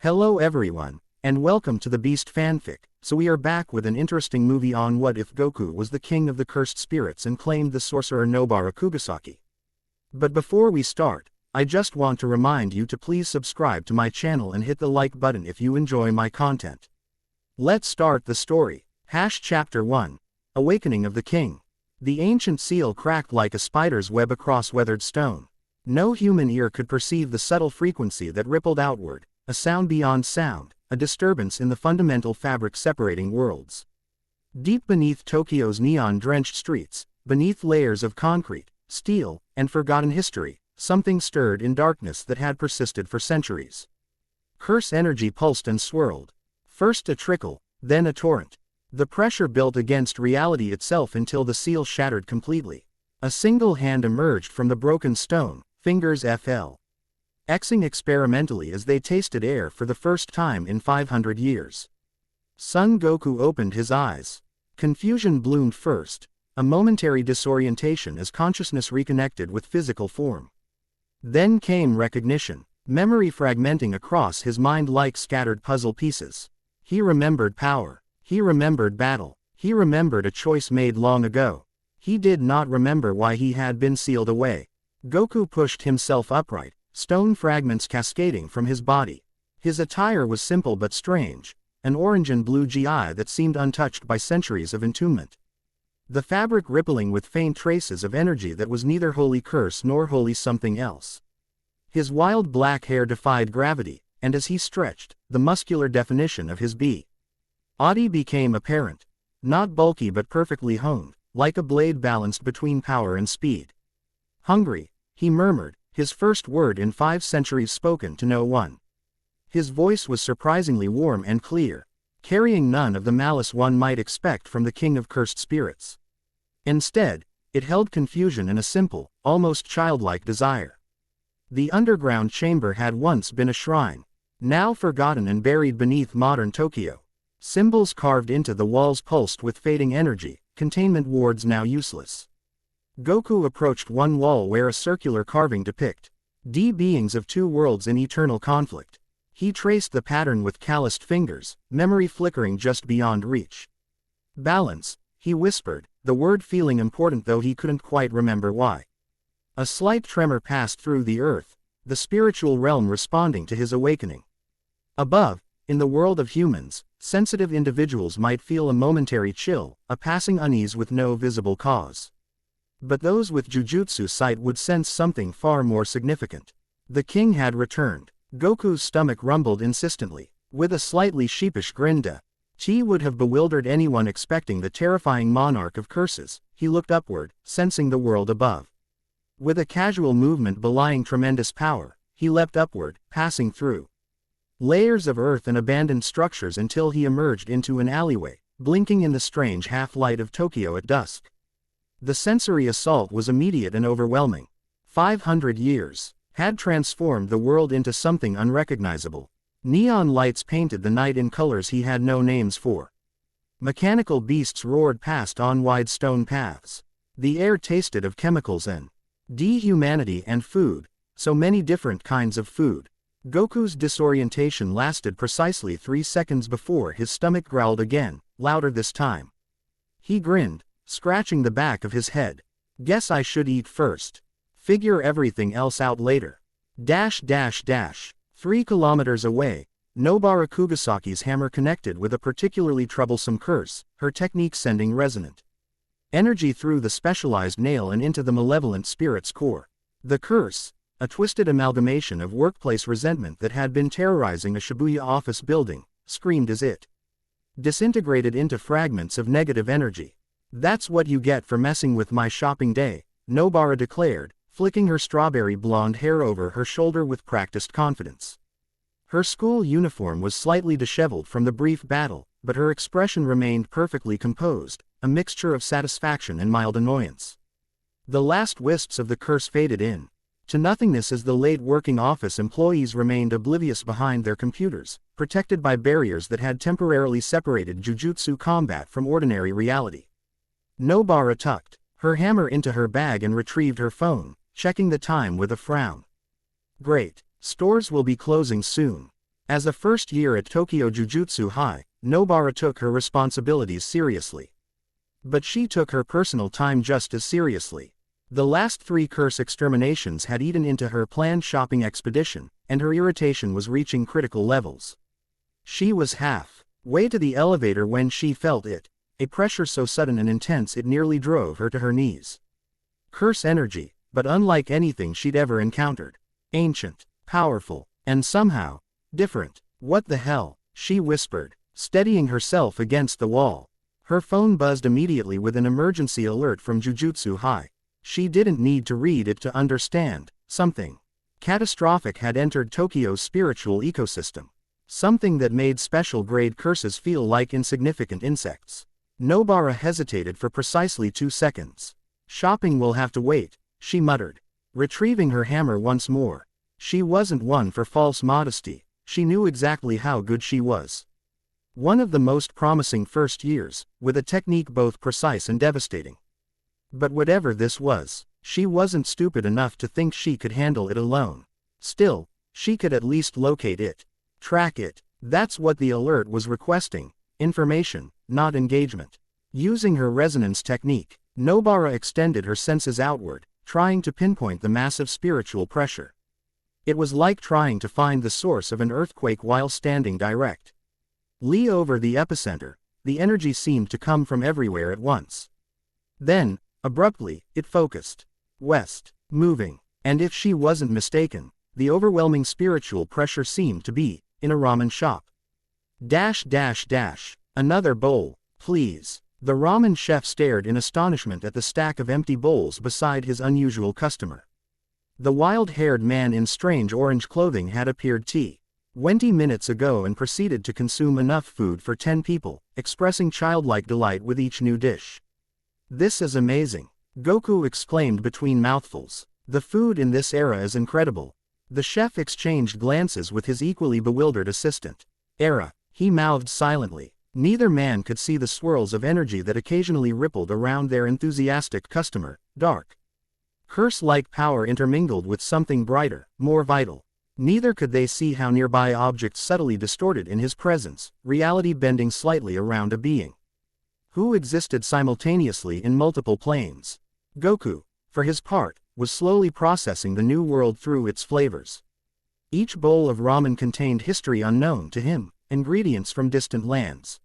Hello everyone, and welcome to the Beast fanfic. So we are back with an interesting movie on what if Goku was the king of the cursed spirits and claimed the Sorcerer Nobara Kugisaki. But before we start, I just want to remind you to please subscribe to my channel and hit the like button if you enjoy my content. Let's start the story. Chapter 1. Awakening of the King. The ancient seal cracked like a spider's web across weathered stone. No human ear could perceive the subtle frequency that rippled outward. A sound beyond sound, a disturbance in the fundamental fabric separating worlds. Deep beneath Tokyo's neon-drenched streets, beneath layers of concrete, steel, and forgotten history, something stirred in darkness that had persisted for centuries. Curse energy pulsed and swirled. First a trickle, then a torrent. The pressure built against reality itself until the seal shattered completely. A single hand emerged from the broken stone, fingers Xing experimentally as they tasted air for the first time in 500 years. Son Goku opened his eyes. Confusion bloomed first, a momentary disorientation as consciousness reconnected with physical form. Then came recognition, memory fragmenting across his mind like scattered puzzle pieces. He remembered power, he remembered battle, he remembered a choice made long ago. He did not remember why he had been sealed away. Goku pushed himself upright, stone fragments cascading from his body. His attire was simple but strange, an orange and blue GI that seemed untouched by centuries of entombment. The fabric rippling with faint traces of energy that was neither wholly curse nor wholly something else. His wild black hair defied gravity, and as he stretched, the muscular definition of his body became apparent. Not bulky but perfectly honed, like a blade balanced between power and speed. Hungry, he murmured, his first word in 5 centuries spoken to no one. His voice was surprisingly warm and clear, carrying none of the malice one might expect from the king of cursed spirits. Instead, it held confusion and a simple, almost childlike desire. The underground chamber had once been a shrine, now forgotten and buried beneath modern Tokyo. Symbols carved into the walls pulsed with fading energy, containment wards now useless. Goku approached one wall where a circular carving depicted beings of 2 worlds in eternal conflict. He traced the pattern with calloused fingers, memory flickering just beyond reach. Balance, he whispered, the word feeling important though he couldn't quite remember why. A slight tremor passed through the earth, the spiritual realm responding to his awakening. Above, in the world of humans, sensitive individuals might feel a momentary chill, a passing unease with no visible cause. But those with jujutsu sight would sense something far more significant. The king had returned. Goku's stomach rumbled insistently, with a slightly sheepish grin. He would have bewildered anyone expecting the terrifying monarch of curses. He looked upward, sensing the world above. With a casual movement belying tremendous power, he leapt upward, passing through layers of earth and abandoned structures until he emerged into an alleyway, blinking in the strange half-light of Tokyo at dusk. The sensory assault was immediate and overwhelming. 500 years had transformed the world into something unrecognizable. Neon lights painted the night in colors he had no names for. Mechanical beasts roared past on wide stone paths. The air tasted of chemicals and dehumanity and food, so many different kinds of food. Goku's disorientation lasted precisely 3 seconds before his stomach growled again, louder this time. He grinned, scratching the back of his head. Guess I should eat first. Figure everything else out later. 3 kilometers away, Nobara Kugisaki's hammer connected with a particularly troublesome curse, her technique sending resonant energy through the specialized nail and into the malevolent spirit's core. The curse, a twisted amalgamation of workplace resentment that had been terrorizing a Shibuya office building, screamed as it disintegrated into fragments of negative energy. That's what you get for messing with my shopping day, Nobara declared, flicking her strawberry blonde hair over her shoulder with practiced confidence. Her school uniform was slightly disheveled from the brief battle, but her expression remained perfectly composed, a mixture of satisfaction and mild annoyance. The last wisps of the curse faded in to nothingness as the late working office employees remained oblivious behind their computers, protected by barriers that had temporarily separated jujutsu combat from ordinary reality. Nobara tucked her hammer into her bag and retrieved her phone, checking the time with a frown. Great. Stores will be closing soon. As a first year at Tokyo Jujutsu High, Nobara took her responsibilities seriously. But she took her personal time just as seriously. The last 3 curse exterminations had eaten into her planned shopping expedition, and her irritation was reaching critical levels. She was half-way to the elevator when she felt it, a pressure so sudden and intense it nearly drove her to her knees. Curse energy, but unlike anything she'd ever encountered. Ancient, powerful, and somehow different. What the hell? She whispered, steadying herself against the wall. Her phone buzzed immediately with an emergency alert from Jujutsu High. She didn't need to read it to understand. Something catastrophic had entered Tokyo's spiritual ecosystem. Something that made special-grade curses feel like insignificant insects. Nobara hesitated for precisely 2 seconds. Shopping will have to wait, she muttered, retrieving her hammer once more. She wasn't one for false modesty. She knew exactly how good she was. One of the most promising first years, with a technique both precise and devastating. But whatever this was, she wasn't stupid enough to think she could handle it alone. Still, she could at least locate it. Track it. That's what the alert was requesting. Information, not engagement. Using her resonance technique, Nobara extended her senses outward, trying to pinpoint the massive spiritual pressure. It was like trying to find the source of an earthquake while standing directly over the epicenter. The energy seemed to come from everywhere at once. Then, abruptly, it focused west, moving, and if she wasn't mistaken, the overwhelming spiritual pressure seemed to be in a ramen shop. Another bowl, please. The ramen chef stared in astonishment at the stack of empty bowls beside his unusual customer. The wild-haired man in strange orange clothing had appeared 20 minutes ago and proceeded to consume enough food for 10 people, expressing childlike delight with each new dish. This is amazing, Goku exclaimed between mouthfuls. The food in this era is incredible. The chef exchanged glances with his equally bewildered assistant. Era, he mouthed silently. Neither man could see the swirls of energy that occasionally rippled around their enthusiastic customer. Dark, curse-like power intermingled with something brighter, more vital. Neither could they see how nearby objects subtly distorted in his presence, reality bending slightly around a being who existed simultaneously in multiple planes. Goku, for his part, was slowly processing the new world through its flavors. Each bowl of ramen contained history unknown to him, ingredients from distant lands.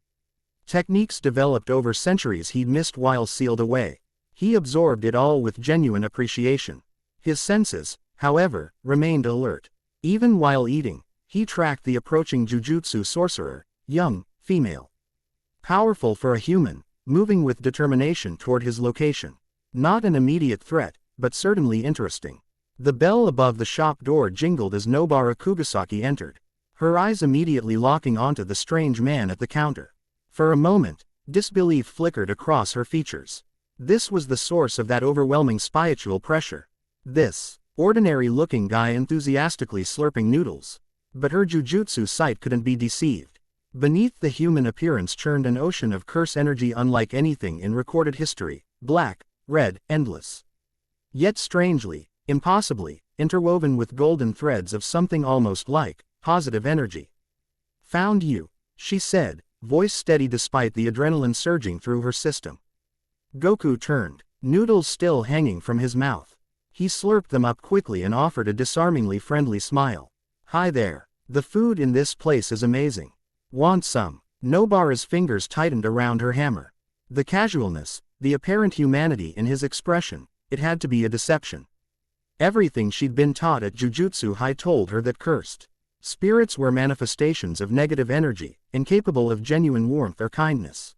Techniques developed over centuries he'd missed while sealed away. He absorbed it all with genuine appreciation. His senses, however, remained alert. Even while eating, he tracked the approaching Jujutsu sorcerer, young, female. Powerful for a human, moving with determination toward his location. Not an immediate threat, but certainly interesting. The bell above the shop door jingled as Nobara Kugisaki entered, her eyes immediately locking onto the strange man at the counter. For a moment, disbelief flickered across her features. This was the source of that overwhelming spiritual pressure. This ordinary-looking guy enthusiastically slurping noodles. But her jujutsu sight couldn't be deceived. Beneath the human appearance churned an ocean of curse energy unlike anything in recorded history, black, red, endless. Yet strangely, impossibly, interwoven with golden threads of something almost like positive energy. Found you, she said, voice steady despite the adrenaline surging through her system. Goku turned, noodles still hanging from his mouth. He slurped them up quickly and offered a disarmingly friendly smile. Hi there. The food in this place is amazing. Want some? Nobara's fingers tightened around her hammer. The casualness, the apparent humanity in his expression, it had to be a deception. Everything she'd been taught at Jujutsu High told her that cursed spirits were manifestations of negative energy, incapable of genuine warmth or kindness.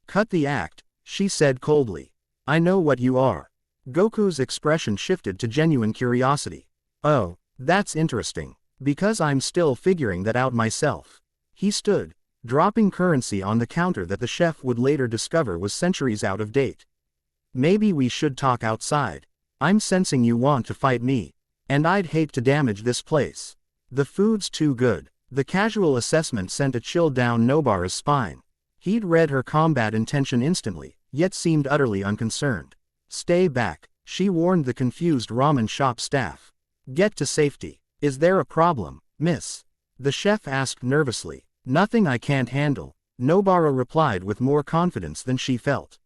Cut the act, she said coldly. I know what you are. Goku's expression shifted to genuine curiosity. Oh, that's interesting, because I'm still figuring that out myself. He stood, dropping currency on the counter that the chef would later discover was centuries out of date. Maybe we should talk outside. I'm sensing you want to fight me. And I'd hate to damage this place. The food's too good. The casual assessment sent a chill down Nobara's spine. He'd read her combat intention instantly, yet seemed utterly unconcerned. Stay back, she warned the confused ramen shop staff. Get to safety. Is there a problem, miss? The chef asked nervously. Nothing I can't handle, Nobara replied with more confidence than she felt.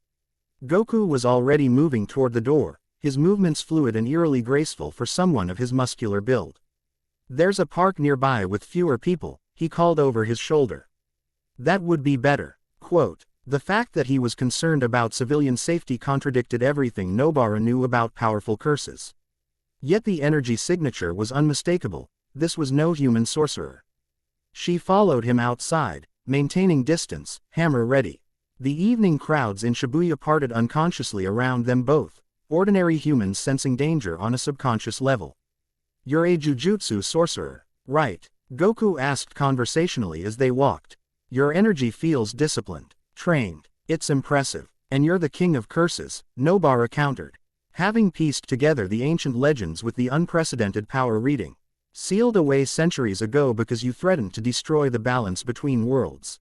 Goku was already moving toward the door, his movements fluid and eerily graceful for someone of his muscular build. There's a park nearby with fewer people, he called over his shoulder. That would be better. Quote, the fact that he was concerned about civilian safety contradicted everything Nobara knew about powerful curses. Yet the energy signature was unmistakable, this was no human sorcerer. She followed him outside, maintaining distance, hammer ready. The evening crowds in Shibuya parted unconsciously around them both, ordinary humans sensing danger on a subconscious level. You're a jujutsu sorcerer, right? Goku asked conversationally as they walked. Your energy feels disciplined, trained, it's impressive. And you're the king of curses, Nobara countered. Having pieced together the ancient legends with the unprecedented power reading. Sealed away centuries ago because you threatened to destroy the balance between worlds.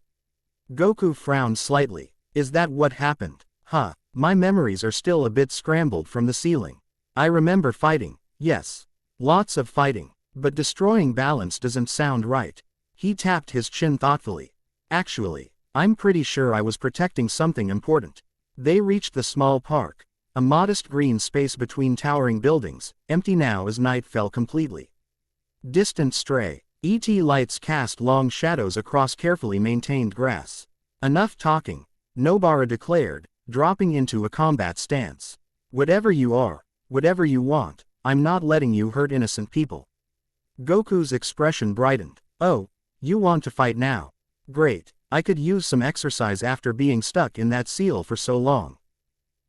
Goku frowned slightly. Is that what happened? Huh, my memories are still a bit scrambled from the ceiling. I remember fighting, yes. Lots of fighting, but destroying balance doesn't sound right. He tapped his chin thoughtfully. Actually, I'm pretty sure I was protecting something important. They reached the small park. A modest green space between towering buildings, empty now as night fell completely. Distant stray ET lights cast long shadows across carefully maintained grass. Enough talking, Nobara declared, dropping into a combat stance. Whatever you are, whatever you want, I'm not letting you hurt innocent people. Goku's expression brightened. Oh, you want to fight now? Great, I could use some exercise after being stuck in that seal for so long.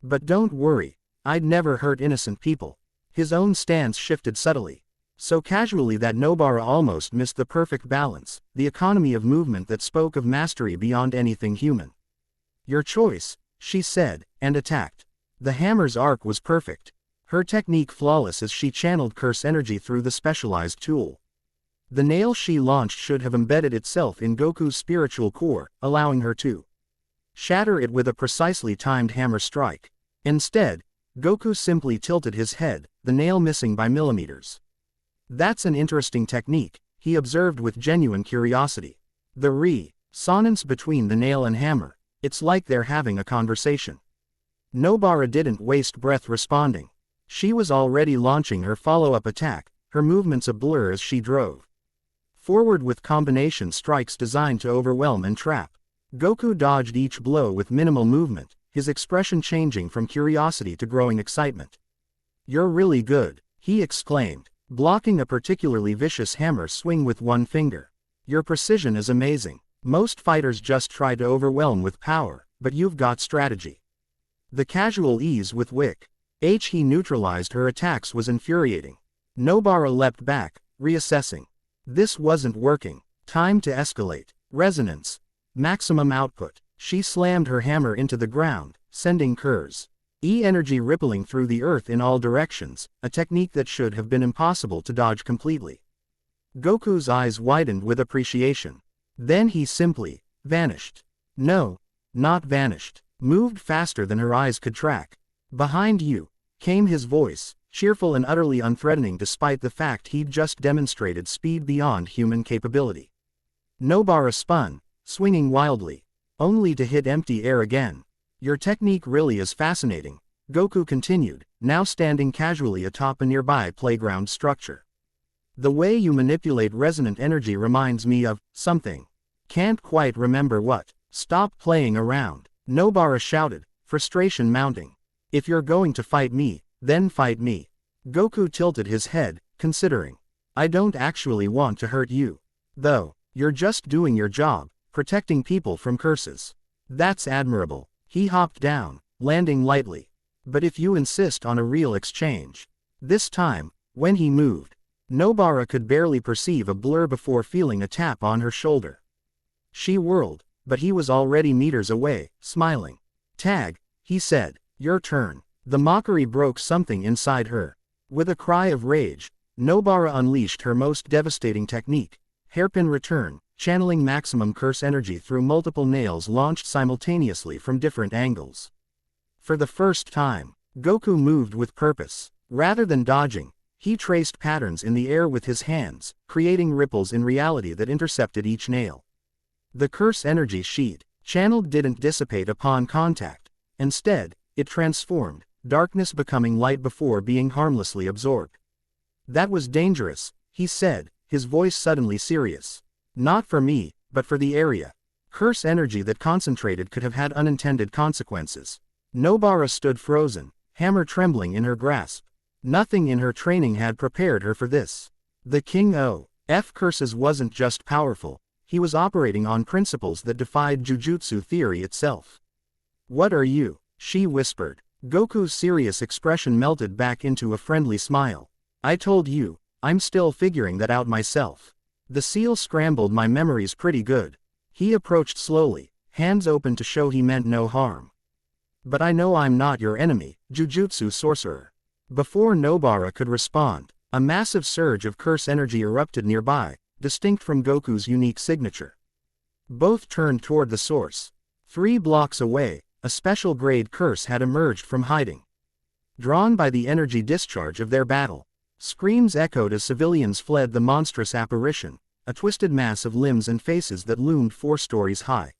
But don't worry, I'd never hurt innocent people. His own stance shifted subtly. So casually that Nobara almost missed the perfect balance, the economy of movement that spoke of mastery beyond anything human. Your choice, she said, and attacked. The hammer's arc was perfect. Her technique flawless as she channeled curse energy through the specialized tool. The nail she launched should have embedded itself in Goku's spiritual core, allowing her to shatter it with a precisely timed hammer strike. Instead, Goku simply tilted his head, the nail missing by millimeters. That's an interesting technique, he observed with genuine curiosity. The resonance between the nail and hammer, it's like they're having a conversation. Nobara didn't waste breath responding. She was already launching her follow-up attack, her movements a blur as she drove forward with combination strikes designed to overwhelm and trap. Goku dodged each blow with minimal movement, his expression changing from curiosity to growing excitement. You're really good, he exclaimed, blocking a particularly vicious hammer swing with one finger. Your precision is amazing. Most fighters just try to overwhelm with power, but you've got strategy. The casual ease with which he neutralized her attacks was infuriating. Nobara leapt back, reassessing. This wasn't working. Time to escalate. Resonance. Maximum output. She slammed her hammer into the ground, sending curse energy rippling through the earth in all directions, a technique that should have been impossible to dodge completely. Goku's eyes widened with appreciation. Then he simply vanished. No, not vanished. Moved faster than her eyes could track. Behind you, came his voice, cheerful and utterly unthreatening despite the fact he'd just demonstrated speed beyond human capability. Nobara spun, swinging wildly, only to hit empty air again. Your technique really is fascinating, Goku continued, now standing casually atop a nearby playground structure. The way you manipulate resonant energy reminds me of something. Can't quite remember what. Stop playing around, Nobara shouted, frustration mounting. If you're going to fight me, then fight me. Goku tilted his head, considering. I don't actually want to hurt you. Though, you're just doing your job, protecting people from curses. That's admirable. He hopped down, landing lightly. But if you insist on a real exchange. This time, when he moved, Nobara could barely perceive a blur before feeling a tap on her shoulder. She whirled, but he was already meters away, smiling. Tag, he said, your turn. The mockery broke something inside her. With a cry of rage, Nobara unleashed her most devastating technique, hairpin return, channeling maximum curse energy through multiple nails launched simultaneously from different angles. For the first time, Goku moved with purpose. Rather than dodging, He traced patterns in the air with his hands, creating ripples in reality that intercepted each nail. The curse energy sheet, channeled, didn't dissipate upon contact. Instead, it transformed, darkness becoming light before being harmlessly absorbed. That was dangerous, he said, his voice suddenly serious. Not for me, but for the area. Curse energy that concentrated could have had unintended consequences. Nobara stood frozen, hammer trembling in her grasp. Nothing in her training had prepared her for this. The King of Curses wasn't just powerful, he was operating on principles that defied jujutsu theory itself. What are you? She whispered. Goku's serious expression melted back into a friendly smile. I told you, I'm still figuring that out myself. The seal scrambled my memories pretty good. He approached slowly, hands open to show he meant no harm. But I know I'm not your enemy, Jujutsu Sorcerer. Before Nobara could respond, a massive surge of curse energy erupted nearby, distinct from Goku's unique signature. Both turned toward the source. 3 blocks away, a special grade curse had emerged from hiding. Drawn by the energy discharge of their battle, screams echoed as civilians fled the monstrous apparition, a twisted mass of limbs and faces that loomed 4 stories high.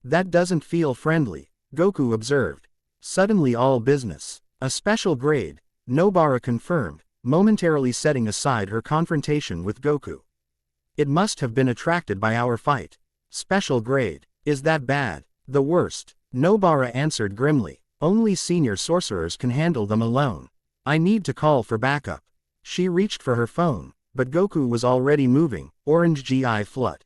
That doesn't feel friendly, Goku observed. Suddenly all business. A special grade, Nobara confirmed, momentarily setting aside her confrontation with Goku. It must have been attracted by our fight. Special grade. Is that bad? The worst, Nobara answered grimly. Only senior sorcerers can handle them alone. I need to call for backup. She reached for her phone, but Goku was already moving, orange GI flut.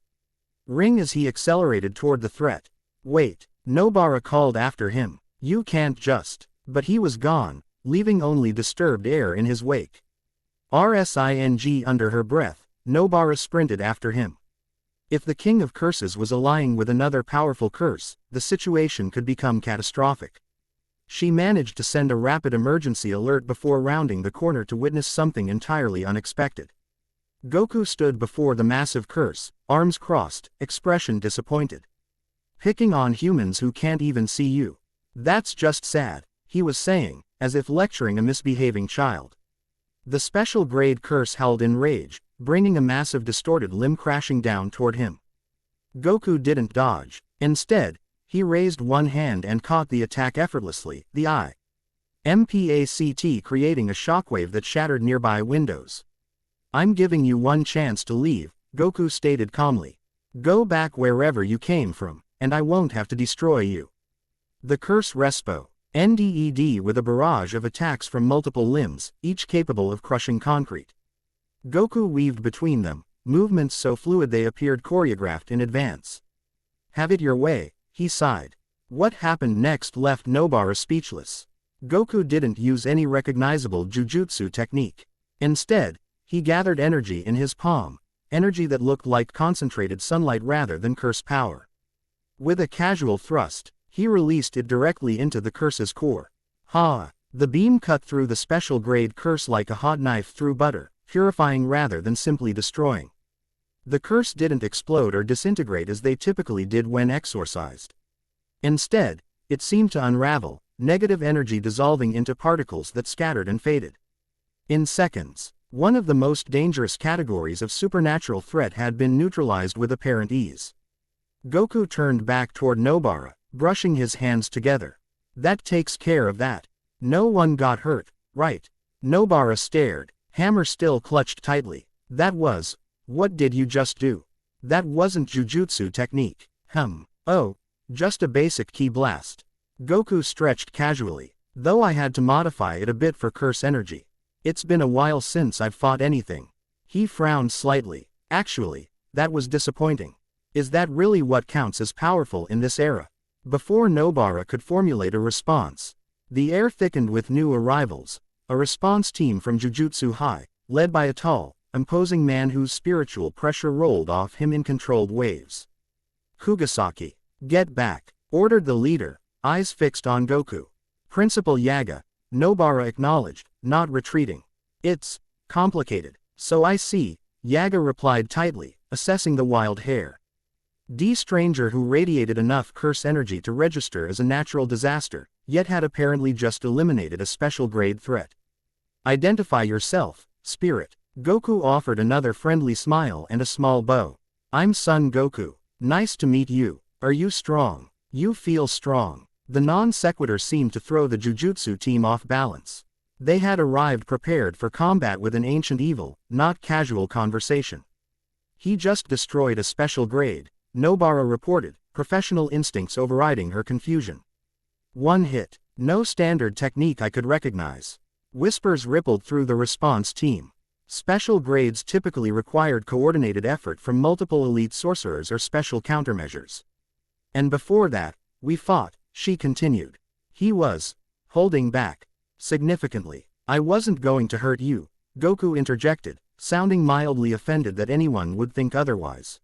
Ring as he accelerated toward the threat. Wait, Nobara called after him. You can't just. But he was gone, leaving only disturbed air in his wake. Rsing under her breath, Nobara sprinted after him. If the King of Curses was allying with another powerful curse, the situation could become catastrophic. She managed to send a rapid emergency alert before rounding the corner to witness something entirely unexpected. Goku stood before the massive curse, arms crossed, expression disappointed. Picking on humans who can't even see you. That's just sad, he was saying, as if lecturing a misbehaving child. The special grade curse howled in rage, bringing a massive distorted limb crashing down toward him. Goku didn't dodge. Instead, he raised one hand and caught the attack effortlessly, the impact creating a shockwave that shattered nearby windows. I'm giving you one chance to leave, Goku stated calmly. Go back wherever you came from, and I won't have to destroy you. The curse Respo. NDED with a barrage of attacks from multiple limbs, each capable of crushing concrete. Goku weaved between them, movements so fluid they appeared choreographed in advance. Have it your way, he sighed. What happened next left Nobara speechless. Goku didn't use any recognizable jujutsu technique. Instead, he gathered energy in his palm, energy that looked like concentrated sunlight rather than curse power. With a casual thrust, he released it directly into the curse's core. Ha! The beam cut through the special grade curse like a hot knife through butter, purifying rather than simply destroying. The curse didn't explode or disintegrate as they typically did when exorcised. Instead, it seemed to unravel, negative energy dissolving into particles that scattered and faded. In seconds, one of the most dangerous categories of supernatural threat had been neutralized with apparent ease. Goku turned back toward Nobara, brushing his hands together. That takes care of that. No one got hurt, right? Nobara stared, hammer still clutched tightly. That was, what did you just do? That wasn't jujutsu technique. Oh, just a basic ki blast. Goku stretched casually, though I had to modify it a bit for curse energy. It's been a while since I've fought anything. He frowned slightly. Actually, that was disappointing. Is that really what counts as powerful in this era? Before Nobara could formulate a response, the air thickened with new arrivals, a response team from Jujutsu High, led by a tall, imposing man whose spiritual pressure rolled off him in controlled waves. Kugisaki, get back, ordered the leader, eyes fixed on Goku. Principal Yaga, Nobara acknowledged, not retreating. It's complicated, so I see, Yaga replied tightly, assessing the wild hair. Stranger who radiated enough curse energy to register as a natural disaster, yet had apparently just eliminated a special grade threat. Identify yourself, Spirit. Goku offered another friendly smile and a small bow. I'm Son Goku. Nice to meet you. Are you strong? You feel strong. The non-sequitur seemed to throw the Jujutsu team off balance. They had arrived prepared for combat with an ancient evil, not casual conversation. He just destroyed a special grade, Nobara reported, professional instincts overriding her confusion. One hit. No standard technique I could recognize. Whispers rippled through the response team. Special grades typically required coordinated effort from multiple elite sorcerers or special countermeasures. And before that, we fought, she continued. He was holding back significantly. I wasn't going to hurt you, Goku interjected, sounding mildly offended that anyone would think otherwise.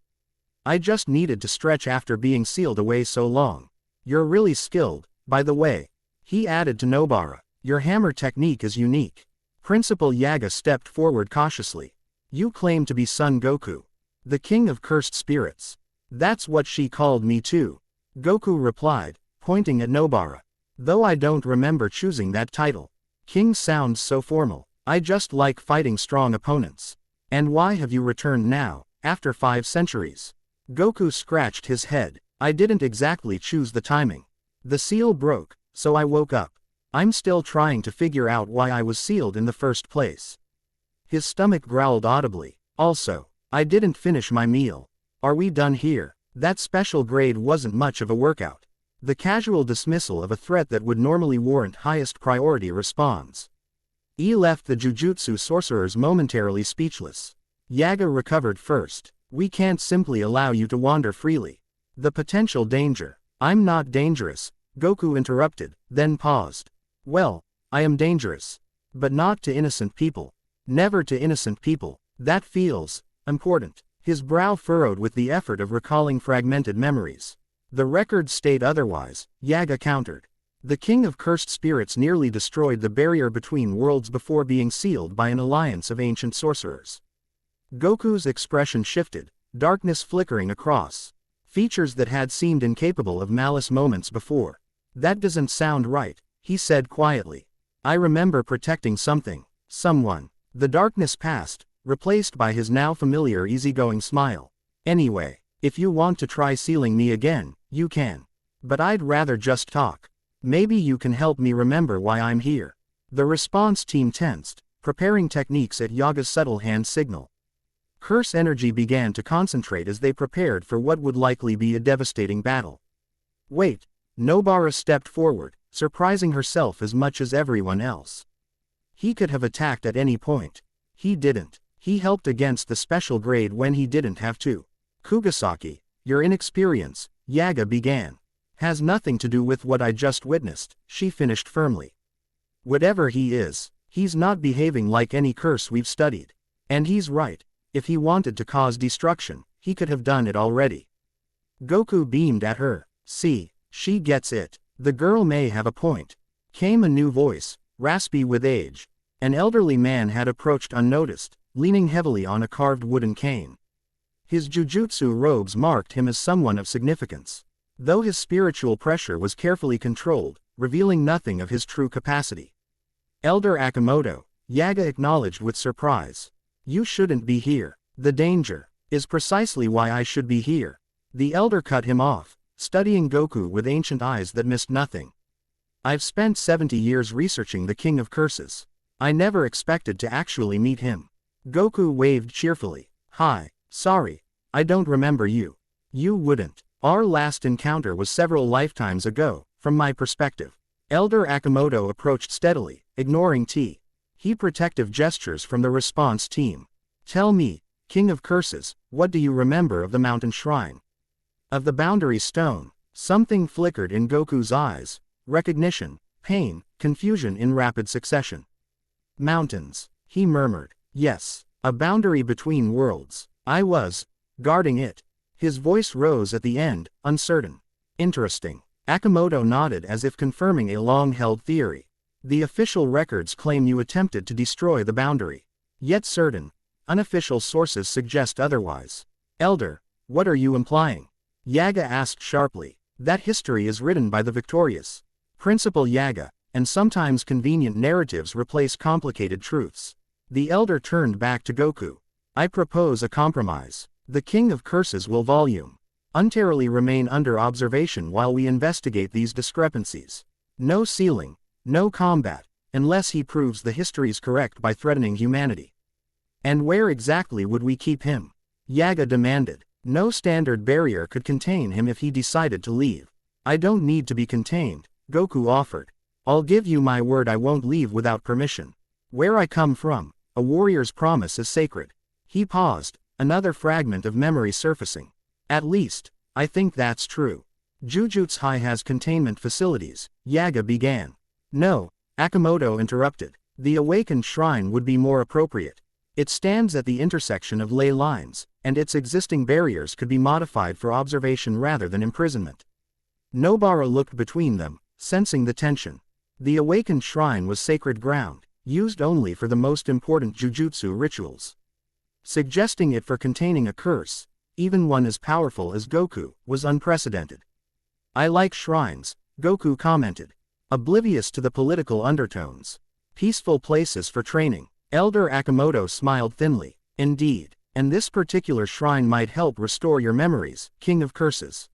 I just needed to stretch after being sealed away so long. You're really skilled, by the way. He added to Nobara. Your hammer technique is unique. Principal Yaga stepped forward cautiously. You claim to be Son Goku, the king of cursed spirits. That's what she called me too, Goku replied, pointing at Nobara. Though I don't remember choosing that title. King sounds so formal. I just like fighting strong opponents. And why have you returned now, after 5 centuries? Goku scratched his head. I didn't exactly choose the timing. The seal broke, so I woke up. I'm still trying to figure out why I was sealed in the first place. His stomach growled audibly. Also, I didn't finish my meal. Are we done here? That special grade wasn't much of a workout. The casual dismissal of a threat that would normally warrant highest priority responds. He left the Jujutsu sorcerers momentarily speechless. Yaga recovered first. We can't simply allow you to wander freely. The potential danger. I'm not dangerous, Goku interrupted, then paused. Well, I am dangerous. But not to innocent people. Never to innocent people. That feels important. His brow furrowed with the effort of recalling fragmented memories. The records state otherwise, Yaga countered. The king of cursed spirits nearly destroyed the barrier between worlds before being sealed by an alliance of ancient sorcerers. Goku's expression shifted, darkness flickering across. Features that had seemed incapable of malice moments before. That doesn't sound right, he said quietly. I remember protecting something, someone. The darkness passed, replaced by his now familiar easygoing smile. Anyway, if you want to try sealing me again, you can. But I'd rather just talk. Maybe you can help me remember why I'm here. The response team tensed, preparing techniques at Yaga's subtle hand signal. Curse energy began to concentrate as they prepared for what would likely be a devastating battle. Wait, Nobara stepped forward, surprising herself as much as everyone else. He could have attacked at any point. He didn't. He helped against the special grade when he didn't have to. Kugisaki, your inexperience, Yaga began. Has nothing to do with what I just witnessed, she finished firmly. Whatever he is, he's not behaving like any curse we've studied. And he's right. If he wanted to cause destruction, he could have done it already. Goku beamed at her. See, she gets it. The girl may have a point. Came a new voice, raspy with age. An elderly man had approached unnoticed, leaning heavily on a carved wooden cane. His jujutsu robes marked him as someone of significance. Though his spiritual pressure was carefully controlled, revealing nothing of his true capacity. Elder Akimoto, Yaga acknowledged with surprise. You shouldn't be here. The danger is precisely why I should be here. The elder cut him off, studying Goku with ancient eyes that missed nothing. I've spent 70 years researching the King of Curses. I never expected to actually meet him. Goku waved cheerfully. Hi, sorry, I don't remember you. You wouldn't. Our last encounter was several lifetimes ago, from my perspective. Elder Akimoto approached steadily, ignoring He protective gestures from the response team. Tell me, King of Curses, what do you remember of the mountain shrine? Of the boundary stone. Something flickered in Goku's eyes. Recognition, pain, confusion in rapid succession. Mountains, he murmured. Yes, a boundary between worlds. I was guarding it. His voice rose at the end, uncertain. Interesting. Akimoto nodded as if confirming a long-held theory. The official records claim you attempted to destroy the boundary. Yet certain, unofficial sources suggest otherwise. Elder, what are you implying? Yaga asked sharply. That history is written by the victorious. Principal Yaga, and sometimes convenient narratives replace complicated truths. The elder turned back to Goku. I propose a compromise. The King of Curses will voluntarily remain under observation while we investigate these discrepancies. No sealing, no combat, unless he proves the history's correct by threatening humanity. And where exactly would we keep him? Yaga demanded. No standard barrier could contain him if he decided to leave. I don't need to be contained, Goku offered. I'll give you my word I won't leave without permission. Where I come from, a warrior's promise is sacred. He paused, another fragment of memory surfacing. At least, I think that's true. Jujutsu High has containment facilities, Yaga began. No, Akimoto interrupted. The awakened shrine would be more appropriate. It stands at the intersection of ley lines, and its existing barriers could be modified for observation rather than imprisonment. Nobara looked between them, sensing the tension. The awakened shrine was sacred ground, used only for the most important jujutsu rituals. Suggesting it for containing a curse, even one as powerful as Goku, was unprecedented. I like shrines, Goku commented, oblivious to the political undertones. Peaceful places for training. Elder Akimoto smiled thinly. Indeed, and this particular shrine might help restore your memories, King of Curses.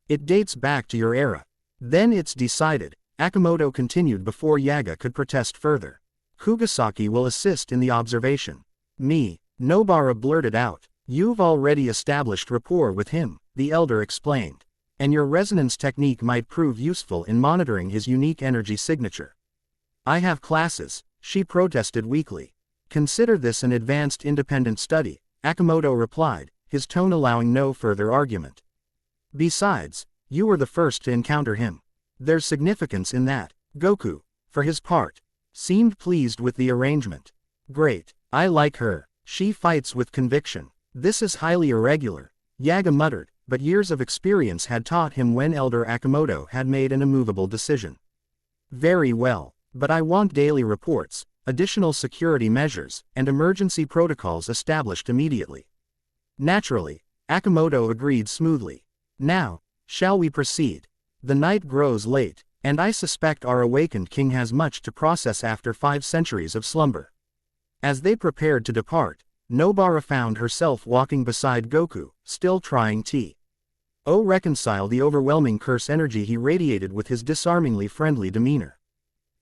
It dates back to your era. Then it's decided, Akimoto continued before Yaga could protest further. Kugisaki will assist in the observation. Me, Nobara blurted out. You've already established rapport with him, the elder explained. And your resonance technique might prove useful in monitoring his unique energy signature. I have classes, she protested weakly. Consider this an advanced independent study, Akimoto replied, his tone allowing no further argument. Besides, you were the first to encounter him. There's significance in that. Goku, for his part, seemed pleased with the arrangement. Great, I like her. She fights with conviction. This is highly irregular, Yaga muttered, but years of experience had taught him when Elder Akimoto had made an immovable decision. Very well, but I want daily reports, additional security measures, and emergency protocols established immediately. Naturally, Akimoto agreed smoothly. Now, shall we proceed? The night grows late, and I suspect our awakened king has much to process after 5 centuries of slumber. As they prepared to depart, Nobara found herself walking beside Goku, still trying to reconcile the overwhelming curse energy he radiated with his disarmingly friendly demeanor.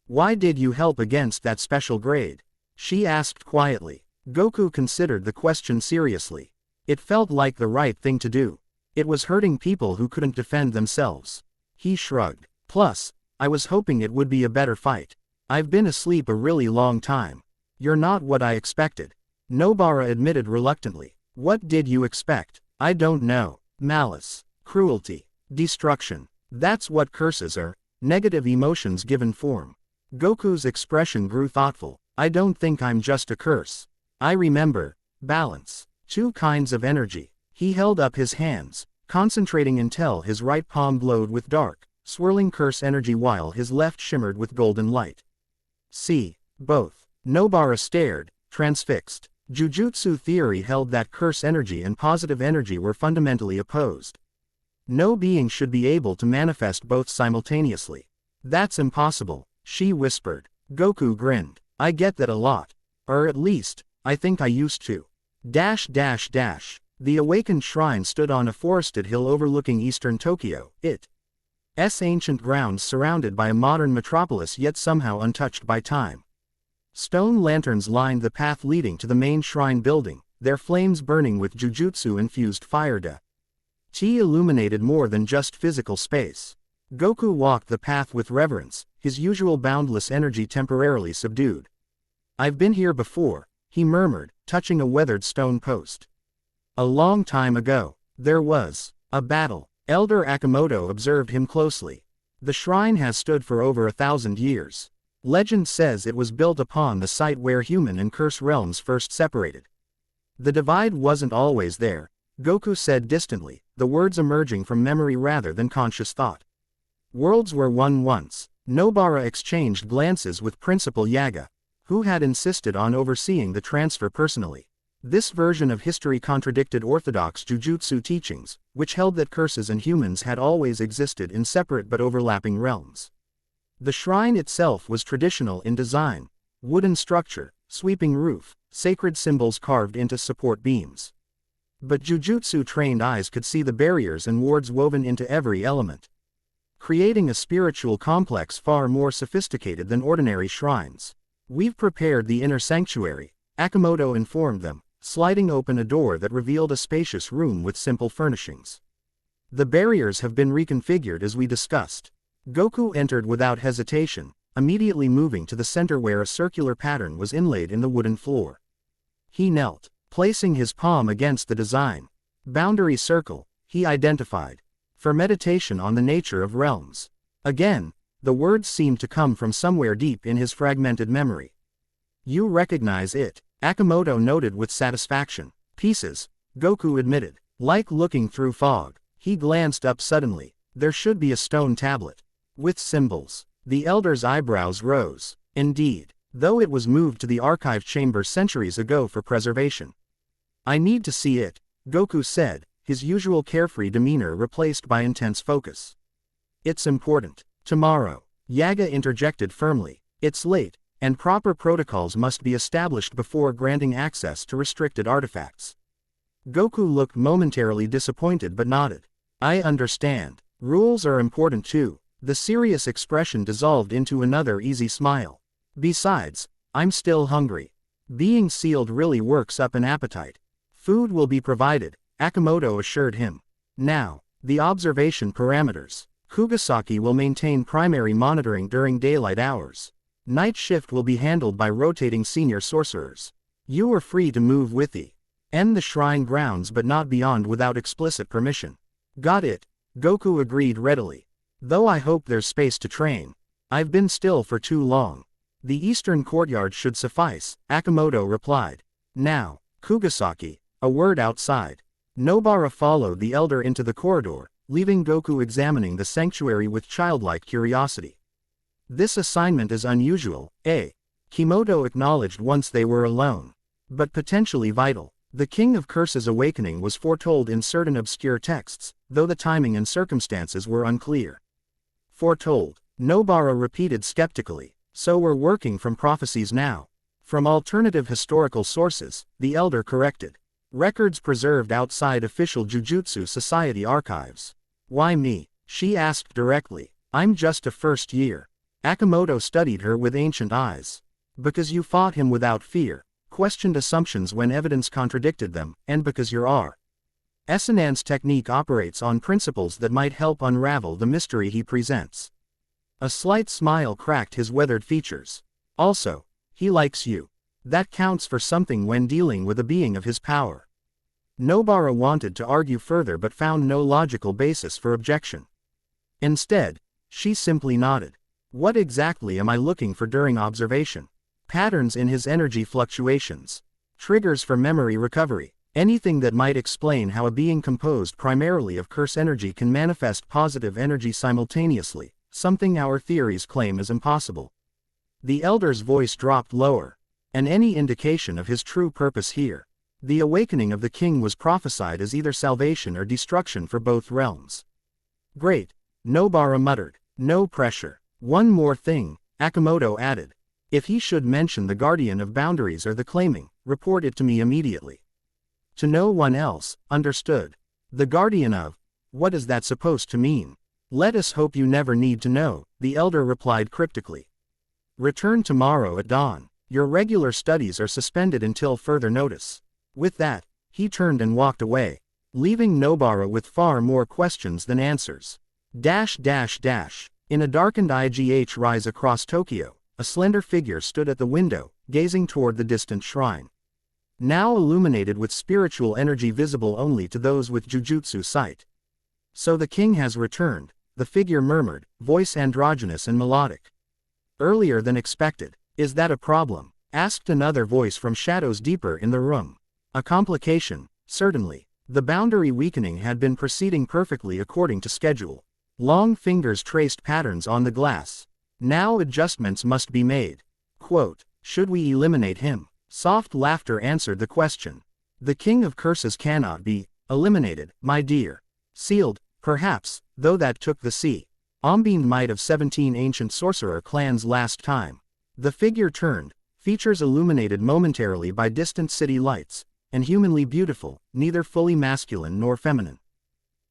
Why did you help against that special grade? She asked quietly. Goku considered the question seriously. It felt like the right thing to do. It was hurting people who couldn't defend themselves. He shrugged. Plus, I was hoping it would be a better fight. I've been asleep a really long time. You're not what I expected, Nobara admitted reluctantly. What did you expect? I don't know. Malice, cruelty, destruction. That's what curses are, negative emotions given form. Goku's expression grew thoughtful. I don't think I'm just a curse. I remember balance. 2 kinds of energy. He held up his hands, concentrating until his right palm glowed with dark, swirling curse energy while his left shimmered with golden light. See, both. Nobara stared, transfixed. Jujutsu theory held that curse energy and positive energy were fundamentally opposed. No being should be able to manifest both simultaneously. That's impossible, she whispered. Goku grinned. I get that a lot. Or at least, I think I used to. The awakened shrine stood on a forested hill overlooking eastern Tokyo, its ancient grounds surrounded by a modern metropolis yet somehow untouched by time. Stone lanterns lined the path leading to the main shrine building, their flames burning with jujutsu-infused fire. Chi illuminated more than just physical space. Goku walked the path with reverence, his usual boundless energy temporarily subdued. I've been here before, he murmured, touching a weathered stone post. A long time ago, there was a battle. Elder Akimoto observed him closely. The shrine has stood for over 1,000 years. Legend says it was built upon the site where human and curse realms first separated. The divide wasn't always there, Goku said distantly, the words emerging from memory rather than conscious thought. Worlds were one once. Nobara exchanged glances with Principal Yaga, who had insisted on overseeing the transfer personally. This version of history contradicted orthodox jujutsu teachings, which held that curses and humans had always existed in separate but overlapping realms. The shrine itself was traditional in design, wooden structure, sweeping roof, sacred symbols carved into support beams. But Jujutsu-trained eyes could see the barriers and wards woven into every element, creating a spiritual complex far more sophisticated than ordinary shrines. "We've prepared the inner sanctuary," Akimoto informed them, sliding open a door that revealed a spacious room with simple furnishings. "The barriers have been reconfigured as we discussed." Goku entered without hesitation, immediately moving to the center where a circular pattern was inlaid in the wooden floor. He knelt, placing his palm against the design. "Boundary circle," he identified, "for meditation on the nature of realms." Again, the words seemed to come from somewhere deep in his fragmented memory. "You recognize it," Akimoto noted with satisfaction. "Pieces," Goku admitted. "Like looking through fog." He glanced up suddenly. "There should be a stone tablet with symbols." The elder's eyebrows rose. "Indeed, though it was moved to the archive chamber centuries ago for preservation." "I need to see it," Goku said, his usual carefree demeanor replaced by intense focus. "It's important." "Tomorrow," Yaga interjected firmly. "It's late, and proper protocols must be established before granting access to restricted artifacts." Goku looked momentarily disappointed but nodded. "I understand. Rules are important too." The serious expression dissolved into another easy smile. "Besides, I'm still hungry." Being sealed really works up an appetite. "Food will be provided," Akimoto assured him. "Now, the observation parameters. Kugisaki will maintain primary monitoring during daylight hours. Night shift will be handled by rotating senior sorcerers. You are free to move with the shrine grounds but not beyond without explicit permission." "Got it," Goku agreed readily. "Though I hope there's space to train. I've been still for too long." "The eastern courtyard should suffice," Akimoto replied. "Now, Kugisaki," a word outside. Nobara followed the elder into the corridor, leaving Goku examining the sanctuary with childlike curiosity. "This assignment is unusual, eh?" Kimoto acknowledged once they were alone. "But potentially vital. The King of Curses' awakening was foretold in certain obscure texts, though the timing and circumstances were unclear." "Foretold," Nobara repeated skeptically. "So we're working from prophecies now." "From alternative historical sources," the elder corrected. "Records preserved outside official Jujutsu Society archives." "Why me?" she asked directly. "I'm just a first year." Akimoto studied her with ancient eyes. "Because you fought him without fear, questioned assumptions when evidence contradicted them, and because your Esanan's technique operates on principles that might help unravel the mystery he presents." A slight smile cracked his weathered features. "Also, he likes you. That counts for something when dealing with a being of his power." Nobara wanted to argue further but found no logical basis for objection. Instead, she simply nodded. "What exactly am I looking for during observation?" "Patterns in his energy fluctuations. Triggers for memory recovery. Anything that might explain how a being composed primarily of curse energy can manifest positive energy simultaneously, something our theories claim is impossible." The elder's voice dropped lower. "And any indication of his true purpose here. The awakening of the king was prophesied as either salvation or destruction for both realms." "Great," Nobara muttered. "No pressure." "One more thing," Akimoto added. "If he should mention the guardian of boundaries or the claiming, report it to me immediately." "To no one else." "Understood." "The guardian of? What is that supposed to mean?" "Let us hope you never need to know," the elder replied cryptically. "Return tomorrow at dawn. Your regular studies are suspended until further notice." With that, he turned and walked away, leaving Nobara with far more questions than answers. In a darkened IGH rise across Tokyo, a slender figure stood at the window, gazing toward the distant shrine. Now illuminated with spiritual energy visible only to those with Jujutsu sight. "So the king has returned," the figure murmured, voice androgynous and melodic. "Earlier than expected. Is that a problem?" asked another voice from shadows deeper in the room. "A complication, certainly." The boundary weakening had been proceeding perfectly according to schedule. Long fingers traced patterns on the glass. Now adjustments must be made. Quote, "Should we eliminate him?" Soft laughter answered the question. "The King of Curses cannot be eliminated, my dear. Sealed, perhaps, though that took the Ombind might of 17 ancient sorcerer clans last time." The figure turned, Features illuminated momentarily by distant city lights, and humanly beautiful, neither fully masculine nor feminine.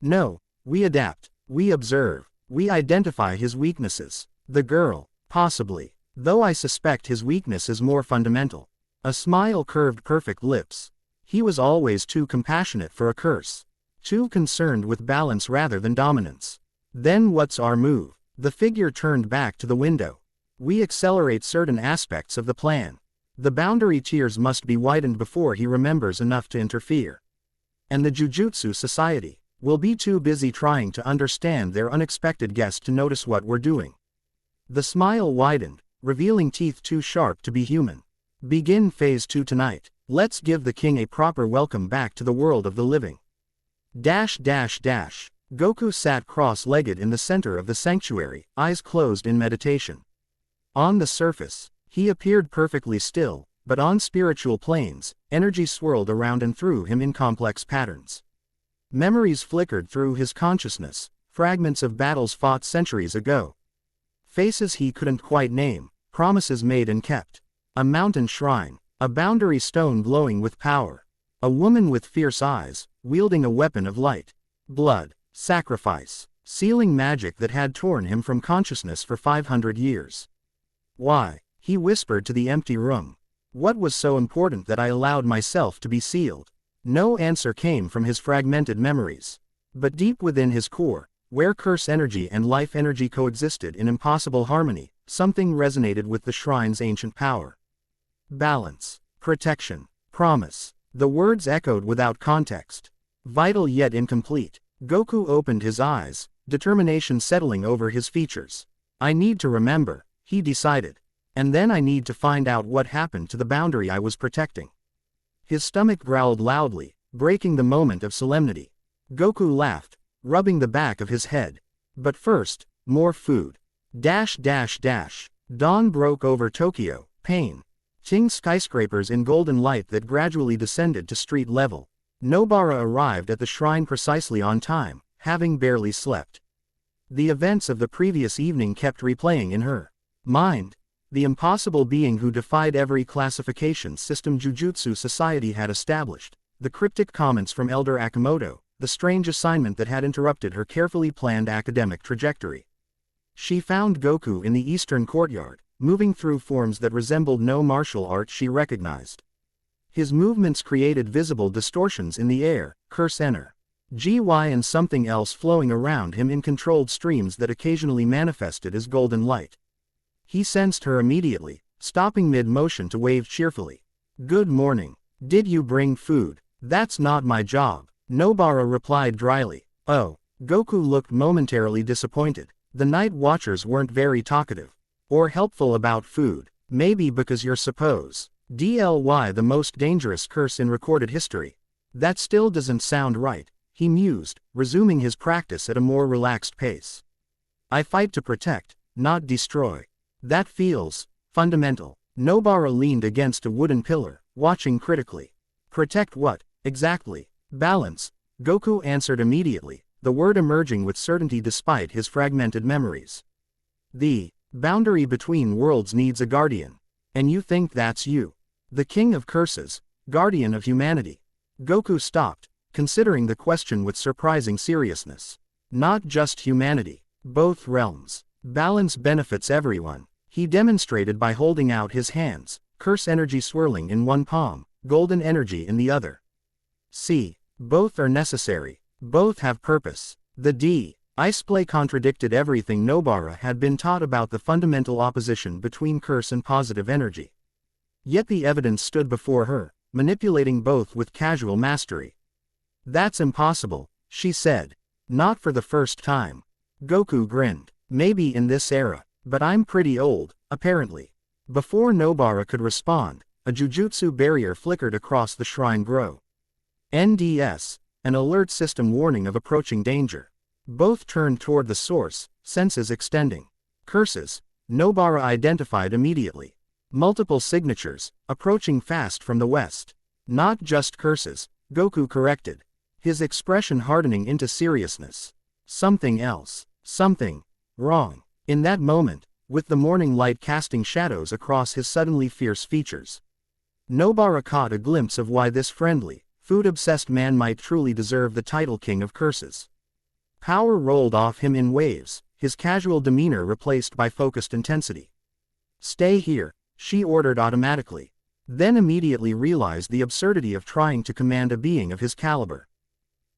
No, we adapt, we observe, we identify his weaknesses. The girl, possibly, though I suspect his weakness is more fundamental. A smile curved perfect lips. He was always too compassionate for a curse. Too concerned with balance rather than dominance. Then what's our move? The figure turned back to the window. We accelerate certain aspects of the plan. The boundary tiers must be widened before he remembers enough to interfere. And the Jujutsu Society will be too busy trying to understand their unexpected guest to notice what we're doing. The smile widened, revealing teeth too sharp to be human. Begin phase 2 tonight. Let's give the king a proper welcome back to the world of the living. Goku sat cross-legged in the center of the sanctuary, eyes closed in meditation. On the surface, he appeared perfectly still, but on spiritual planes, energy swirled around and through him in complex patterns. Memories flickered through his consciousness, fragments of battles fought centuries ago. Faces he couldn't quite name, promises made and kept. A mountain shrine, a boundary stone glowing with power. A woman with fierce eyes, wielding a weapon of light. Blood, sacrifice, sealing magic that had torn him from consciousness for 500 years. Why? He whispered to the empty room. What was so important that I allowed myself to be sealed? No answer came from his fragmented memories. But deep within his core, where curse energy and life energy coexisted in impossible harmony, something resonated with the shrine's ancient power. Balance, protection, promise. The words echoed without context. Vital yet incomplete. Goku opened his eyes, determination settling over his features. I need to remember, he decided. And then I need to find out what happened to the boundary I was protecting. His stomach growled loudly, breaking the moment of solemnity. Goku laughed, rubbing the back of his head. But first, more food. Dawn broke over Tokyo, pain. Ting skyscrapers in golden light that gradually descended to street level. Nobara arrived at the shrine precisely on time, having barely slept. The events of the previous evening kept replaying in her mind. The impossible being who defied every classification system Jujutsu Society had established. The cryptic comments from Elder Akimoto. The strange assignment that had interrupted her carefully planned academic trajectory. She found Goku in the eastern courtyard, moving through forms that resembled no martial art she recognized. His movements created visible distortions in the air, curse GY and something else flowing around him in controlled streams that occasionally manifested as golden light. He sensed her immediately, stopping mid-motion to wave cheerfully. Good morning. Did you bring food? That's not my job, Nobara replied dryly. Oh. Goku looked momentarily disappointed. The night watchers weren't very talkative. Or helpful about food, maybe because you're the most dangerous curse in recorded history. That still doesn't sound right, he mused, resuming his practice at a more relaxed pace. I fight to protect, not destroy. That feels fundamental. Nobara leaned against a wooden pillar, watching critically. Protect what, exactly? Balance, Goku answered immediately, the word emerging with certainty despite his fragmented memories. The boundary between worlds needs a guardian. And you think that's you? The king of curses, guardian of humanity. Goku stopped, considering the question with surprising seriousness. Not just humanity, both realms. Balance benefits everyone. He demonstrated by holding out his hands, curse energy swirling in one palm, golden energy in the other. See, both are necessary, both have purpose. The Ice play contradicted everything Nobara had been taught about the fundamental opposition between curse and positive energy. Yet the evidence stood before her, manipulating both with casual mastery. That's impossible, she said. Not for the first time. Goku grinned. Maybe in this era, but I'm pretty old, apparently. Before Nobara could respond, a jujutsu barrier flickered across the shrine grove. NDS, an alert system warning of approaching danger. Both turned toward the source, senses extending. Curses, Nobara identified immediately. Multiple signatures, approaching fast from the west. Not just curses, Goku corrected. His expression hardening into seriousness. Something else. Something wrong. In that moment, with the morning light casting shadows across his suddenly fierce features. Nobara caught a glimpse of why this friendly, food-obsessed man might truly deserve the title King of Curses. Power rolled off him in waves, his casual demeanor replaced by focused intensity. "Stay here," she ordered automatically, then immediately realized the absurdity of trying to command a being of his caliber.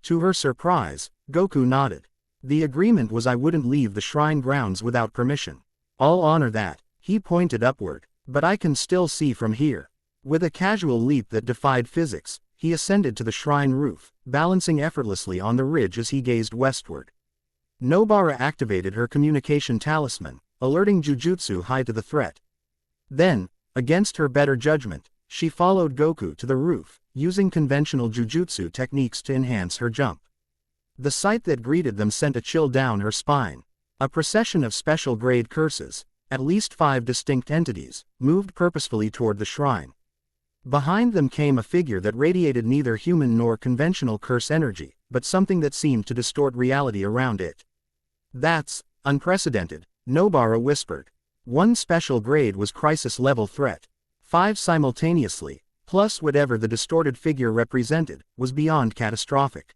To her surprise, Goku nodded. "The agreement was I wouldn't leave the shrine grounds without permission. I'll honor that." He pointed upward. "But I can still see from here." With a casual leap that defied physics, he ascended to the shrine roof, balancing effortlessly on the ridge as he gazed westward. Nobara activated her communication talisman, alerting Jujutsu High to the threat. Then, against her better judgment, she followed Goku to the roof, using conventional jujutsu techniques to enhance her jump. The sight that greeted them sent a chill down her spine. A procession of special-grade curses, at least 5 distinct entities, moved purposefully toward the shrine. Behind them came a figure that radiated neither human nor conventional curse energy, but something that seemed to distort reality around it. "That's unprecedented," Nobara whispered. One special grade was crisis-level threat. 5 simultaneously, plus whatever the distorted figure represented, was beyond catastrophic.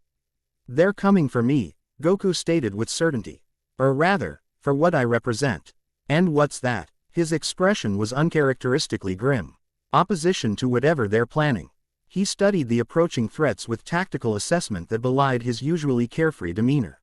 "They're coming for me," Goku stated with certainty. "Or rather, for what I represent." "And what's that?" His expression was uncharacteristically grim. "Opposition to whatever they're planning." He studied the approaching threats with tactical assessment that belied his usually carefree demeanor.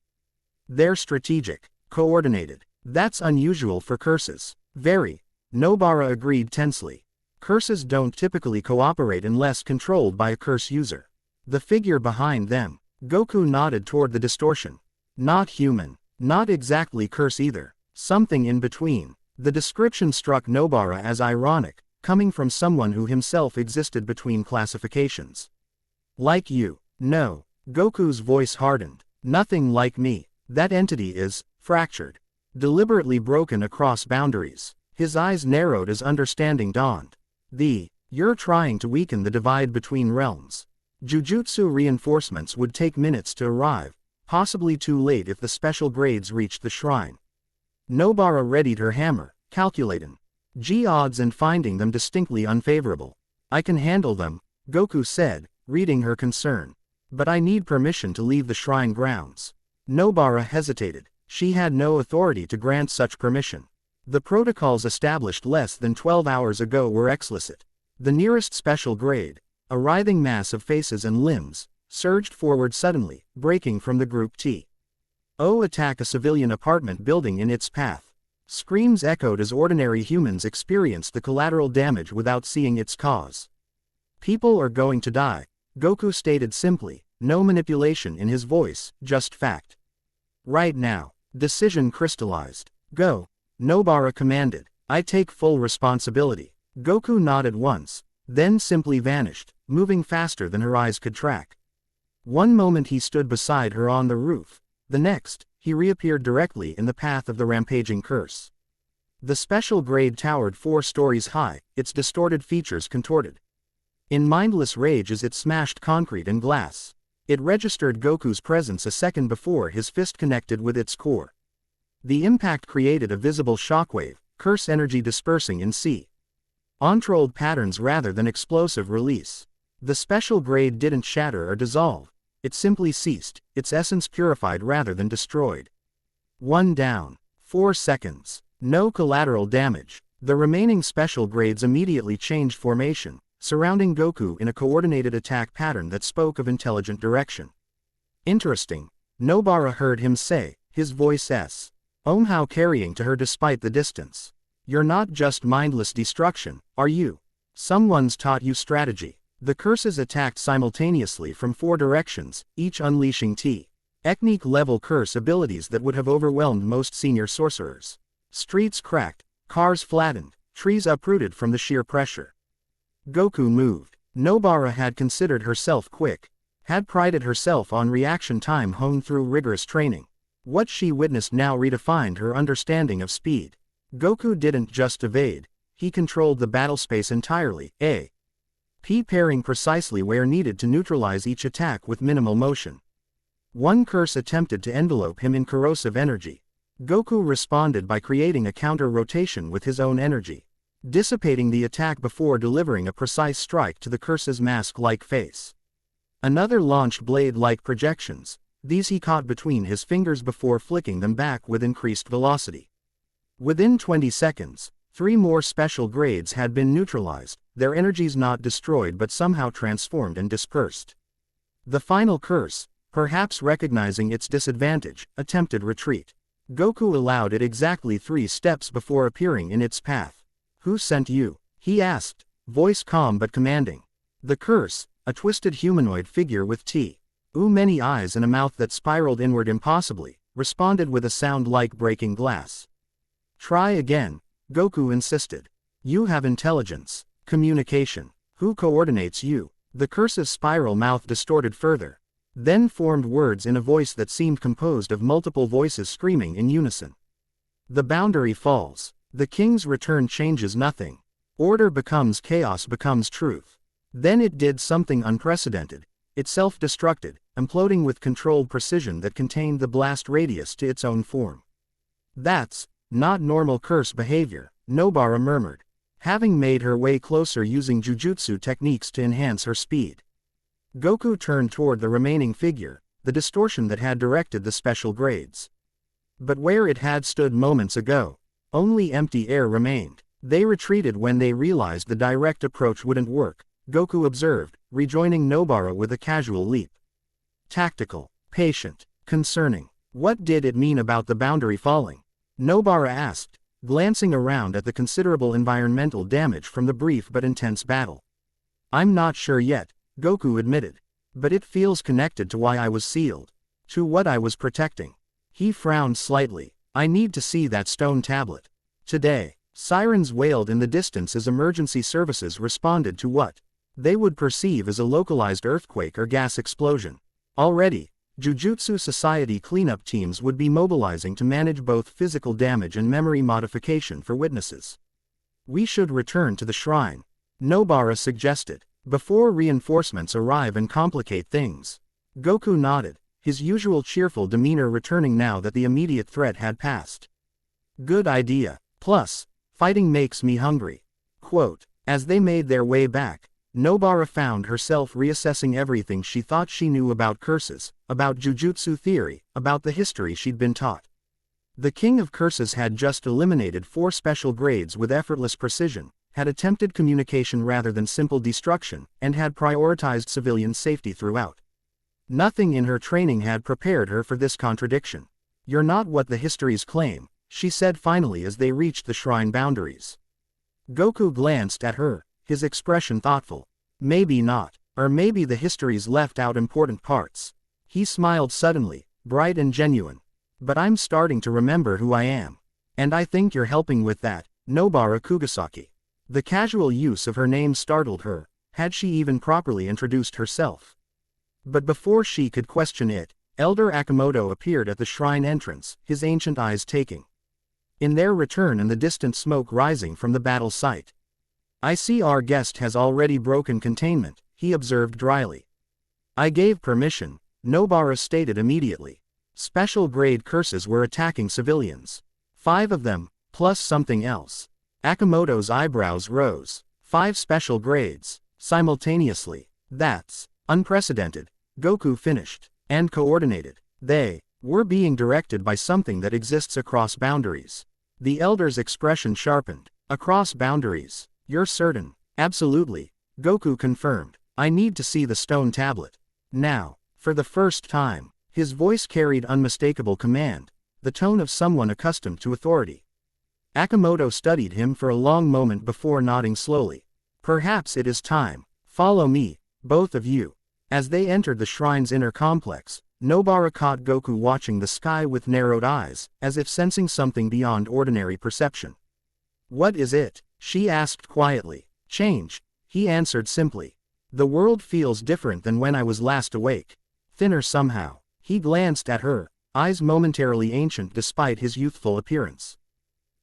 "They're strategic, coordinated. That's unusual for curses." "Very," Nobara agreed tensely. "Curses don't typically cooperate unless controlled by a curse user." The figure behind them, Goku nodded toward the distortion. "Not human. Not exactly curse either. Something in between." The description struck Nobara as ironic, coming from someone who himself existed between classifications. "Like you." "No." Goku's voice hardened. "Nothing like me. That entity is fractured. Deliberately broken across boundaries." His eyes narrowed as understanding dawned. You're trying to weaken the divide between realms." Jujutsu reinforcements would take minutes to arrive, possibly too late if the special grades reached the shrine. Nobara readied her hammer, calculating odds and finding them distinctly unfavorable. "I can handle them," Goku said, reading her concern. "But I need permission to leave the shrine grounds." Nobara hesitated. She had no authority to grant such permission. The protocols established less than 12 hours ago were explicit. The nearest special grade, a writhing mass of faces and limbs, surged forward suddenly, breaking from the Group T.O attack a civilian apartment building in its path. Screams echoed as ordinary humans experienced the collateral damage without seeing its cause. "People are going to die," Goku stated simply, no manipulation in his voice, just fact. "Right now." Decision crystallized. "Go," Nobara commanded. "I take full responsibility." Goku nodded once, then simply vanished, moving faster than her eyes could track. One moment he stood beside her on the roof, the next, he reappeared directly in the path of the rampaging curse. The special grade towered 4 stories high, its distorted features contorted in mindless rage as it smashed concrete and glass. It registered Goku's presence a second before his fist connected with its core. The impact created a visible shockwave, curse energy dispersing in controlled patterns rather than explosive release. The special grade didn't shatter or dissolve. It simply ceased, its essence purified rather than destroyed. 1 down. 4 seconds. No collateral damage. The remaining special grades immediately changed formation, surrounding Goku in a coordinated attack pattern that spoke of intelligent direction. "Interesting," Nobara heard him say, his voice somehow carrying to her despite the distance. "You're not just mindless destruction, are you? Someone's taught you strategy." The curses attacked simultaneously from 4 directions, each unleashing technique-level curse abilities that would have overwhelmed most senior sorcerers. Streets cracked, cars flattened, trees uprooted from the sheer pressure. Goku moved. Nobara had considered herself quick, had prided herself on reaction time honed through rigorous training. What she witnessed now redefined her understanding of speed. Goku didn't just evade, he controlled the battle space entirely, pairing precisely where needed to neutralize each attack with minimal motion. One curse attempted to envelope him in corrosive energy. Goku responded by creating a counter-rotation with his own energy, dissipating the attack before delivering a precise strike to the curse's mask-like face. Another launched blade-like projections. These he caught between his fingers before flicking them back with increased velocity. Within 20 seconds, 3 more special grades had been neutralized, their energies not destroyed but somehow transformed and dispersed. The final curse, perhaps recognizing its disadvantage, attempted retreat. Goku allowed it exactly 3 steps before appearing in its path. "Who sent you?" he asked, voice calm but commanding. The curse, a twisted humanoid figure with many eyes and a mouth that spiraled inward impossibly, responded with a sound like breaking glass. "Try again," Goku insisted. "You have intelligence, communication. Who coordinates you?" The curse's spiral mouth distorted further, then formed words in a voice that seemed composed of multiple voices screaming in unison. "The boundary falls. The king's return changes nothing. Order becomes chaos becomes truth." Then it did something unprecedented. It self-destructed, imploding with controlled precision that contained the blast radius to its own form. "That's not normal curse behavior," Nobara murmured, having made her way closer using jujutsu techniques to enhance her speed. Goku turned toward the remaining figure, the distortion that had directed the special grades. But where it had stood moments ago, only empty air remained. They retreated when they realized the direct approach wouldn't work, Goku observed, rejoining Nobara with a casual leap. Tactical, patient, concerning. What did it mean about the boundary falling? Nobara asked, glancing around at the considerable environmental damage from the brief but intense battle. "I'm not sure yet," Goku admitted. "But it feels connected to why I was sealed. To what I was protecting." He frowned slightly. "I need to see that stone tablet. Today." Sirens wailed in the distance as emergency services responded to what they would perceive as a localized earthquake or gas explosion. Already, Jujutsu Society cleanup teams would be mobilizing to manage both physical damage and memory modification for witnesses. "We should return to the shrine," Nobara suggested, "before reinforcements arrive and complicate things." Goku nodded, his usual cheerful demeanor returning now that the immediate threat had passed. "Good idea. Plus, fighting makes me hungry." Quote, as they made their way back, Nobara found herself reassessing everything she thought she knew about curses, about jujutsu theory, about the history she'd been taught. The King of Curses had just eliminated 4 special grades with effortless precision, had attempted communication rather than simple destruction, and had prioritized civilian safety throughout. Nothing in her training had prepared her for this contradiction. "You're not what the histories claim," she said finally as they reached the shrine boundaries. Goku glanced at her, his expression thoughtful. "Maybe not. Or maybe the histories left out important parts." He smiled suddenly, bright and genuine. "But I'm starting to remember who I am. And I think you're helping with that, Nobara Kugisaki." The casual use of her name startled her. Had she even properly introduced herself? But before she could question it, Elder Akimoto appeared at the shrine entrance, his ancient eyes taking in their return and the distant smoke rising from the battle site. "I see our guest has already broken containment," he observed dryly. "I gave permission," Nobara stated immediately. Special grade curses were attacking civilians. 5 of them, plus something else. Akimoto's eyebrows rose. 5 special grades, simultaneously. That's unprecedented, Goku finished. And coordinated. They were being directed by something that exists across boundaries. The elder's expression sharpened. "Across boundaries. You're certain?" "Absolutely," Goku confirmed. "I need to see the stone tablet. Now." For the first time, his voice carried unmistakable command, the tone of someone accustomed to authority. Akimoto studied him for a long moment before nodding slowly. "Perhaps it is time. Follow me, both of you." As they entered the shrine's inner complex, Nobara caught Goku watching the sky with narrowed eyes, as if sensing something beyond ordinary perception. "What is it?" she asked quietly. "Change," he answered simply. "The world feels different than when I was last awake. Thinner somehow." He glanced at her, eyes momentarily ancient despite his youthful appearance.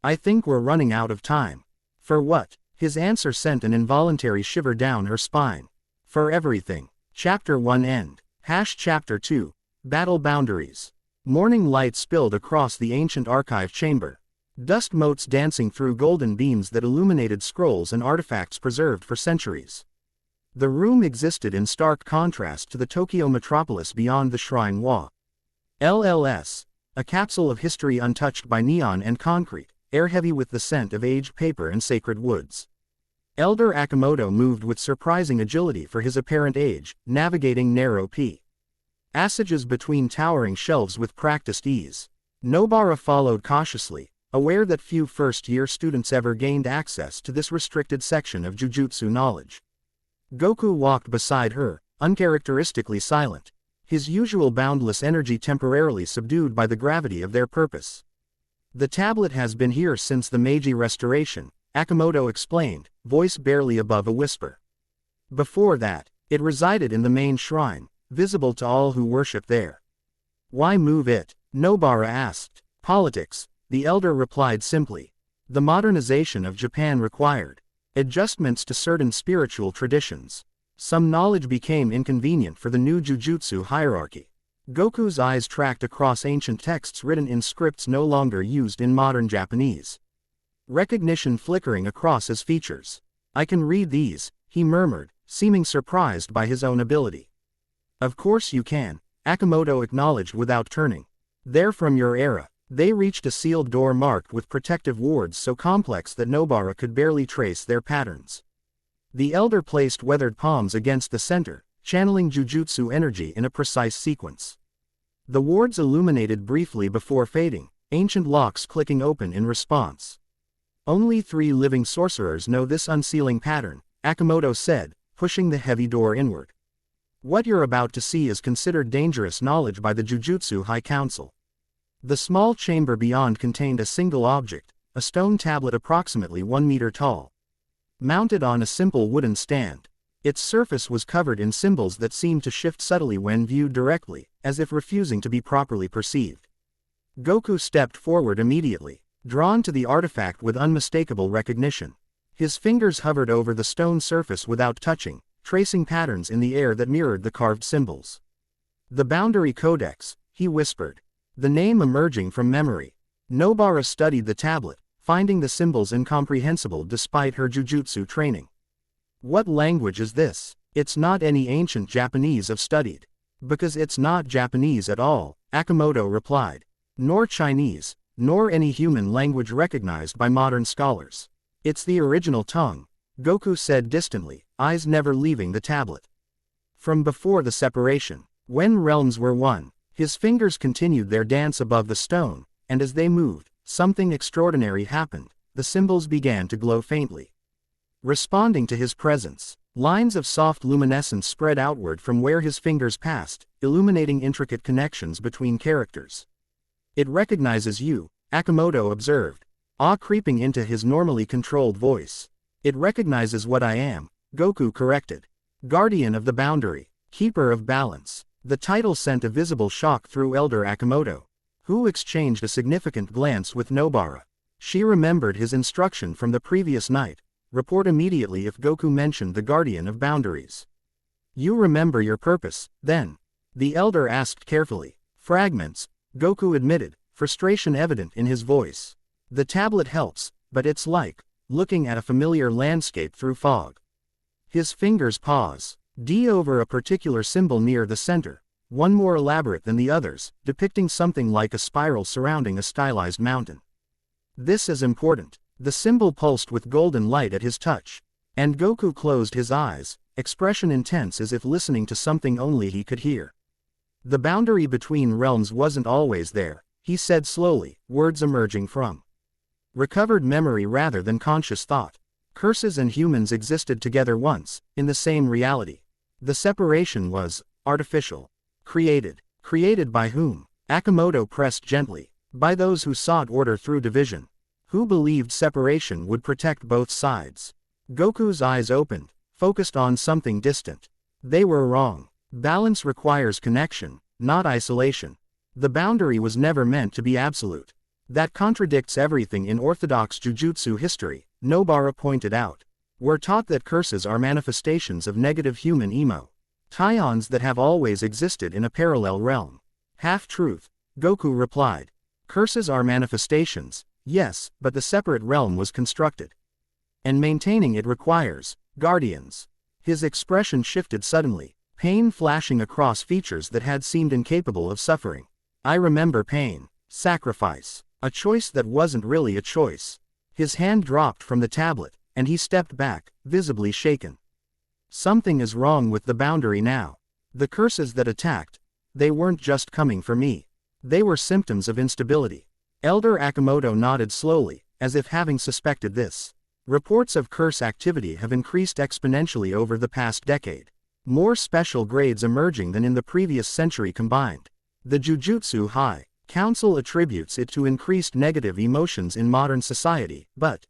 "I think we're running out of time." "For what?" His answer sent an involuntary shiver down her spine. "For everything." Chapter 1 End. Chapter 2. Battle Boundaries. Morning light spilled across the ancient archive chamber. Dust motes dancing through golden beams that illuminated scrolls and artifacts preserved for centuries. The room existed in stark contrast to the Tokyo metropolis beyond the shrine wall. LLS, a capsule of history untouched by neon and concrete, air-heavy with the scent of aged paper and sacred woods. Elder Akimoto moved with surprising agility for his apparent age, navigating narrow passages between towering shelves with practiced ease. Nobara followed cautiously, aware that few first-year students ever gained access to this restricted section of jujutsu knowledge. Goku walked beside her, uncharacteristically silent, his usual boundless energy temporarily subdued by the gravity of their purpose. The tablet has been here since the Meiji Restoration, Akimoto explained, voice barely above a whisper. Before that, it resided in the main shrine, visible to all who worship there. Why move it? Nobara asked. Politics, the elder replied simply. The modernization of Japan required adjustments to certain spiritual traditions. Some knowledge became inconvenient for the new jujutsu hierarchy. Goku's eyes tracked across ancient texts written in scripts no longer used in modern Japanese. Recognition flickering across his features. I can read these, he murmured, seeming surprised by his own ability. Of course you can, Akimoto acknowledged without turning. They're from your era. They reached a sealed door marked with protective wards so complex that Nobara could barely trace their patterns. The elder placed weathered palms against the center, channeling jujutsu energy in a precise sequence. The wards illuminated briefly before fading, ancient locks clicking open in response. Only 3 living sorcerers know this unsealing pattern, Akimoto said, pushing the heavy door inward. What you're about to see is considered dangerous knowledge by the Jujutsu High Council. The small chamber beyond contained a single object, a stone tablet approximately 1 meter tall. Mounted on a simple wooden stand. Its surface was covered in symbols that seemed to shift subtly when viewed directly, as if refusing to be properly perceived. Goku stepped forward immediately, drawn to the artifact with unmistakable recognition. His fingers hovered over the stone surface without touching, tracing patterns in the air that mirrored the carved symbols. The Boundary Codex, he whispered. The name emerging from memory. Nobara studied the tablet, finding the symbols incomprehensible despite her jujutsu training. What language is this? It's not any ancient Japanese I've studied. Because it's not Japanese at all, Akimoto replied. Nor Chinese, nor any human language recognized by modern scholars. It's the original tongue, Goku said distantly, eyes never leaving the tablet. From before the separation, when realms were one, his fingers continued their dance above the stone, and as they moved, something extraordinary happened. The symbols began to glow faintly. Responding to his presence, lines of soft luminescence spread outward from where his fingers passed, illuminating intricate connections between characters. It recognizes you, Akimoto observed, awe creeping into his normally controlled voice. It recognizes what I am, Goku corrected. Guardian of the Boundary, Keeper of Balance. The title sent a visible shock through Elder Akimoto, who exchanged a significant glance with Nobara. She remembered his instruction from the previous night, report immediately if Goku mentioned the Guardian of Boundaries. You remember your purpose, then? The elder asked carefully. Fragments, Goku admitted, frustration evident in his voice. The tablet helps, but it's like looking at a familiar landscape through fog. His fingers pause. D over a particular symbol near the center, one more elaborate than the others, depicting something like a spiral surrounding a stylized mountain. This is important. The symbol pulsed with golden light at his touch, and Goku closed his eyes, expression intense as if listening to something only he could hear. The boundary between realms wasn't always there, he said slowly, words emerging from recovered memory rather than conscious thought. Curses and humans existed together once, in the same reality. The separation was artificial. Created. Created by whom? Akimoto pressed gently. By those who sought order through division. Who believed separation would protect both sides. Goku's eyes opened, focused on something distant. They were wrong. Balance requires connection, not isolation. The boundary was never meant to be absolute. That contradicts everything in orthodox jujutsu history, Nobara pointed out. We're taught that curses are manifestations of negative human tions that have always existed in a parallel realm. Half-truth. Goku replied. Curses are manifestations, yes, but the separate realm was constructed. And maintaining it requires guardians. His expression shifted suddenly, pain flashing across features that had seemed incapable of suffering. I remember pain, sacrifice, a choice that wasn't really a choice. His hand dropped from the tablet, and he stepped back, visibly shaken. Something is wrong with the boundary now. The curses that attacked, they weren't just coming for me. They were symptoms of instability. Elder Akimoto nodded slowly, as if having suspected this. Reports of curse activity have increased exponentially over the past decade. More special grades emerging than in the previous century combined. The Jujutsu High Council attributes it to increased negative emotions in modern society, but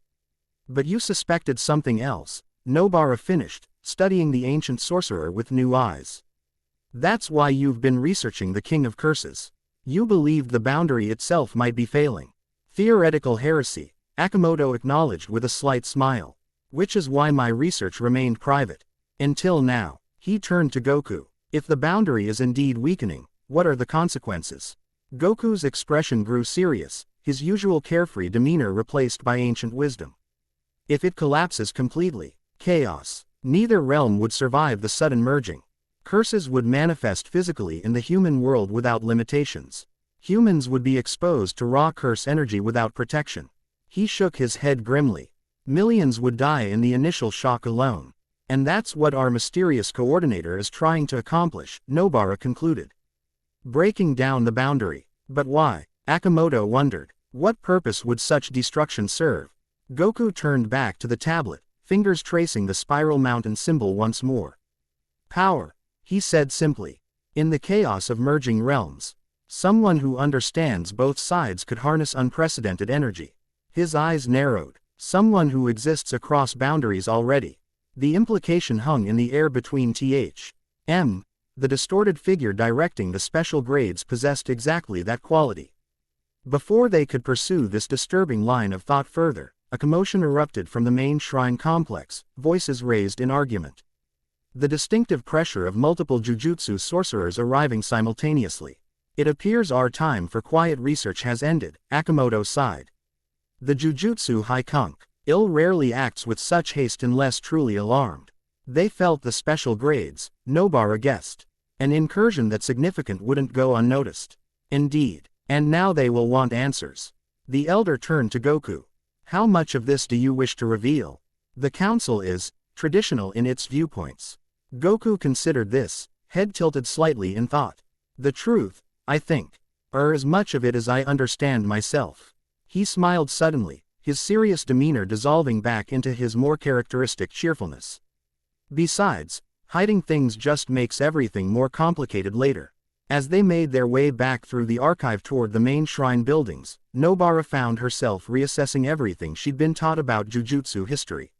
you suspected something else, Nobara finished, studying the ancient sorcerer with new eyes. That's why you've been researching the King of Curses. You believed the boundary itself might be failing. Theoretical heresy, Akimoto acknowledged with a slight smile. Which is why my research remained private. Until now. He turned to Goku. If the boundary is indeed weakening, what are the consequences? Goku's expression grew serious, his usual carefree demeanor replaced by ancient wisdom. If it collapses completely, chaos. Neither realm would survive the sudden merging. Curses would manifest physically in the human world without limitations. Humans would be exposed to raw curse energy without protection. He shook his head grimly. Millions would die in the initial shock alone. And that's what our mysterious coordinator is trying to accomplish, Nobara concluded. Breaking down the boundary. But why? Akimoto wondered. What purpose would such destruction serve? Goku turned back to the tablet, fingers tracing the spiral mountain symbol once more. Power, he said simply. In the chaos of merging realms, someone who understands both sides could harness unprecedented energy. His eyes narrowed. Someone who exists across boundaries already. The implication hung in the air between Th.M. The distorted figure directing the special grades possessed exactly that quality. Before they could pursue this disturbing line of thought further, a commotion erupted from the main shrine complex, voices raised in argument. The distinctive pressure of multiple jujutsu sorcerers arriving simultaneously. It appears our time for quiet research has ended, Akimoto sighed. The Jujutsu Haikunk rarely acts with such haste unless truly alarmed. They felt the special grades, Nobara guessed. An incursion that significant wouldn't go unnoticed. Indeed. And now they will want answers. The elder turned to Goku. How much of this do you wish to reveal? The council is traditional in its viewpoints. Goku considered this, head tilted slightly in thought. The truth, I think. Or as much of it as I understand myself. He smiled suddenly, his serious demeanor dissolving back into his more characteristic cheerfulness. Besides, hiding things just makes everything more complicated later. As they made their way back through the archive toward the main shrine buildings, Nobara found herself reassessing everything she'd been taught about jujutsu history.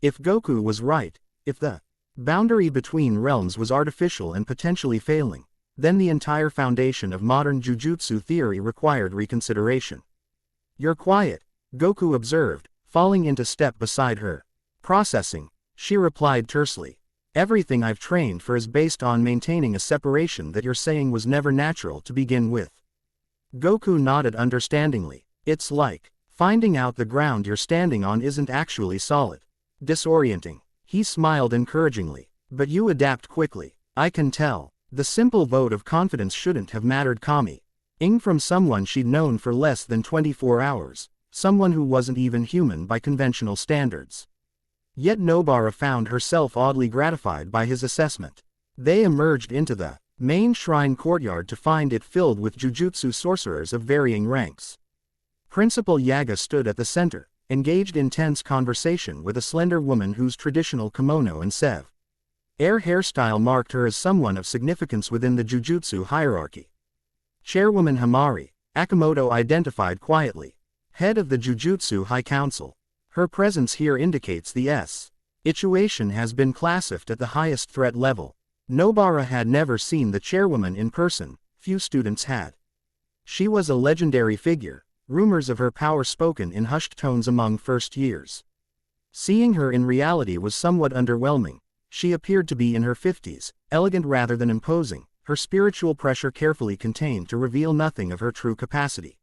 If Goku was right, if the boundary between realms was artificial and potentially failing, then the entire foundation of modern jujutsu theory required reconsideration. You're quiet, Goku observed, falling into step beside her. Processing, she replied tersely. Everything I've trained for is based on maintaining a separation that you're saying was never natural to begin with. Goku nodded understandingly. It's like finding out the ground you're standing on isn't actually solid. Disorienting. He smiled encouragingly. But you adapt quickly. I can tell. The simple vote of confidence shouldn't have mattered. Coming from someone she'd known for less than 24 hours. Someone who wasn't even human by conventional standards. Yet Nobara found herself oddly gratified by his assessment. They emerged into the main shrine courtyard to find it filled with jujutsu sorcerers of varying ranks. Principal Yaga stood at the center, engaged in tense conversation with a slender woman whose traditional kimono and hairstyle marked her as someone of significance within the jujutsu hierarchy. Chairwoman Himari, Akimoto identified quietly. Head of the Jujutsu High Council. Her presence here indicates the situation has been classified at the highest threat level. Nobara had never seen the chairwoman in person, few students had. She was a legendary figure, rumors of her power spoken in hushed tones among first years. Seeing her in reality was somewhat underwhelming. She appeared to be in her 50s, elegant rather than imposing, her spiritual pressure carefully contained to reveal nothing of her true capacity.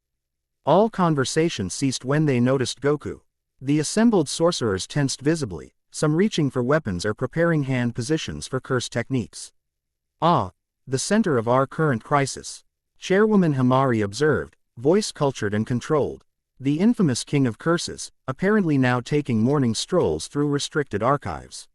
All conversation ceased when they noticed Goku. The assembled sorcerers tensed visibly, some reaching for weapons or preparing hand positions for curse techniques. "Ah, the center of our current crisis," Chairwoman Himari observed, voice cultured and controlled. The infamous king of curses, apparently now taking morning strolls through restricted archives.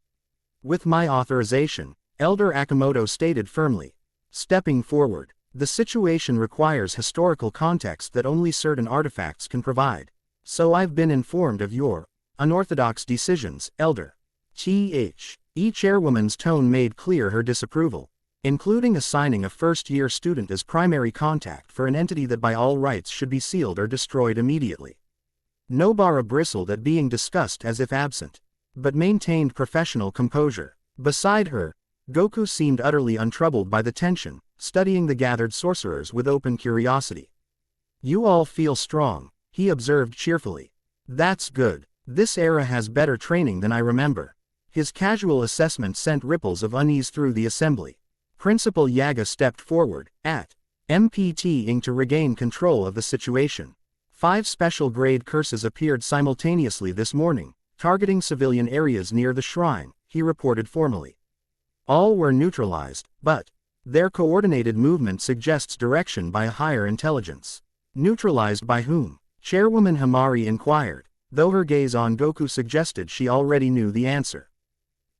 "With my authorization," Elder Akimoto stated firmly. Stepping forward, "The situation requires historical context that only certain artifacts can provide. So I've been informed of your unorthodox decisions, Elder." Chairwoman's tone made clear her disapproval, including assigning a first-year student as primary contact for an entity that by all rights should be sealed or destroyed immediately. Nobara bristled at being discussed as if absent, but maintained professional composure. Beside her, Goku seemed utterly untroubled by the tension, studying the gathered sorcerers with open curiosity. "You all feel strong," he observed cheerfully. "That's good. This era has better training than I remember." His casual assessment sent ripples of unease through the assembly. Principal Yaga stepped forward, MPT-ing to regain control of the situation. 5 special-grade curses appeared simultaneously this morning, targeting civilian areas near the shrine, he reported formally. All were neutralized, but their coordinated movement suggests direction by a higher intelligence. Neutralized by whom? Chairwoman Himari inquired, though her gaze on Goku suggested she already knew the answer.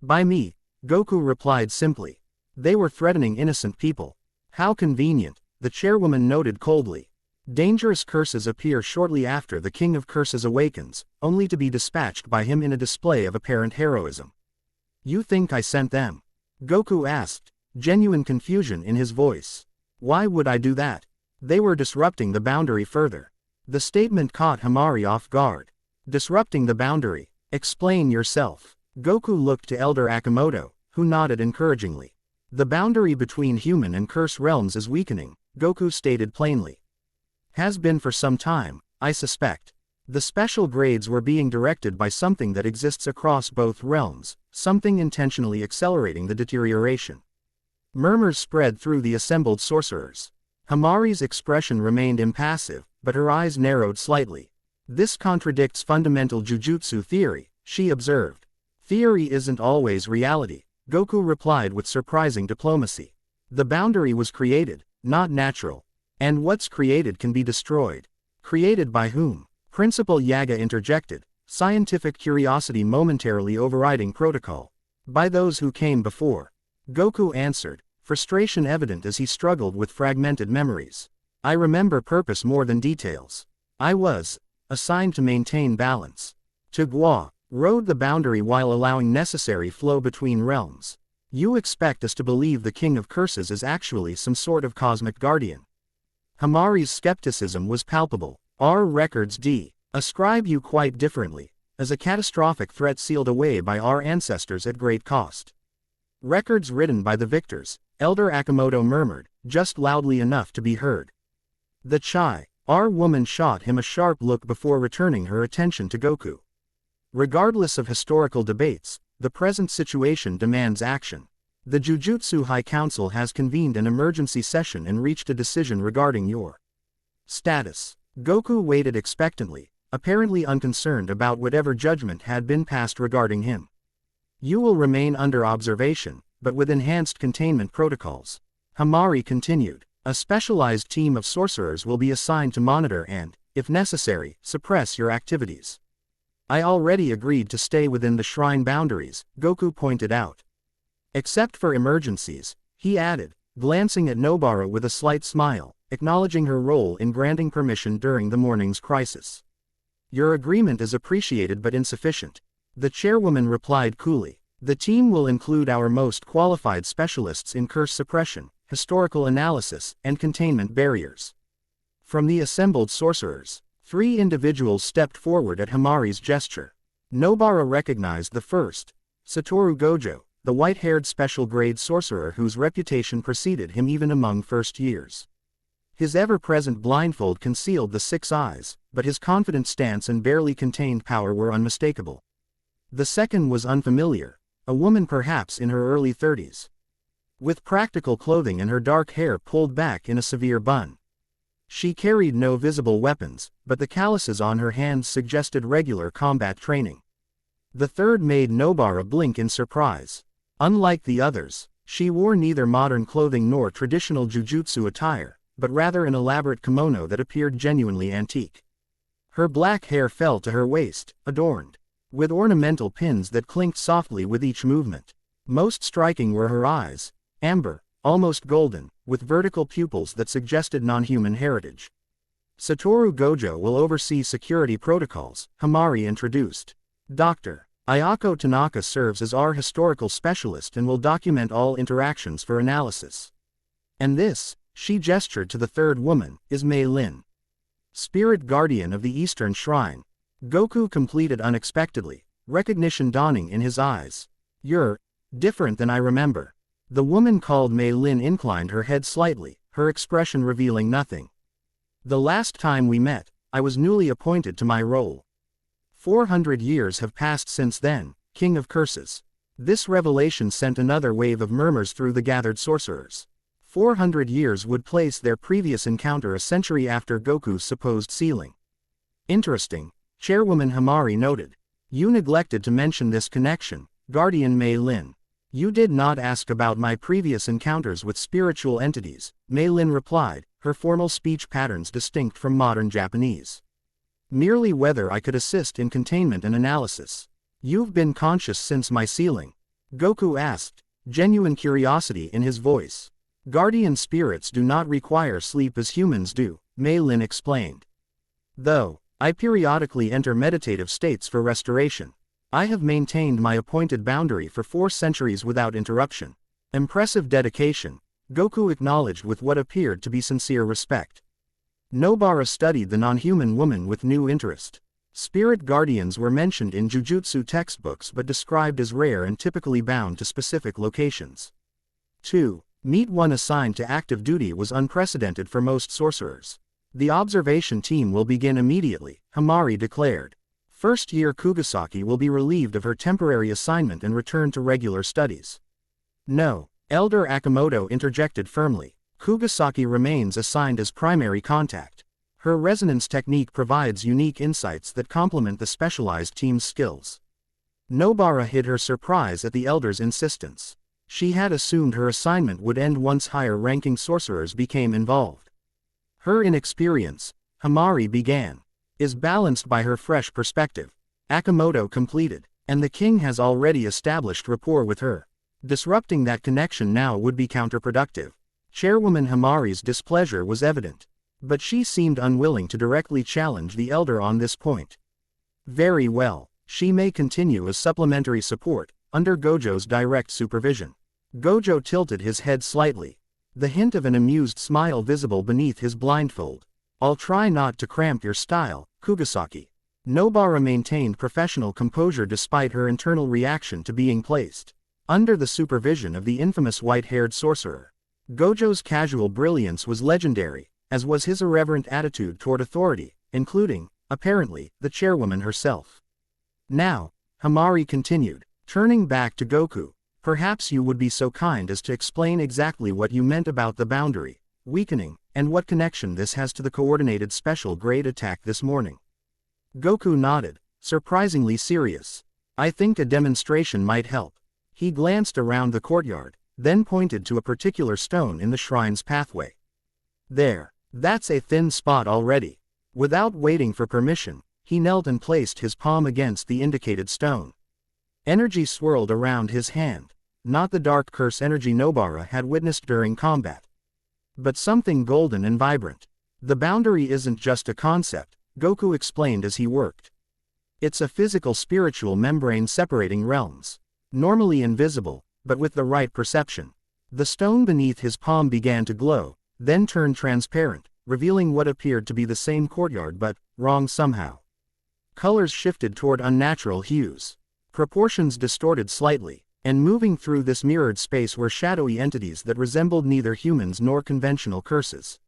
"By me," Goku replied simply. "They were threatening innocent people." "How convenient," the chairwoman noted coldly. "Dangerous curses appear shortly after the King of Curses awakens, only to be dispatched by him in a display of apparent heroism." "You think I sent them?" Goku asked, genuine confusion in his voice. "Why would I do that? They were disrupting the boundary further." The statement caught Himari off guard. "Disrupting the boundary? Explain yourself." Goku looked to Elder Akimoto, who nodded encouragingly. "The boundary between human and curse realms is weakening," Goku stated plainly. "Has been for some time, I suspect. The special grades were being directed by something that exists across both realms, something intentionally accelerating the deterioration." Murmurs spread through the assembled sorcerers. Himari's expression remained impassive, but her eyes narrowed slightly. "This contradicts fundamental jujutsu theory," she observed. "Theory isn't always reality," Goku replied with surprising diplomacy. "The boundary was created, not natural. And what's created can be destroyed." "Created by whom?" Principal Yaga interjected, scientific curiosity momentarily overriding protocol. "By those who came before," Goku answered, frustration evident as he struggled with fragmented memories. "I remember purpose more than details. I was assigned to maintain balance. To rode the boundary while allowing necessary flow between realms. You expect us to believe the King of Curses is actually some sort of cosmic guardian?" Himari's skepticism was palpable. "Our records ascribe you quite differently, as a catastrophic threat sealed away by our ancestors at great cost." "Records written by the victors," Elder Akimoto murmured, just loudly enough to be heard. Our woman shot him a sharp look before returning her attention to Goku. "Regardless of historical debates, the present situation demands action. The Jujutsu High Council has convened an emergency session and reached a decision regarding your status." Goku waited expectantly, apparently unconcerned about whatever judgment had been passed regarding him. "You will remain under observation, but with enhanced containment protocols," Himari continued. "A specialized team of sorcerers will be assigned to monitor and, if necessary, suppress your activities." "I already agreed to stay within the shrine boundaries," Goku pointed out. "Except for emergencies," he added, glancing at Nobara with a slight smile, acknowledging her role in granting permission during the morning's crisis. "Your agreement is appreciated but insufficient," the chairwoman replied coolly. "The team will include our most qualified specialists in curse suppression, historical analysis, and containment barriers." From the assembled sorcerers, 3 individuals stepped forward at Himari's gesture. Nobara recognized the first, Satoru Gojo, the white-haired special-grade sorcerer whose reputation preceded him even among first years. His ever-present blindfold concealed the 6 eyes, but his confident stance and barely contained power were unmistakable. The second was unfamiliar, a woman perhaps in her early 30s. with practical clothing and her dark hair pulled back in a severe bun. She carried no visible weapons, but the calluses on her hands suggested regular combat training. The third made Nobara blink in surprise. Unlike the others, she wore neither modern clothing nor traditional jujutsu attire, but rather an elaborate kimono that appeared genuinely antique. Her black hair fell to her waist, adorned with ornamental pins that clinked softly with each movement. Most striking were her eyes, amber, almost golden, with vertical pupils that suggested non-human heritage. Satoru Gojo will oversee security protocols, Himari introduced. Dr. Ayako Tanaka serves as our historical specialist and will document all interactions for analysis. And this, she gestured to the third woman, is Mei Lin, spirit guardian of the Eastern Shrine. Goku completed unexpectedly, recognition dawning in his eyes. You're different than I remember. The woman called Mei Lin inclined her head slightly, her expression revealing nothing. The last time we met, I was newly appointed to my role. 400 years have passed since then, King of Curses. This revelation sent another wave of murmurs through the gathered sorcerers. 400 years would place their previous encounter a century after Goku's supposed sealing. Interesting, Chairwoman Himari noted. You neglected to mention this connection, Guardian Mei Lin. You did not ask about my previous encounters with spiritual entities, Mei Lin replied, her formal speech patterns distinct from modern Japanese. Merely whether I could assist in containment and analysis. You've been conscious since my sealing? Goku asked, genuine curiosity in his voice. Guardian spirits do not require sleep as humans do, Mei Lin explained. Though, I periodically enter meditative states for restoration. I have maintained my appointed boundary for 4 centuries without interruption. Impressive dedication, Goku acknowledged with what appeared to be sincere respect. Nobara studied the non-human woman with new interest. Spirit guardians were mentioned in jujutsu textbooks but described as rare and typically bound to specific locations. 2. Meet one assigned to active duty was unprecedented for most sorcerers. The observation team will begin immediately, Himari declared. First-year Kugisaki will be relieved of her temporary assignment and return to regular studies. No, Elder Akimoto interjected firmly. Kugisaki remains assigned as primary contact. Her resonance technique provides unique insights that complement the specialized team's skills. Nobara hid her surprise at the elder's insistence. She had assumed her assignment would end once higher-ranking sorcerers became involved. Her inexperience, Himari began, is balanced by her fresh perspective. Akimoto completed, and the king has already established rapport with her. Disrupting that connection now would be counterproductive. Chairwoman Himari's displeasure was evident, but she seemed unwilling to directly challenge the elder on this point. Very well, she may continue as supplementary support, under Gojo's direct supervision. Gojo tilted his head slightly, the hint of an amused smile visible beneath his blindfold. I'll try not to cramp your style, Kugisaki. Nobara maintained professional composure despite her internal reaction to being placed under the supervision of the infamous white-haired sorcerer. Gojo's casual brilliance was legendary, as was his irreverent attitude toward authority, including, apparently, the chairwoman herself. Now, Himari continued, turning back to Goku, perhaps you would be so kind as to explain exactly what you meant about the boundary weakening, and what connection this has to the coordinated special grade attack this morning. Goku nodded, surprisingly serious. I think a demonstration might help. He glanced around the courtyard, then pointed to a particular stone in the shrine's pathway. There, that's a thin spot already. Without waiting for permission, he knelt and placed his palm against the indicated stone. Energy swirled around his hand, not the dark curse energy Nobara had witnessed during combat, but something golden and vibrant. The boundary isn't just a concept, Goku explained as he worked. It's a physical spiritual membrane separating realms. Normally invisible, but with the right perception. The stone beneath his palm began to glow, then turned transparent, revealing what appeared to be the same courtyard but wrong somehow. Colors shifted toward unnatural hues. Proportions distorted slightly, and moving through this mirrored space were shadowy entities that resembled neither humans nor conventional curses.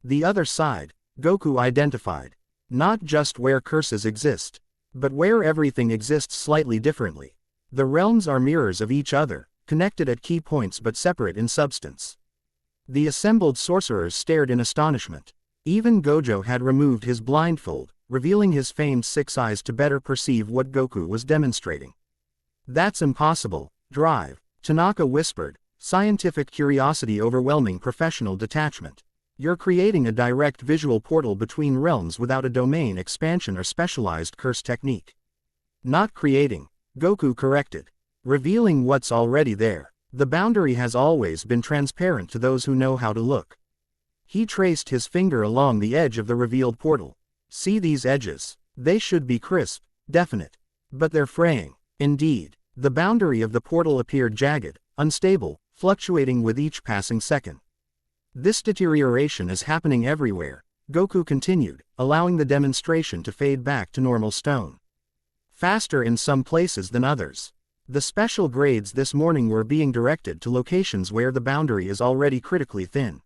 The other side, Goku identified. Not just where curses exist, but where everything exists slightly differently. The realms are mirrors of each other, connected at key points but separate in substance. The assembled sorcerers stared in astonishment. Even Gojo had removed his blindfold, revealing his famed 6 eyes to better perceive what Goku was demonstrating. That's impossible, Drive, Tanaka whispered, scientific curiosity overwhelming professional detachment. You're creating a direct visual portal between realms without a domain expansion or specialized curse technique. Not creating, Goku corrected. Revealing what's already there. The boundary has always been transparent to those who know how to look. He traced his finger along the edge of the revealed portal. See these edges? They should be crisp, definite. But they're fraying. Indeed, the boundary of the portal appeared jagged, unstable, fluctuating with each passing second. This deterioration is happening everywhere, Goku continued, allowing the demonstration to fade back to normal stone. Faster in some places than others. The special grades this morning were being directed to locations where the boundary is already critically thin.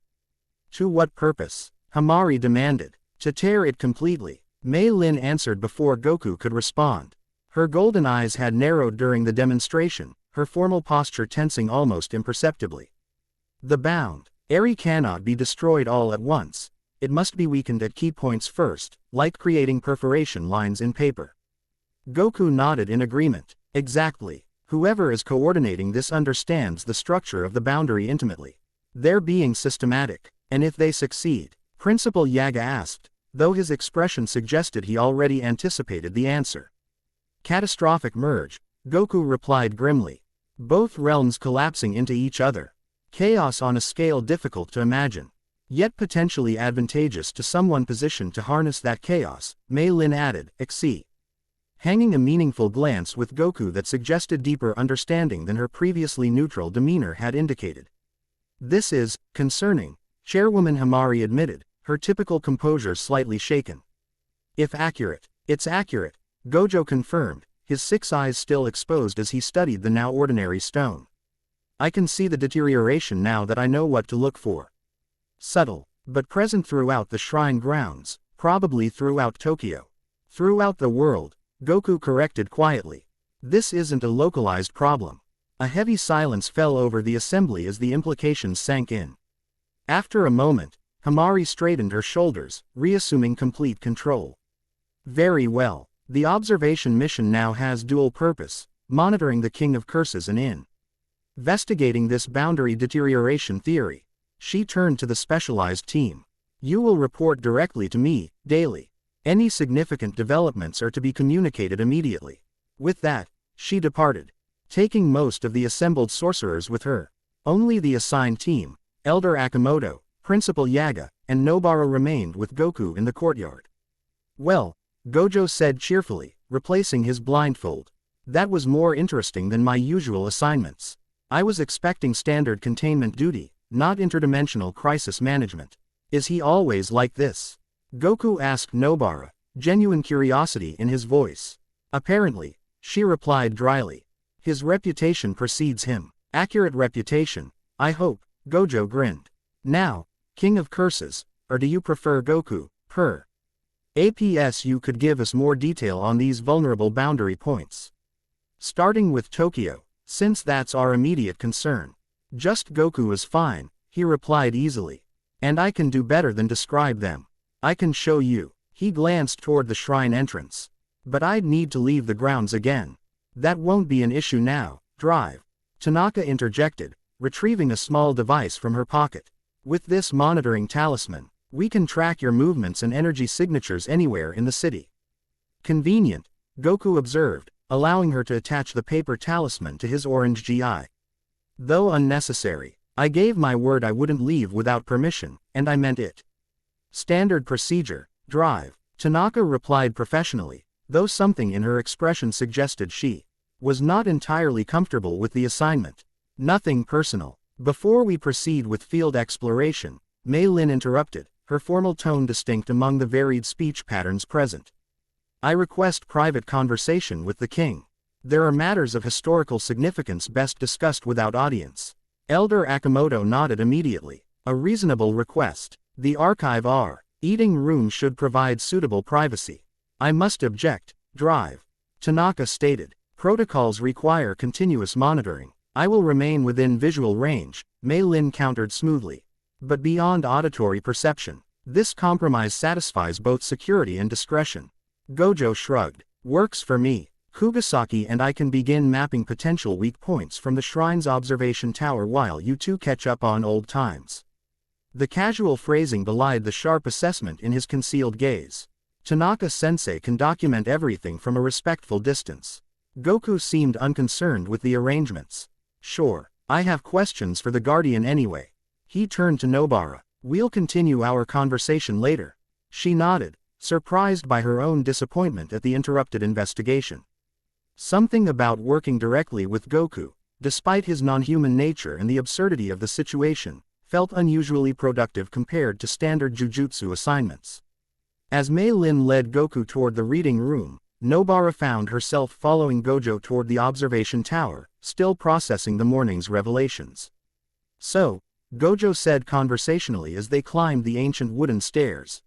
To what purpose? Hamari demanded. To tear it completely. Mei Lin answered before Goku could respond. Her golden eyes had narrowed during the demonstration, her formal posture tensing almost imperceptibly. The bound area cannot be destroyed all at once. It must be weakened at key points first, like creating perforation lines in paper. Goku nodded in agreement. Exactly. Whoever is coordinating this understands the structure of the boundary intimately. They're being systematic. And if they succeed? Principal Yaga asked, though his expression suggested he already anticipated the answer. Catastrophic merge, Goku replied grimly. Both realms collapsing into each other. Chaos on a scale difficult to imagine. Yet potentially advantageous to someone positioned to harness that chaos, Mei Lin added, Xi. Hanging a meaningful glance with Goku that suggested deeper understanding than her previously neutral demeanor had indicated. This is concerning, Chairwoman Hamari admitted, her typical composure slightly shaken. If accurate, it's accurate, Gojo confirmed, his 6 eyes still exposed as he studied the now ordinary stone. I can see the deterioration now that I know what to look for. Subtle, but present throughout the shrine grounds, probably throughout Tokyo. Throughout the world, Goku corrected quietly. This isn't a localized problem. A heavy silence fell over the assembly as the implications sank in. After a moment, Hamari straightened her shoulders, reassuming complete control. Very well. The observation mission now has dual purpose, monitoring the King of Curses and investigating this boundary deterioration theory. She turned to the specialized team. You will report directly to me, daily. Any significant developments are to be communicated immediately. With that, she departed, taking most of the assembled sorcerers with her. Only the assigned team, Elder Akimoto, Principal Yaga, and Nobara remained with Goku in the courtyard. Well, Gojo said cheerfully, replacing his blindfold. That was more interesting than my usual assignments. I was expecting standard containment duty, not interdimensional crisis management. Is he always like this? Goku asked Nobara, genuine curiosity in his voice. Apparently, she replied dryly. His reputation precedes him. Accurate reputation, I hope, Gojo grinned. Now, King of Curses, or do you prefer Goku, per? APS you could give us more detail on these vulnerable boundary points. Starting with Tokyo, since that's our immediate concern. Just Goku is fine, he replied easily. And I can do better than describe them. I can show you. He glanced toward the shrine entrance. But I'd need to leave the grounds again. That won't be an issue now, Drive. Tanaka interjected, retrieving a small device from her pocket. With this monitoring talisman, we can track your movements and energy signatures anywhere in the city. Convenient, Goku observed, allowing her to attach the paper talisman to his orange GI. Though unnecessary, I gave my word I wouldn't leave without permission, and I meant it. Standard procedure, Drive, Tanaka replied professionally, though something in her expression suggested she was not entirely comfortable with the assignment. Nothing personal. Before we proceed with field exploration, Mei Lin interrupted, her formal tone distinct among the varied speech patterns present. I request private conversation with the king. There are matters of historical significance best discussed without audience. Elder Akimoto nodded immediately. A reasonable request. The archive eating room should provide suitable privacy. I must object, Drive. Tanaka stated. Protocols require continuous monitoring. I will remain within visual range, Mei Lin countered smoothly. But beyond auditory perception. This compromise satisfies both security and discretion. Gojo shrugged. Works for me. Kugisaki and I can begin mapping potential weak points from the shrine's observation tower while you two catch up on old times. The casual phrasing belied the sharp assessment in his concealed gaze. Tanaka-sensei can document everything from a respectful distance. Goku seemed unconcerned with the arrangements. Sure, I have questions for the Guardian anyway. He turned to Nobara. We'll continue our conversation later. She nodded, surprised by her own disappointment at the interrupted investigation. Something about working directly with Goku, despite his non-human nature and the absurdity of the situation, felt unusually productive compared to standard jujutsu assignments. As Mei Lin led Goku toward the reading room, Nobara found herself following Gojo toward the observation tower, still processing the morning's revelations. So, Gojo said conversationally as they climbed the ancient wooden stairs.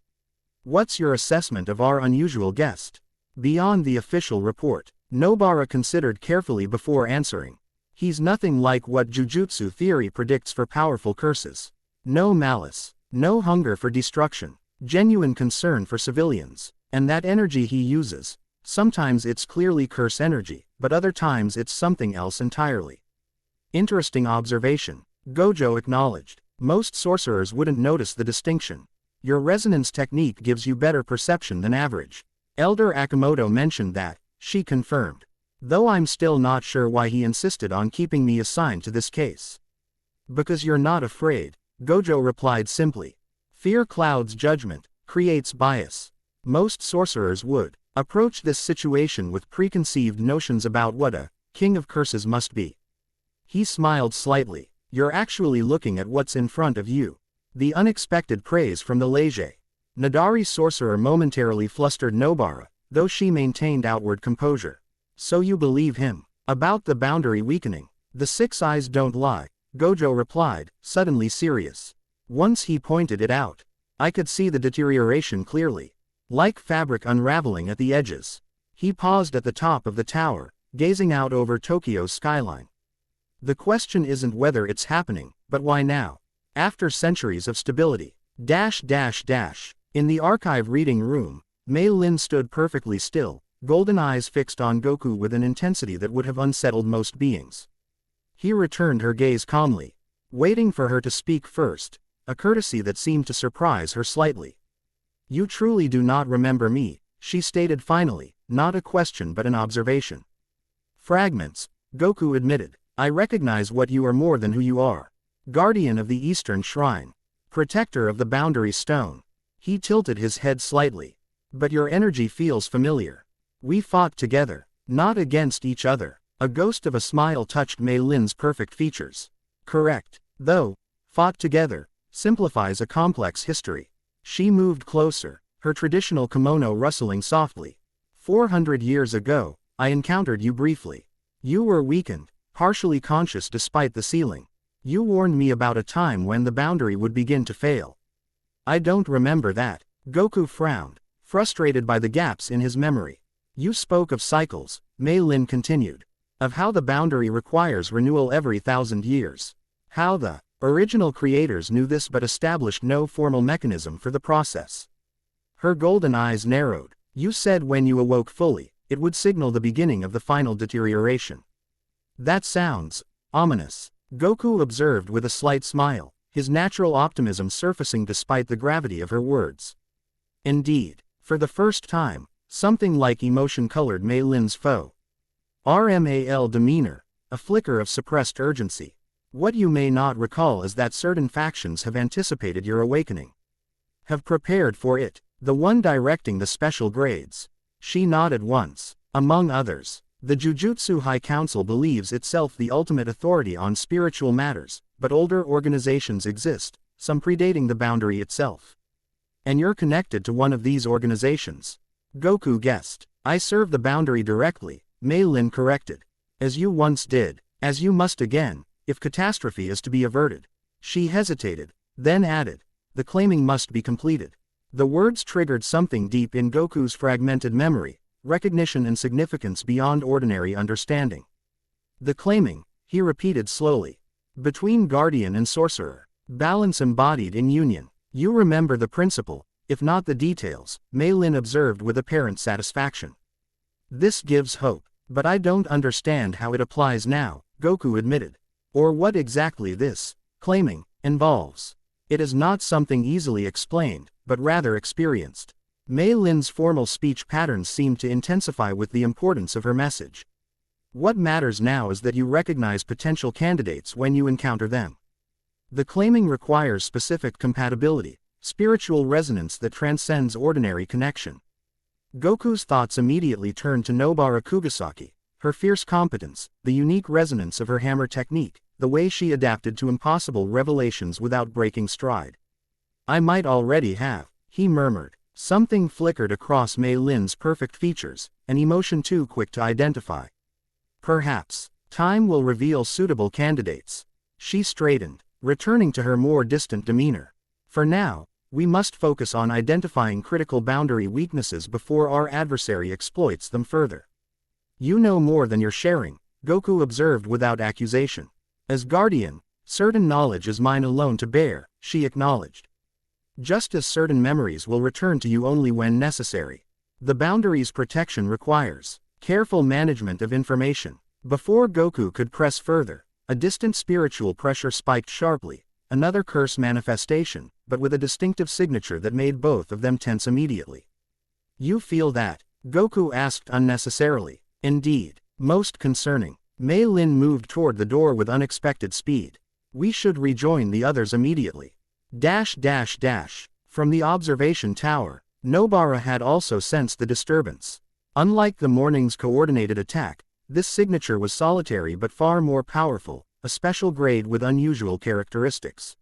What's your assessment of our unusual guest? Beyond the official report, Nobara considered carefully before answering. He's nothing like what jujutsu theory predicts for powerful curses. No malice, no hunger for destruction, genuine concern for civilians, and that energy he uses. Sometimes it's clearly curse energy, but other times it's something else entirely. Interesting observation, Gojo acknowledged. Most sorcerers wouldn't notice the distinction. Your resonance technique gives you better perception than average. Elder Akimoto mentioned that, she confirmed. Though I'm still not sure why he insisted on keeping me assigned to this case. Because you're not afraid, Gojo replied simply. Fear clouds judgment, creates bias. Most sorcerers would approach this situation with preconceived notions about what a king of curses must be. He smiled slightly. You're actually looking at what's in front of you. The unexpected praise from the Leger. Nadari's sorcerer momentarily flustered Nobara, though she maintained outward composure. So you believe him. About the boundary weakening. The six eyes don't lie, Gojo replied, suddenly serious. Once he pointed it out. I could see the deterioration clearly. Like fabric unraveling at the edges. He paused at the top of the tower, gazing out over Tokyo's skyline. The question isn't whether it's happening, but why now? After centuries of stability. In the archive reading room, Mei Lin stood perfectly still, golden eyes fixed on Goku with an intensity that would have unsettled most beings. He returned her gaze calmly, waiting for her to speak first, a courtesy that seemed to surprise her slightly. You truly do not remember me, she stated finally, not a question but an observation. Fragments, Goku admitted. I recognize what you are more than who you are. Guardian of the Eastern Shrine. Protector of the Boundary Stone. He tilted his head slightly. But your energy feels familiar. We fought together, not against each other. A ghost of a smile touched Mei Lin's perfect features. Correct, though, fought together, simplifies a complex history. She moved closer, her traditional kimono rustling softly. 400 years ago, I encountered you briefly. You were weakened. Partially conscious despite the ceiling. You warned me about a time when the boundary would begin to fail. I don't remember that. Goku frowned, frustrated by the gaps in his memory. You spoke of cycles, Mei Lin continued. Of how the boundary requires renewal every 1,000 years. How the original creators knew this but established no formal mechanism for the process. Her golden eyes narrowed. You said when you awoke fully, it would signal the beginning of the final deterioration. That sounds ominous, Goku observed with a slight smile, his natural optimism surfacing despite the gravity of her words. Indeed, for the first time, something like emotion colored Mei Lin's foe. RMAL demeanor, a flicker of suppressed urgency. What you may not recall is that certain factions have anticipated your awakening. Have prepared for it, the one directing the special grades. She nodded once. Among others. The Jujutsu High Council believes itself the ultimate authority on spiritual matters, but older organizations exist, some predating the boundary itself. And you're connected to one of these organizations. Goku guessed. I serve the boundary directly, Mei Lin corrected. As you once did, as you must again, if catastrophe is to be averted. She hesitated, then added, the claiming must be completed. The words triggered something deep in Goku's fragmented memory. Recognition and significance beyond ordinary understanding. The claiming, he repeated slowly. Between Guardian and Sorcerer. Balance embodied in union. You remember the principle, if not the details, Mei Lin observed with apparent satisfaction. This gives hope, but I don't understand how it applies now, Goku admitted. Or what exactly this, claiming, involves. It is not something easily explained, but rather experienced. Mei Lin's formal speech patterns seemed to intensify with the importance of her message. What matters now is that you recognize potential candidates when you encounter them. The claiming requires specific compatibility, spiritual resonance that transcends ordinary connection. Goku's thoughts immediately turned to Nobara Kugisaki, her fierce competence, the unique resonance of her hammer technique, the way she adapted to impossible revelations without breaking stride. I might already have, he murmured. Something flickered across Mei Lin's perfect features, an emotion too quick to identify. Perhaps, time will reveal suitable candidates. She straightened, returning to her more distant demeanor. For now, we must focus on identifying critical boundary weaknesses before our adversary exploits them further. You know more than you're sharing, Goku observed without accusation. As guardian, certain knowledge is mine alone to bear, she acknowledged. Just as certain memories will return to you only when necessary. The boundary's protection requires careful management of information. Before Goku could press further, a distant spiritual pressure spiked sharply, another curse manifestation, but with a distinctive signature that made both of them tense immediately. You feel that? Goku asked unnecessarily. Indeed. Most concerning. Mei Lin moved toward the door with unexpected speed. We should rejoin the others immediately. From the observation tower, Nobara had also sensed the disturbance. Unlike the morning's coordinated attack, this signature was solitary but far more powerful, a special grade with unusual characteristics.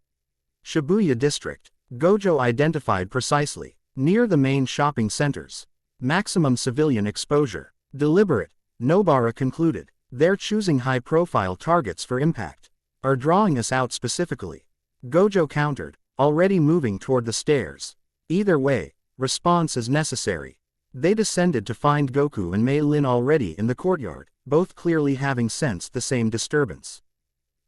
Shibuya District. Gojo identified precisely. Near the main shopping centers. Maximum civilian exposure. Deliberate, Nobara concluded. They're choosing high-profile targets for impact. Are drawing us out specifically. Gojo countered, already moving toward the stairs. Either way, response is necessary. They descended to find Goku and Mei Lin already in the courtyard, both clearly having sensed the same disturbance.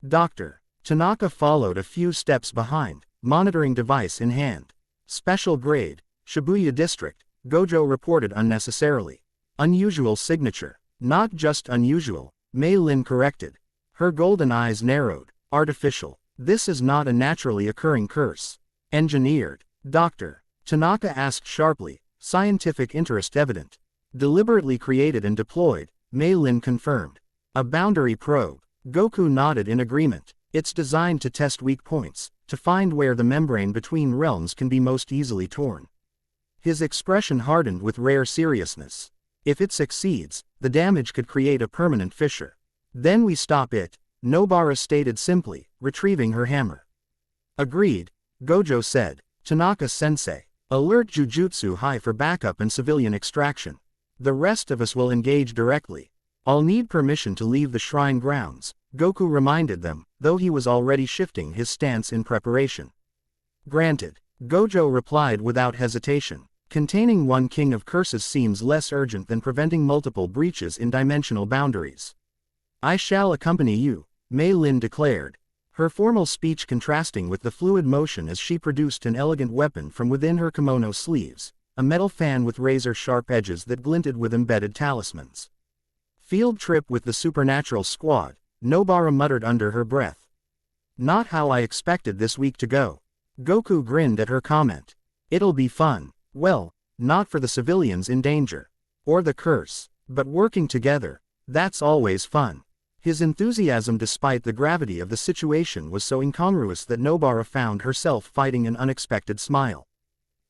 Dr. Tanaka followed a few steps behind, monitoring device in hand. Special grade, Shibuya District, Gojo reported unnecessarily. Unusual signature. Not just unusual, Mei Lin corrected. Her golden eyes narrowed. Artificial. This is not a naturally occurring curse. Engineered. Dr. Tanaka asked sharply, scientific interest evident. Deliberately created and deployed, Mei Lin confirmed. A boundary probe. Goku nodded in agreement. It's designed to test weak points, to find where the membrane between realms can be most easily torn. His expression hardened with rare seriousness. If it succeeds, the damage could create a permanent fissure. Then we stop it, Nobara stated simply, retrieving her hammer. Agreed, Gojo said. Tanaka-sensei. Alert Jujutsu High for backup and civilian extraction. The rest of us will engage directly. I'll need permission to leave the shrine grounds, Goku reminded them, though he was already shifting his stance in preparation. Granted, Gojo replied without hesitation. Containing one king of curses seems less urgent than preventing multiple breaches in dimensional boundaries. I shall accompany you, Mei Lin declared. Her formal speech contrasting with the fluid motion as she produced an elegant weapon from within her kimono sleeves, a metal fan with razor-sharp edges that glinted with embedded talismans. Field trip with the supernatural squad, Nobara muttered under her breath. Not how I expected this week to go. Goku grinned at her comment. It'll be fun. Well, not for the civilians in danger. Or the curse. But working together, that's always fun. His enthusiasm despite the gravity of the situation was so incongruous that Nobara found herself fighting an unexpected smile.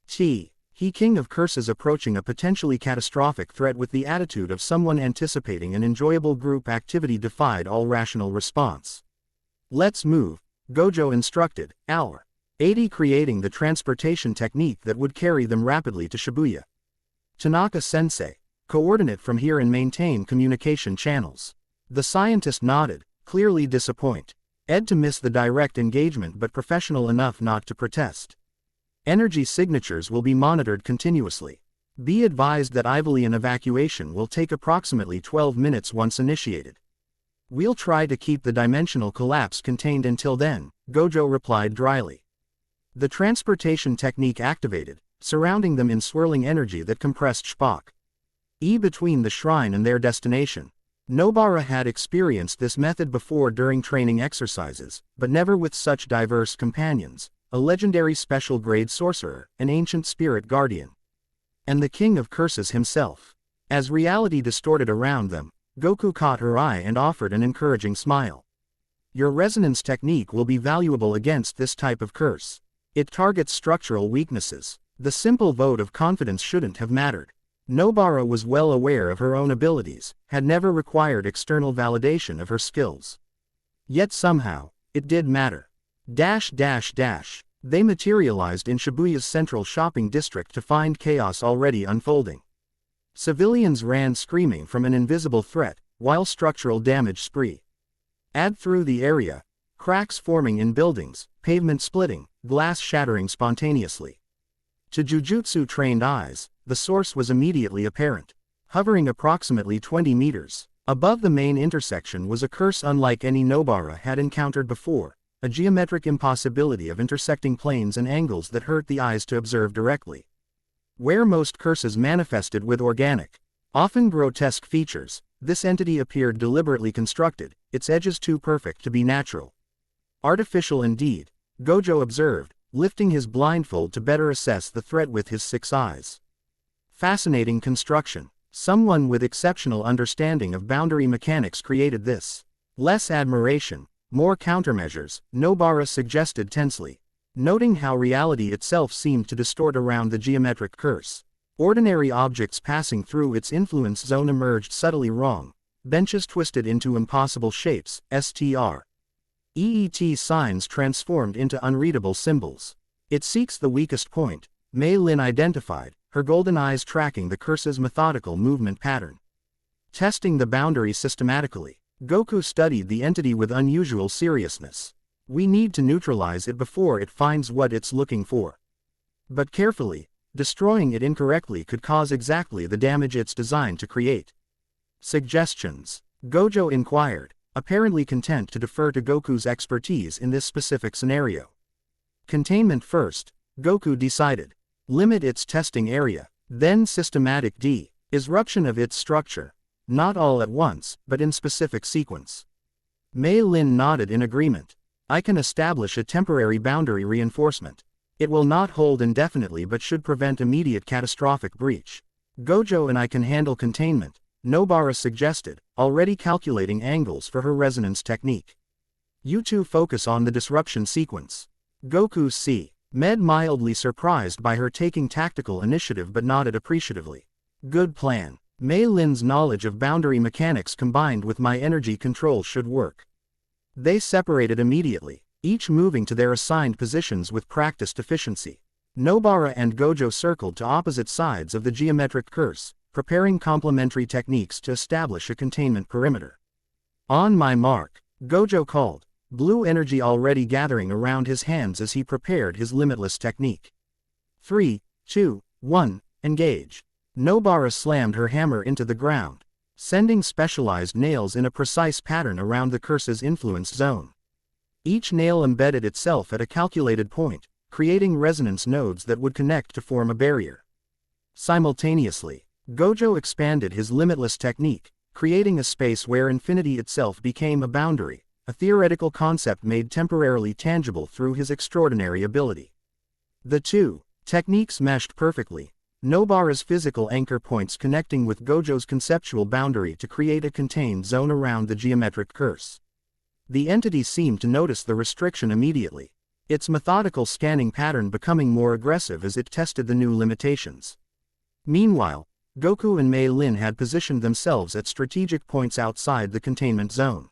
He king of curses approaching a potentially catastrophic threat with the attitude of someone anticipating an enjoyable group activity defied all rational response. Let's move, Gojo instructed, Hour 80 creating the transportation technique that would carry them rapidly to Shibuya. Tanaka-sensei, coordinate from here and maintain communication channels. The scientist nodded, clearly disappointed. To miss the direct engagement but professional enough not to protest. Energy signatures will be monitored continuously. Be advised that Ivalian evacuation will take approximately 12 minutes once initiated. We'll try to keep the dimensional collapse contained until then, Gojo replied dryly. The transportation technique activated, surrounding them in swirling energy that compressed Spock. Between the shrine and their destination. Nobara had experienced this method before during training exercises, but never with such diverse companions, a legendary special-grade sorcerer, an ancient spirit guardian, and the king of curses himself. As reality distorted around them, Goku caught her eye and offered an encouraging smile. Your resonance technique will be valuable against this type of curse. It targets structural weaknesses. The simple vote of confidence shouldn't have mattered. Nobara was well aware of her own abilities, had never required external validation of her skills. Yet somehow, it did matter. They materialized in Shibuya's central shopping district to find chaos already unfolding. Civilians ran screaming from an invisible threat, while structural damage spread through the area, cracks forming in buildings, pavement splitting, glass shattering spontaneously. To jujutsu-trained eyes, the source was immediately apparent. Hovering approximately 20 meters above the main intersection was a curse unlike any Nobara had encountered before, a geometric impossibility of intersecting planes and angles that hurt the eyes to observe directly. Where most curses manifested with organic, often grotesque features, this entity appeared deliberately constructed, its edges too perfect to be natural. Artificial indeed, Gojo observed, lifting his blindfold to better assess the threat with his 6 eyes. Fascinating construction. Someone with exceptional understanding of boundary mechanics created this. Less admiration, more countermeasures, Nobara suggested tensely, noting how reality itself seemed to distort around the geometric curse. Ordinary objects passing through its influence zone emerged subtly wrong, benches twisted into impossible shapes, EET signs transformed into unreadable symbols. It seeks the weakest point, Mei Lin identified, her golden eyes tracking the curse's methodical movement pattern. Testing the boundary systematically, Goku studied the entity with unusual seriousness. We need to neutralize it before it finds what it's looking for. But carefully, destroying it incorrectly could cause exactly the damage it's designed to create. Suggestions? Gojo inquired, apparently content to defer to Goku's expertise in this specific scenario. Containment first, Goku decided. Limit its testing area, then systematic disruption of its structure. Not all at once, but in specific sequence. Mei Lin nodded in agreement. I can establish a temporary boundary reinforcement. It will not hold indefinitely but should prevent immediate catastrophic breach. Gojo and I can handle containment, Nobara suggested, already calculating angles for her resonance technique. You two focus on the disruption sequence. Goku Med mildly surprised by her taking tactical initiative but nodded appreciatively. Good plan. Mei Lin's knowledge of boundary mechanics combined with my energy control should work. They separated immediately, each moving to their assigned positions with practiced efficiency. Nobara and Gojo circled to opposite sides of the geometric curse, preparing complementary techniques to establish a containment perimeter. On my mark, Gojo called, blue energy already gathering around his hands as he prepared his limitless technique. 3, 2, 1, engage. Nobara slammed her hammer into the ground, sending specialized nails in a precise pattern around the curse's influence zone. Each nail embedded itself at a calculated point, creating resonance nodes that would connect to form a barrier. Simultaneously, Gojo expanded his limitless technique, creating a space where infinity itself became a boundary, a theoretical concept made temporarily tangible through his extraordinary ability. The two techniques meshed perfectly, Nobara's physical anchor points connecting with Gojo's conceptual boundary to create a contained zone around the geometric curse. The entity seemed to notice the restriction immediately, its methodical scanning pattern becoming more aggressive as it tested the new limitations. Meanwhile, Goku and Mei Lin had positioned themselves at strategic points outside the containment zone.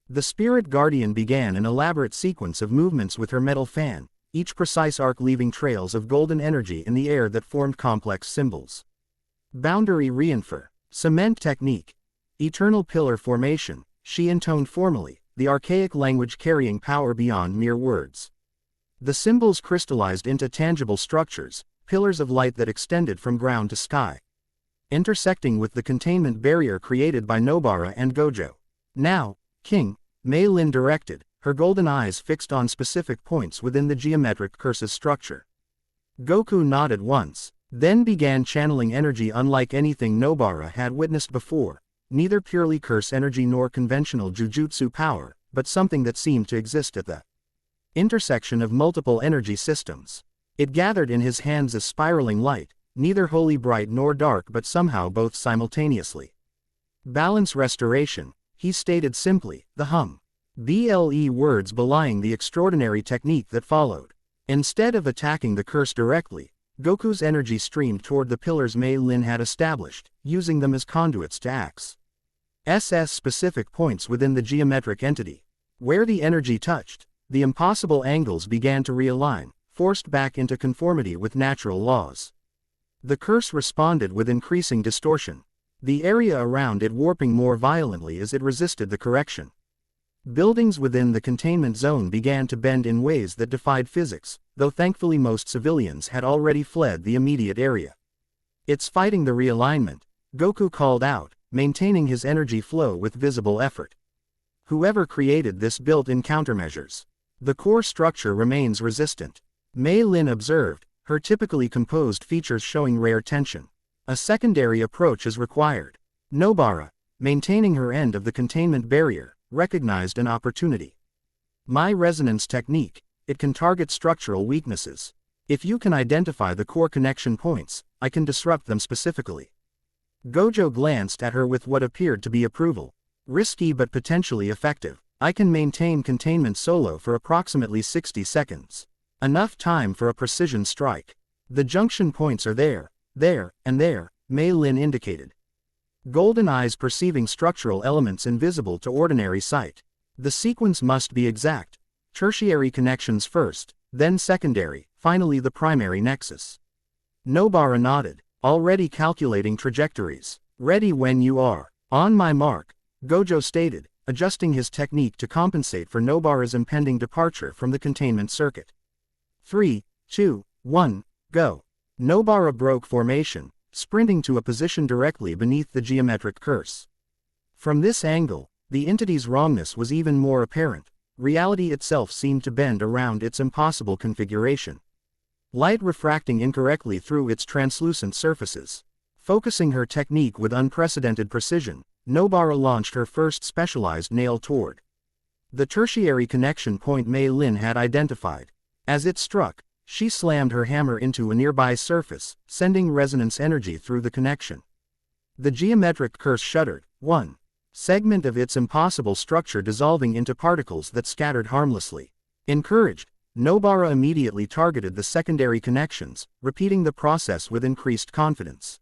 The Spirit Guardian began an elaborate sequence of movements with her metal fan, each precise arc leaving trails of golden energy in the air that formed complex symbols. Boundary reinforcement, cement technique, eternal pillar formation, she intoned formally, the archaic language carrying power beyond mere words. The symbols crystallized into tangible structures, pillars of light that extended from ground to sky, intersecting with the containment barrier created by Nobara and Gojo. Now, King, Mei Lin directed, her golden eyes fixed on specific points within the geometric curse's structure. Goku nodded once, then began channeling energy unlike anything Nobara had witnessed before, neither purely curse energy nor conventional jujutsu power, but something that seemed to exist at the intersection of multiple energy systems. It gathered in his hands as spiraling light, neither wholly bright nor dark but somehow both simultaneously. Balance restoration, he stated simply, the BLE words belying the extraordinary technique that followed. Instead of attacking the curse directly, Goku's energy streamed toward the pillars Mei Lin had established, using them as conduits to access specific points within the geometric entity. Where the energy touched, the impossible angles began to realign, forced back into conformity with natural laws. The curse responded with increasing distortion, the area around it warping more violently as it resisted the correction. Buildings within the containment zone began to bend in ways that defied physics, though thankfully most civilians had already fled the immediate area. "It's fighting the realignment," Goku called out, maintaining his energy flow with visible effort. "Whoever created this built-in countermeasures. The core structure remains resistant," Mei Lin observed, her typically composed features showing rare tension. "A secondary approach is required." Nobara, maintaining her end of the containment barrier, recognized an opportunity. "My resonance technique, it can target structural weaknesses. If you can identify the core connection points, I can disrupt them specifically." Gojo glanced at her with what appeared to be approval. "Risky but potentially effective. I can maintain containment solo for approximately 60 seconds. Enough time for a precision strike. The junction points are there, and there," Mei Lin indicated. Golden eyes perceiving structural elements invisible to ordinary sight. "The sequence must be exact. Tertiary connections first, then secondary, finally the primary nexus." Nobara nodded, already calculating trajectories. "Ready when you are." "On my mark," Gojo stated, adjusting his technique to compensate for Nobara's impending departure from the containment circuit. 3, 2, 1, go. Nobara broke formation, sprinting to a position directly beneath the geometric curse. From this angle, the entity's wrongness was even more apparent. Reality itself seemed to bend around its impossible configuration. Light refracting incorrectly through its translucent surfaces. Focusing her technique with unprecedented precision, Nobara launched her first specialized nail toward the tertiary connection point Mei Lin had identified. As it struck, she slammed her hammer into a nearby surface, sending resonance energy through the connection. The geometric curse shuddered, one segment of its impossible structure dissolving into particles that scattered harmlessly. Encouraged, Nobara immediately targeted the secondary connections, repeating the process with increased confidence.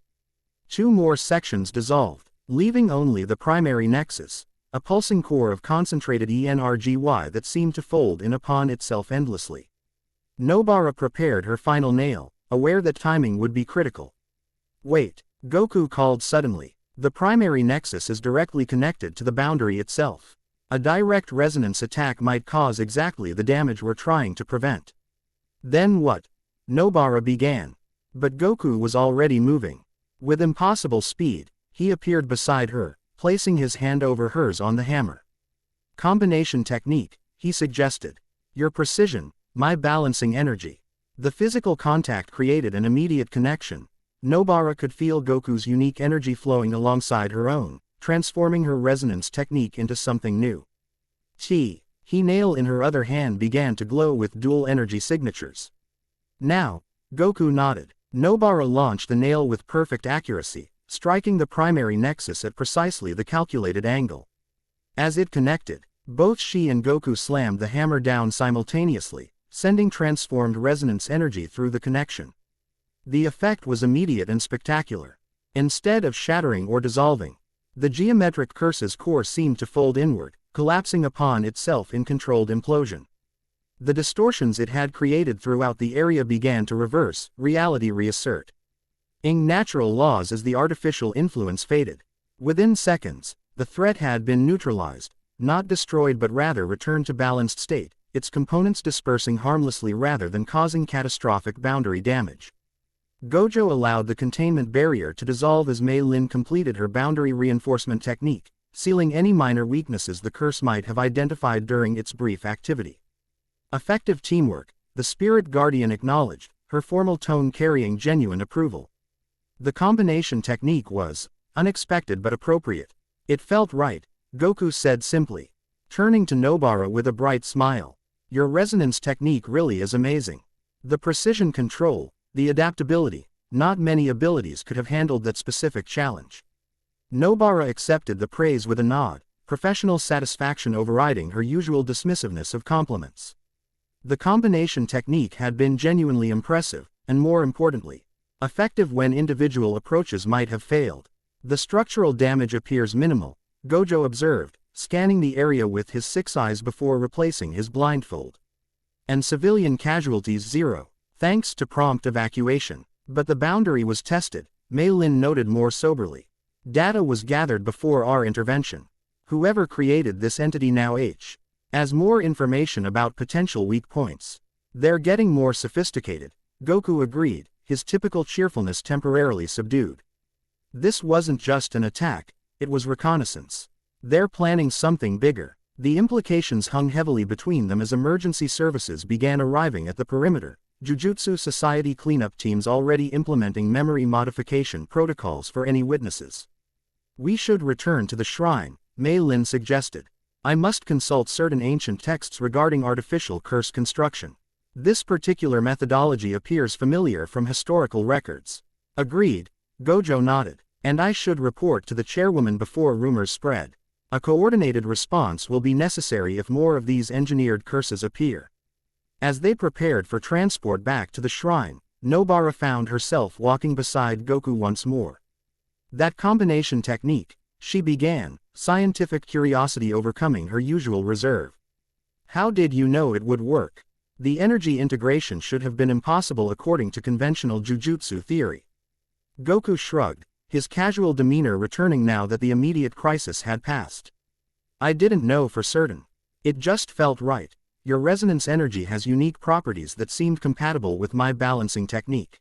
2 more sections dissolved, leaving only the primary nexus, a pulsing core of concentrated energy that seemed to fold in upon itself endlessly. Nobara prepared her final nail, aware that timing would be critical. "Wait," Goku called suddenly. "The primary nexus is directly connected to the boundary itself. A direct resonance attack might cause exactly the damage we're trying to prevent." "Then what?" Nobara began. But Goku was already moving. With impossible speed, he appeared beside her, placing his hand over hers on the hammer. "Combination technique," he suggested. "Your precision, my balancing energy." The physical contact created an immediate connection. Nobara could feel Goku's unique energy flowing alongside her own, transforming her resonance technique into something new. He nail in her other hand began to glow with dual energy signatures. "Now," Goku nodded. Nobara launched the nail with perfect accuracy, striking the primary nexus at precisely the calculated angle. As it connected, both she and Goku slammed the hammer down simultaneously, sending transformed resonance energy through the connection. The effect was immediate and spectacular. Instead of shattering or dissolving, the geometric curse's core seemed to fold inward, collapsing upon itself in controlled implosion. The distortions it had created throughout the area began to reverse, reality reassert. Natural laws as the artificial influence faded. Within seconds, the threat had been neutralized, not destroyed but rather returned to balanced state, its components dispersing harmlessly rather than causing catastrophic boundary damage. Gojo allowed the containment barrier to dissolve as Mei Lin completed her boundary reinforcement technique, sealing any minor weaknesses the curse might have identified during its brief activity. Effective teamwork, the spirit guardian acknowledged, her formal tone carrying genuine approval. The combination technique was unexpected but appropriate. It felt right, Goku said simply, turning to Nobara with a bright smile. Your resonance technique really is amazing. The precision control, the adaptability, not many abilities could have handled that specific challenge. Nobara accepted the praise with a nod, professional satisfaction overriding her usual dismissiveness of compliments. The combination technique had been genuinely impressive, and more importantly, effective when individual approaches might have failed. The structural damage appears minimal, Gojo observed, scanning the area with his 6 eyes before replacing his blindfold. And civilian casualties 0, thanks to prompt evacuation. But the boundary was tested, Mei Lin noted more soberly. Data was gathered before our intervention. Whoever created this entity now has more information about potential weak points. They're getting more sophisticated, Goku agreed, his typical cheerfulness temporarily subdued. This wasn't just an attack, it was reconnaissance. They're planning something bigger. The implications hung heavily between them as emergency services began arriving at the perimeter, Jujutsu Society cleanup teams already implementing memory modification protocols for any witnesses. We should return to the shrine, Mei Lin suggested. I must consult certain ancient texts regarding artificial curse construction. This particular methodology appears familiar from historical records. Agreed, Gojo nodded. And I should report to the chairwoman before rumors spread. A coordinated response will be necessary if more of these engineered curses appear. As they prepared for transport back to the shrine, Nobara found herself walking beside Goku once more. That combination technique, she began, scientific curiosity overcoming her usual reserve. How did you know it would work? The energy integration should have been impossible according to conventional jujutsu theory. Goku shrugged, his casual demeanor returning now that the immediate crisis had passed. I didn't know for certain. It just felt right. Your resonance energy has unique properties that seemed compatible with my balancing technique.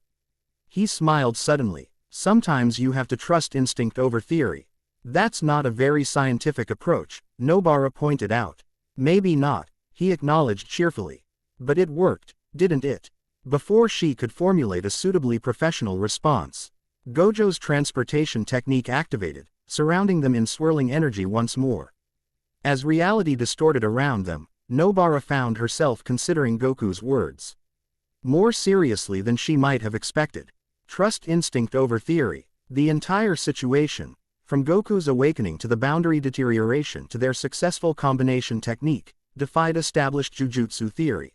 He smiled suddenly. Sometimes you have to trust instinct over theory. That's not a very scientific approach, Nobara pointed out. Maybe not, he acknowledged cheerfully. But it worked, didn't it? Before she could formulate a suitably professional response, Gojo's transportation technique activated, surrounding them in swirling energy once more. As reality distorted around them, Nobara found herself considering Goku's words more seriously than she might have expected. Trust instinct over theory. The entire situation, from Goku's awakening to the boundary deterioration to their successful combination technique, defied established jujutsu theory.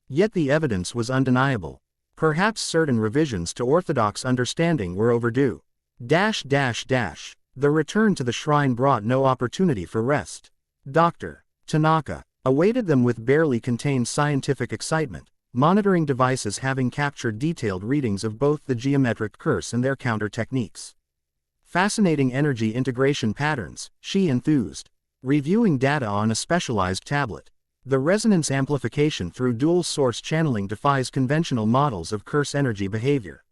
Yet the evidence was undeniable. Perhaps certain revisions to orthodox understanding were overdue. The return to the shrine brought no opportunity for rest. Dr. Tanaka awaited them with barely contained scientific excitement, monitoring devices having captured detailed readings of both the geometric curse and their counter techniques. Fascinating energy integration patterns, she enthused. Reviewing data on a specialized tablet. The resonance amplification through dual source channeling defies conventional models of curse energy behavior.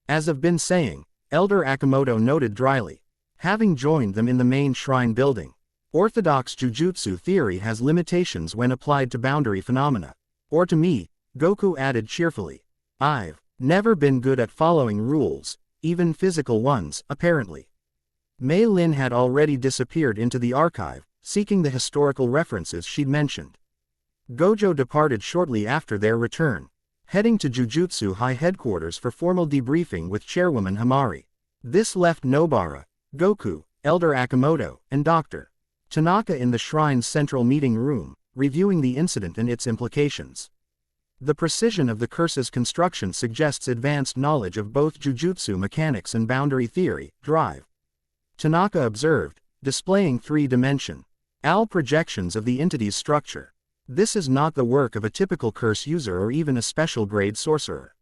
As I've been saying, Elder Akimoto noted dryly, having joined them in the main shrine building. Orthodox jujutsu theory has limitations when applied to boundary phenomena. Or to me, Goku added cheerfully. I've never been good at following rules, even physical ones, apparently. Mei Lin had already disappeared into the archive, seeking the historical references she'd mentioned. Gojo departed shortly after their return, heading to Jujutsu High headquarters for formal debriefing with Chairwoman Hamari. This left Nobara, Goku, Elder Akimoto, and Dr. Tanaka in the shrine's central meeting room, reviewing the incident and its implications. The precision of the curse's construction suggests advanced knowledge of both jujutsu mechanics and boundary theory, drive. Tanaka observed, displaying three-dimensional projections of the entity's structure. This is not the work of a typical curse user or even a special grade sorcerer.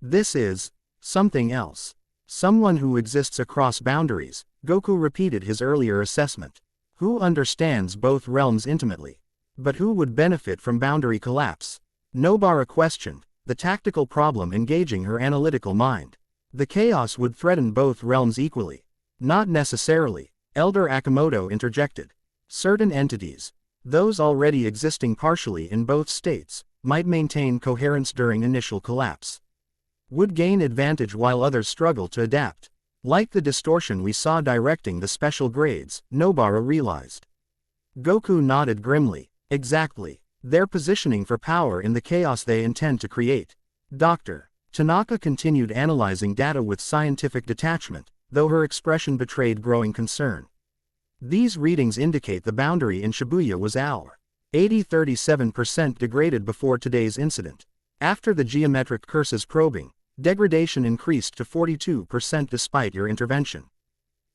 This is something else. Someone who exists across boundaries, Goku repeated his earlier assessment. Who understands both realms intimately? But who would benefit from boundary collapse? Nobara questioned, the tactical problem engaging her analytical mind. The chaos would threaten both realms equally. Not necessarily, Elder Akamoto interjected. Certain entities, those already existing partially in both states, might maintain coherence during initial collapse. Would gain advantage while others struggle to adapt. Like the distortion we saw directing the special grades, Nobara realized. Goku nodded grimly. Exactly. They're positioning for power in the chaos they intend to create. Dr. Tanaka continued analyzing data with scientific detachment, though her expression betrayed growing concern. These readings indicate the boundary in Shibuya was our 37% degraded before today's incident. After the geometric curse's probing, degradation increased to 42% despite your intervention.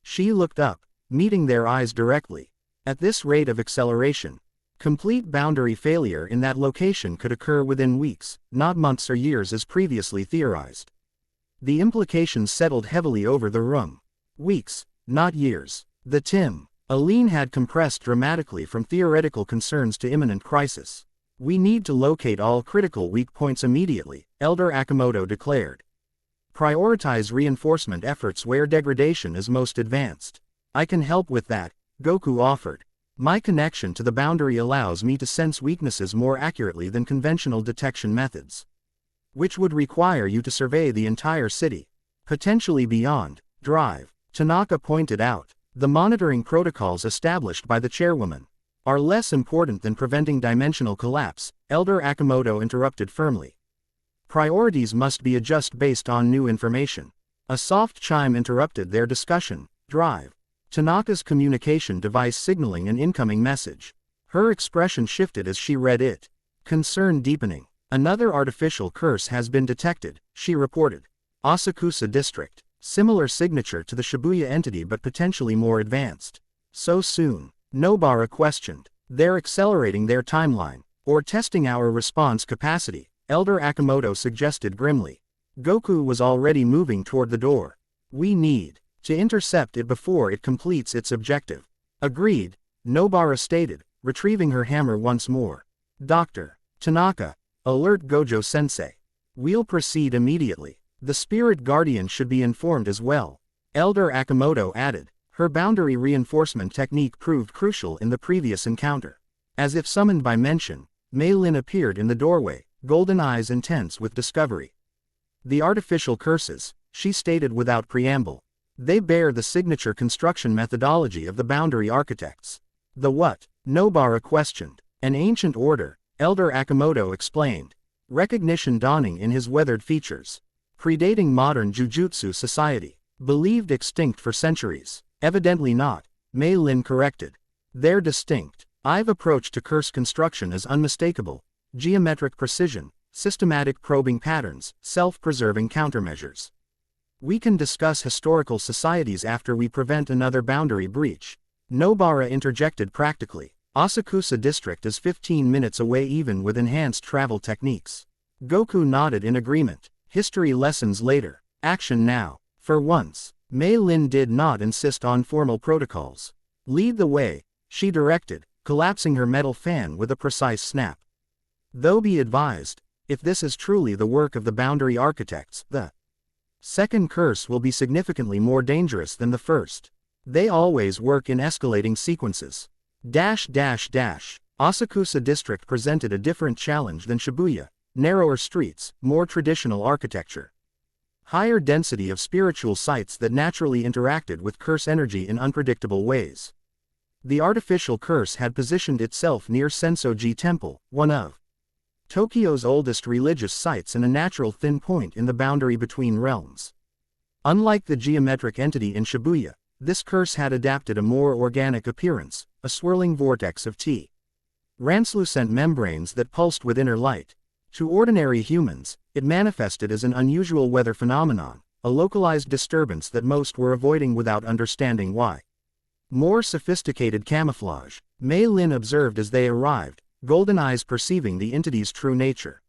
She looked up, meeting their eyes directly. At this rate of acceleration, complete boundary failure in that location could occur within weeks, not months or years as previously theorized. The implications settled heavily over the room. Weeks, not years. The Aline had compressed dramatically from theoretical concerns to imminent crisis. We need to locate all critical weak points immediately, Elder Akamoto declared. Prioritize reinforcement efforts where degradation is most advanced. I can help with that, Goku offered. My connection to the boundary allows me to sense weaknesses more accurately than conventional detection methods. Which would require you to survey the entire city. Potentially beyond. Drive. Tanaka pointed out. The monitoring protocols established by the chairwoman are less important than preventing dimensional collapse, Elder Akamoto interrupted firmly. Priorities must be adjusted based on new information. A soft chime interrupted their discussion. Drive. Tanaka's communication device signaling an incoming message. Her expression shifted as she read it. Concern deepening. Another artificial curse has been detected, she reported. Asakusa District. Similar signature to the Shibuya entity but potentially more advanced. So soon? Nobara questioned. They're accelerating their timeline, or testing our response capacity, Elder Akamoto suggested grimly. Goku was already moving toward the door. We need to intercept it before it completes its objective. Agreed, Nobara stated, retrieving her hammer once more. Dr. Tanaka, alert Gojo-sensei. We'll proceed immediately. The spirit guardian should be informed as well. Elder Akamoto added. Her boundary reinforcement technique proved crucial in the previous encounter. As if summoned by mention, Mei Lin appeared in the doorway, golden eyes intense with discovery. The artificial curses, she stated without preamble. They bear the signature construction methodology of the boundary architects. The what? Nobara questioned. An ancient order, Elder Akamoto explained. Recognition dawning in his weathered features. Predating modern Jujutsu society. Believed extinct for centuries. Evidently not, Mei Lin corrected. They're distinct. I've approached to curse construction as unmistakable. Geometric precision, systematic probing patterns, self-preserving countermeasures. We can discuss historical societies after we prevent another boundary breach. Nobara interjected practically. Asakusa District is 15 minutes away even with enhanced travel techniques. Goku nodded in agreement. History lessons later. Action now. For once, Mei Lin did not insist on formal protocols. Lead the way, she directed, collapsing her metal fan with a precise snap. Though be advised, if this is truly the work of the boundary architects, the second curse will be significantly more dangerous than the first. They always work in escalating sequences. Asakusa District presented a different challenge than Shibuya. Narrower streets, more traditional architecture. Higher density of spiritual sites that naturally interacted with curse energy in unpredictable ways. The artificial curse had positioned itself near Sensoji Temple, one of Tokyo's oldest religious sites and a natural thin point in the boundary between realms. Unlike the geometric entity in Shibuya, this curse had adapted a more organic appearance, a swirling vortex of translucent membranes that pulsed with inner light. To ordinary humans, it manifested as an unusual weather phenomenon, a localized disturbance that most were avoiding without understanding why. More sophisticated camouflage, Mei Lin observed as they arrived, golden eyes perceiving the entity's true nature.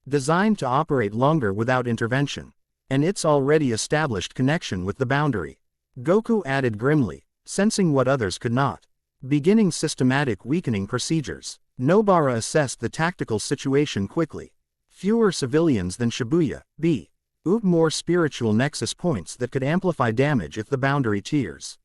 Designed to operate longer without intervention, and its already established connection with the boundary. Goku added grimly, sensing what others could not. Beginning systematic weakening procedures. Nobara assessed the tactical situation quickly. Fewer civilians than Shibuya, more spiritual nexus points that could amplify damage if the boundary tears.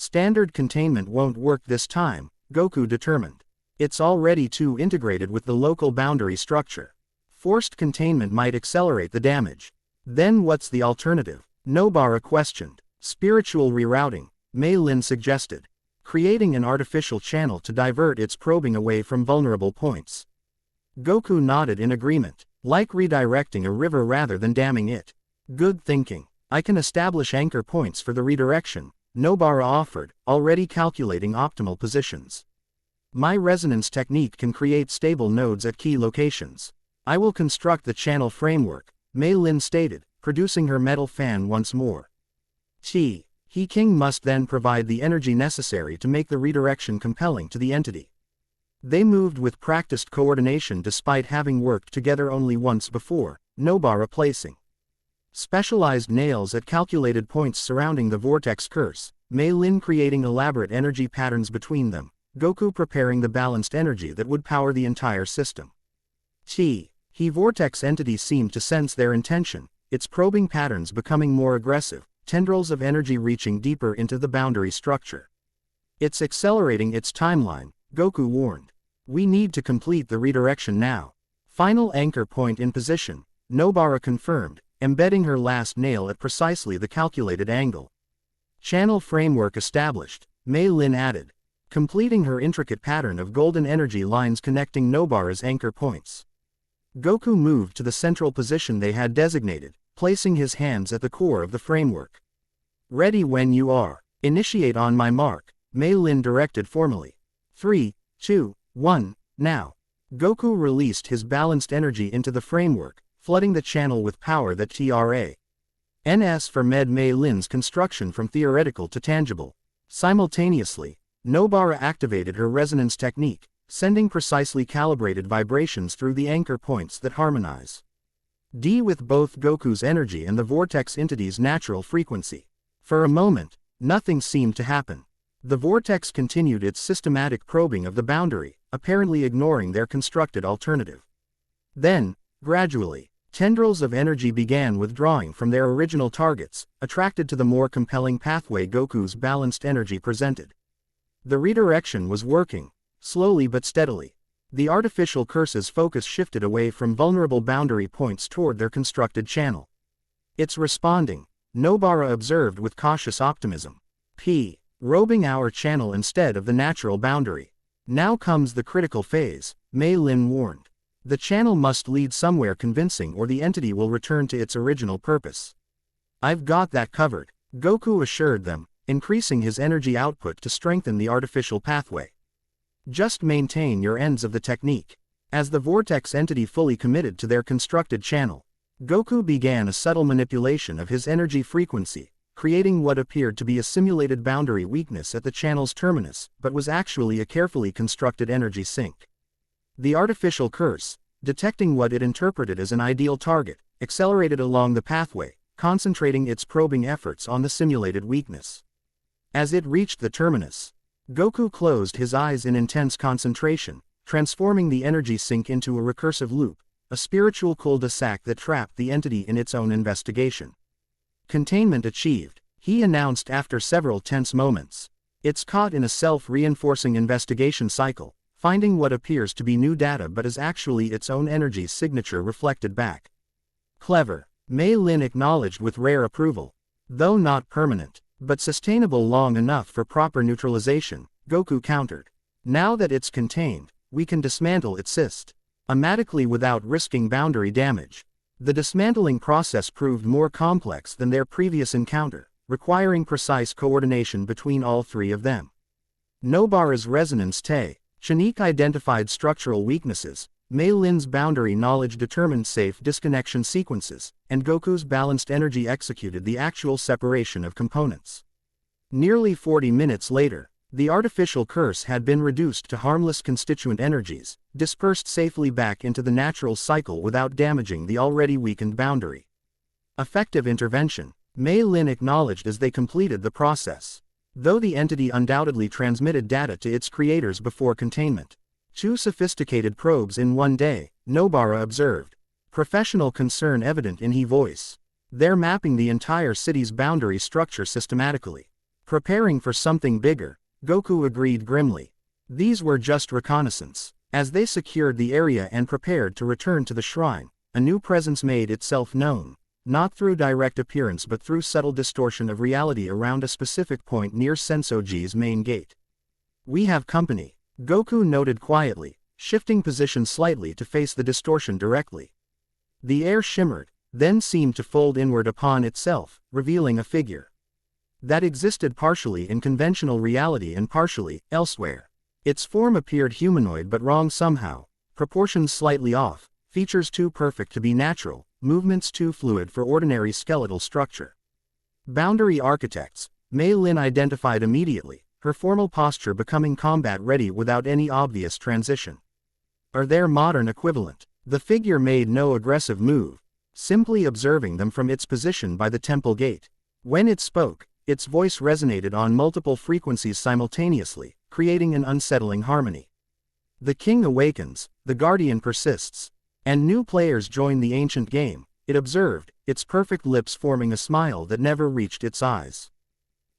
Standard containment won't work this time, Goku determined. It's already too integrated with the local boundary structure. Forced containment might accelerate the damage. Then what's the alternative? Nobara questioned. Spiritual rerouting, Mei Lin suggested. Creating an artificial channel to divert its probing away from vulnerable points. Goku nodded in agreement. Like redirecting a river rather than damming it. Good thinking. I can establish anchor points for the redirection, Nobara offered, already calculating optimal positions. My resonance technique can create stable nodes at key locations. I will construct the channel framework, Mei Lin stated, producing her metal fan once more. He King must then provide the energy necessary to make the redirection compelling to the entity. They moved with practiced coordination despite having worked together only once before, Nobara placing specialized nails at calculated points surrounding the vortex curse, Mei Lin creating elaborate energy patterns between them, Goku preparing the balanced energy that would power the entire system. He vortex entity seemed to sense their intention, its probing patterns becoming more aggressive, tendrils of energy reaching deeper into the boundary structure. It's accelerating its timeline, Goku warned. We need to complete the redirection now. Final anchor point in position, Nobara confirmed, embedding her last nail at precisely the calculated angle. Channel framework established, Mei Lin added, completing her intricate pattern of golden energy lines connecting Nobara's anchor points. Goku moved to the central position they had designated, placing his hands at the core of the framework. Ready when you are. Initiate on my mark, Mei Lin directed formally. 3, 2, 1, now. Goku released his balanced energy into the framework, flooding the channel with power that NS for Mei Lin's construction from theoretical to tangible. Simultaneously, Nobara activated her resonance technique, sending precisely calibrated vibrations through the anchor points that harmonize. With both Goku's energy and the vortex entity's natural frequency. For a moment, nothing seemed to happen. The vortex continued its systematic probing of the boundary, apparently ignoring their constructed alternative. Then, gradually, tendrils of energy began withdrawing from their original targets, attracted to the more compelling pathway Goku's balanced energy presented. The redirection was working, slowly but steadily. The artificial curse's focus shifted away from vulnerable boundary points toward their constructed channel. It's responding, Nobara observed with cautious optimism. Robing our channel instead of the natural boundary. Now comes the critical phase, Mei Lin warned. The channel must lead somewhere convincing or the entity will return to its original purpose. I've got that covered, Goku assured them, increasing his energy output to strengthen the artificial pathway. Just maintain your ends of the technique. As the vortex entity fully committed to their constructed channel, Goku began a subtle manipulation of his energy frequency, creating what appeared to be a simulated boundary weakness at the channel's terminus, but was actually a carefully constructed energy sink. The artificial curse, detecting what it interpreted as an ideal target, accelerated along the pathway, concentrating its probing efforts on the simulated weakness. As it reached the terminus, Goku closed his eyes in intense concentration, transforming the energy sink into a recursive loop, a spiritual cul-de-sac that trapped the entity in its own investigation. Containment achieved, he announced after several tense moments. It's caught in a self-reinforcing investigation cycle, finding what appears to be new data but is actually its own energy's signature reflected back. Clever, Mei Lin acknowledged with rare approval. Though not permanent, but sustainable long enough for proper neutralization, Goku countered. Now that it's contained, we can dismantle its systematically without risking boundary damage. The dismantling process proved more complex than their previous encounter, requiring precise coordination between all three of them. Nobara's resonance technique identified structural weaknesses, Mei Lin's boundary knowledge determined safe disconnection sequences, and Goku's balanced energy executed the actual separation of components. Nearly 40 minutes later, the artificial curse had been reduced to harmless constituent energies, dispersed safely back into the natural cycle without damaging the already weakened boundary. Effective intervention, Mei Lin acknowledged as they completed the process. Though the entity undoubtedly transmitted data to its creators before containment. 2 sophisticated probes in one day, Nobara observed. Professional concern evident in his voice. They're mapping the entire city's boundary structure systematically. Preparing for something bigger, Goku agreed grimly. These were just reconnaissance. As they secured the area and prepared to return to the shrine, a new presence made itself known, not through direct appearance but through subtle distortion of reality around a specific point near Sensoji's main gate. We have company, Goku noted quietly, shifting position slightly to face the distortion directly. The air shimmered, then seemed to fold inward upon itself, revealing a figure that existed partially in conventional reality and partially elsewhere. Its form appeared humanoid but wrong somehow, proportions slightly off, features too perfect to be natural, movements too fluid for ordinary skeletal structure. Boundary architects, Mei Lin identified immediately, her formal posture becoming combat-ready without any obvious transition. Are their modern equivalent? The figure made no aggressive move, simply observing them from its position by the temple gate. When it spoke, its voice resonated on multiple frequencies simultaneously, creating an unsettling harmony. The king awakens, the guardian persists, and new players join the ancient game, it observed, its perfect lips forming a smile that never reached its eyes.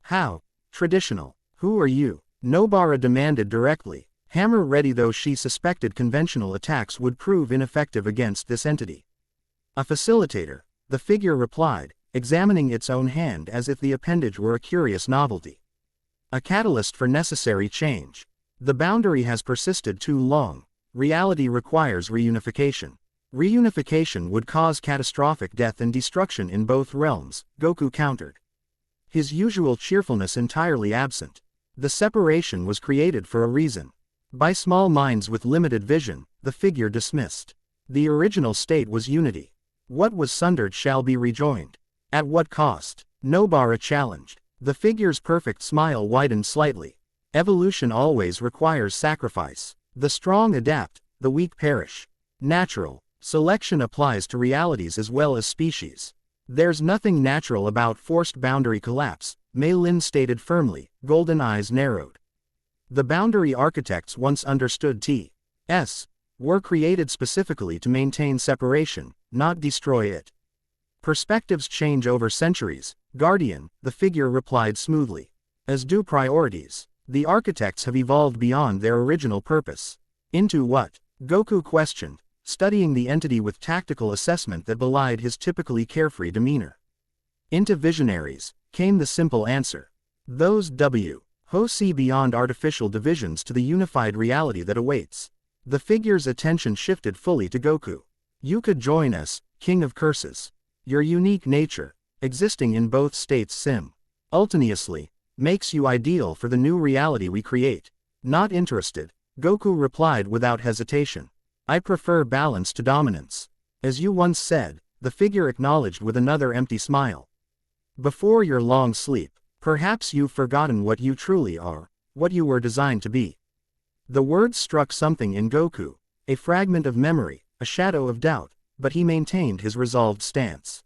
How traditional. Who are you? Nobara demanded directly, hammer ready though she suspected conventional attacks would prove ineffective against this entity. A facilitator, the figure replied, examining its own hand as if the appendage were a curious novelty. A catalyst for necessary change. The boundary has persisted too long. Reality requires reunification. Reunification would cause catastrophic death and destruction in both realms, Goku countered, his usual cheerfulness entirely absent. The separation was created for a reason. By small minds with limited vision, the figure dismissed. The original state was unity. What was sundered shall be rejoined. At what cost? Nobara challenged. The figure's perfect smile widened slightly. Evolution always requires sacrifice. The strong adapt, the weak perish. Natural selection applies to realities as well as species. There's nothing natural about forced boundary collapse, Mei Lin stated firmly, golden eyes narrowed. The boundary architects once understood T.S. were created specifically to maintain separation, not destroy it. Perspectives change over centuries, Guardian, the figure replied smoothly. As do priorities. The architects have evolved beyond their original purpose. Into what? Goku questioned, studying the entity with tactical assessment that belied his typically carefree demeanor. Into visionaries, came the simple answer. Those who see beyond artificial divisions to the unified reality that awaits. The figure's attention shifted fully to Goku. You could join us, King of Curses. Your unique nature, existing in both states simultaneously, makes you ideal for the new reality we create. Not interested, Goku replied without hesitation. I prefer balance to dominance. As you once said, the figure acknowledged with another empty smile. Before your long sleep, perhaps you've forgotten what you truly are, what you were designed to be. The words struck something in Goku, a fragment of memory, a shadow of doubt, but he maintained his resolved stance.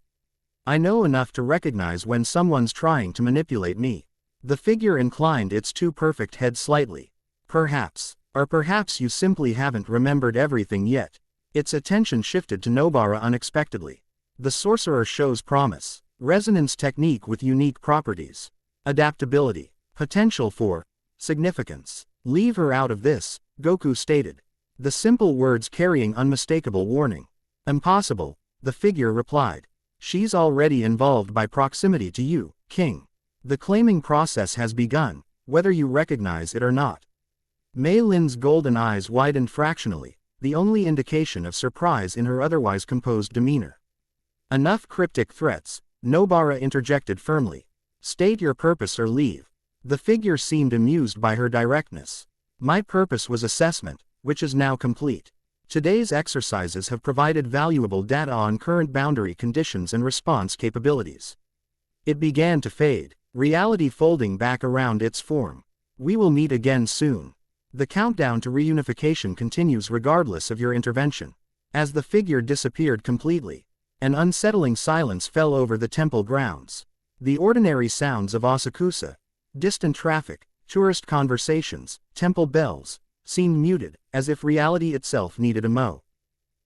I know enough to recognize when someone's trying to manipulate me. The figure inclined its too perfect head slightly. Perhaps, or perhaps you simply haven't remembered everything yet. Its attention shifted to Nobara unexpectedly. The sorcerer shows promise, resonance technique with unique properties, adaptability, potential for significance. Leave her out of this, Goku stated. The simple words carrying unmistakable warning. Impossible, the figure replied. She's already involved by proximity to you, King. The claiming process has begun, whether you recognize it or not. Mei Lin's golden eyes widened fractionally, the only indication of surprise in her otherwise composed demeanor. Enough cryptic threats, Nobara interjected firmly. State your purpose or leave. The figure seemed amused by her directness. My purpose was assessment, which is now complete. Today's exercises have provided valuable data on current boundary conditions and response capabilities. It began to fade, reality folding back around its form. We will meet again soon. The countdown to reunification continues regardless of your intervention. As the figure disappeared completely, an unsettling silence fell over the temple grounds. The ordinary sounds of Asakusa, distant traffic, tourist conversations, temple bells, seemed muted, as if reality itself needed a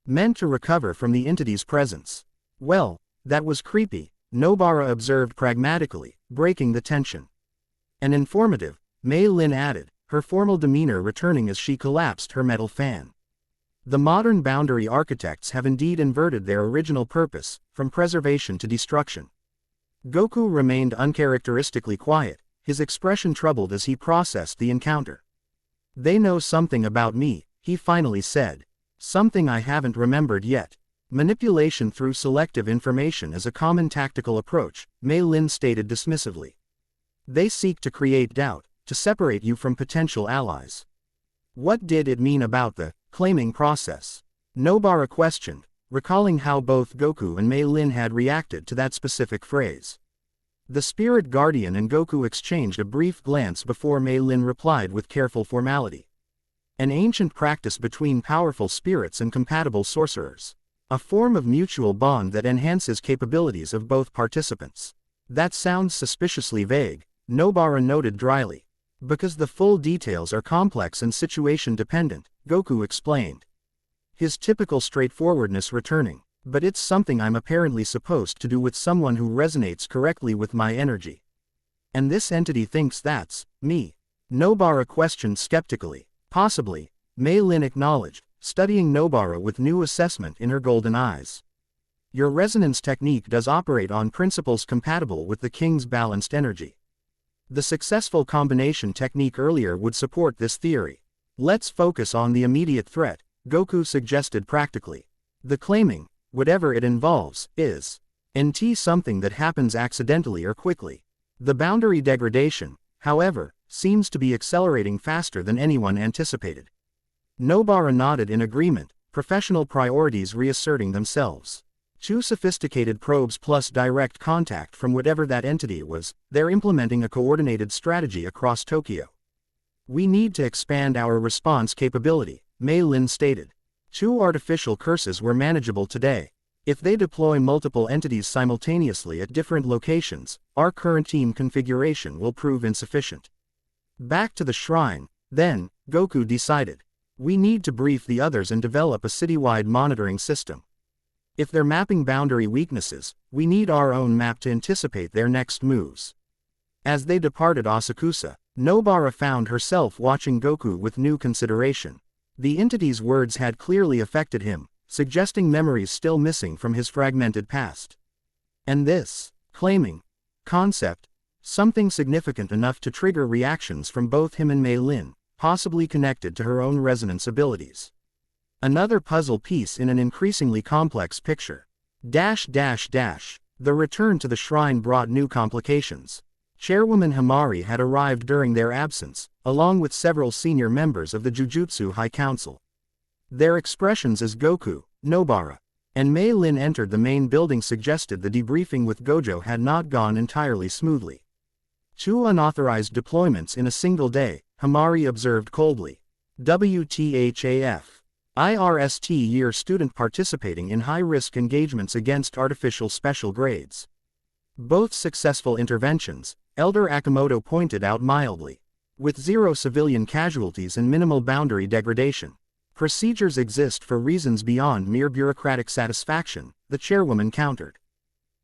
meant to recover from the entity's presence. Well, that was creepy, Nobara observed pragmatically, breaking the tension. And informative, Mei Lin added, her formal demeanor returning as she collapsed her metal fan. The modern boundary architects have indeed inverted their original purpose, from preservation to destruction. Goku remained uncharacteristically quiet, his expression troubled as he processed the encounter. They know something about me, he finally said. Something I haven't remembered yet. Manipulation through selective information is a common tactical approach, Mei Lin stated dismissively. They seek to create doubt, to separate you from potential allies. What did it mean about the claiming process? Nobara questioned, recalling how both Goku and Mei Lin had reacted to that specific phrase. The spirit guardian and Goku exchanged a brief glance before Mei Lin replied with careful formality. An ancient practice between powerful spirits and compatible sorcerers. A form of mutual bond that enhances capabilities of both participants. That sounds suspiciously vague, Nobara noted dryly. Because the full details are complex and situation-dependent, Goku explained. His typical straightforwardness returning. But it's something I'm apparently supposed to do with someone who resonates correctly with my energy. And this entity thinks that's me. Nobara questioned skeptically. Possibly, Mei Lin acknowledged, studying Nobara with new assessment in her golden eyes. Your resonance technique does operate on principles compatible with the king's balanced energy. The successful combination technique earlier would support this theory. Let's focus on the immediate threat, Goku suggested practically. The claiming, whatever it involves, is something that happens accidentally or quickly. The boundary degradation, however, seems to be accelerating faster than anyone anticipated. Nobara nodded in agreement, professional priorities reasserting themselves. 2 sophisticated probes plus direct contact from whatever that entity was, they're implementing a coordinated strategy across Tokyo. We need to expand our response capability, Mei Lin stated. 2 artificial curses were manageable today. If they deploy multiple entities simultaneously at different locations, our current team configuration will prove insufficient. Back to the shrine, then, Goku decided. We need to brief the others and develop a citywide monitoring system. If they're mapping boundary weaknesses, we need our own map to anticipate their next moves. As they departed Asakusa, Nobara found herself watching Goku with new consideration. The entity's words had clearly affected him, suggesting memories still missing from his fragmented past. And this claiming concept, something significant enough to trigger reactions from both him and Mei Lin, possibly connected to her own resonance abilities. Another puzzle piece in an increasingly complex picture. The return to the shrine brought new complications. Chairwoman Himari had arrived during their absence, along with several senior members of the Jujutsu High Council. Their expressions as Goku, Nobara, and Mei Lin entered the main building suggested the debriefing with Gojo had not gone entirely smoothly. 2 unauthorized deployments in a single day, Himari observed coldly. WTHAF. IRST year student participating in high-risk engagements against artificial special grades. Both successful interventions, Elder Akimoto pointed out mildly. With 0 civilian casualties and minimal boundary degradation. Procedures exist for reasons beyond mere bureaucratic satisfaction, the chairwoman countered.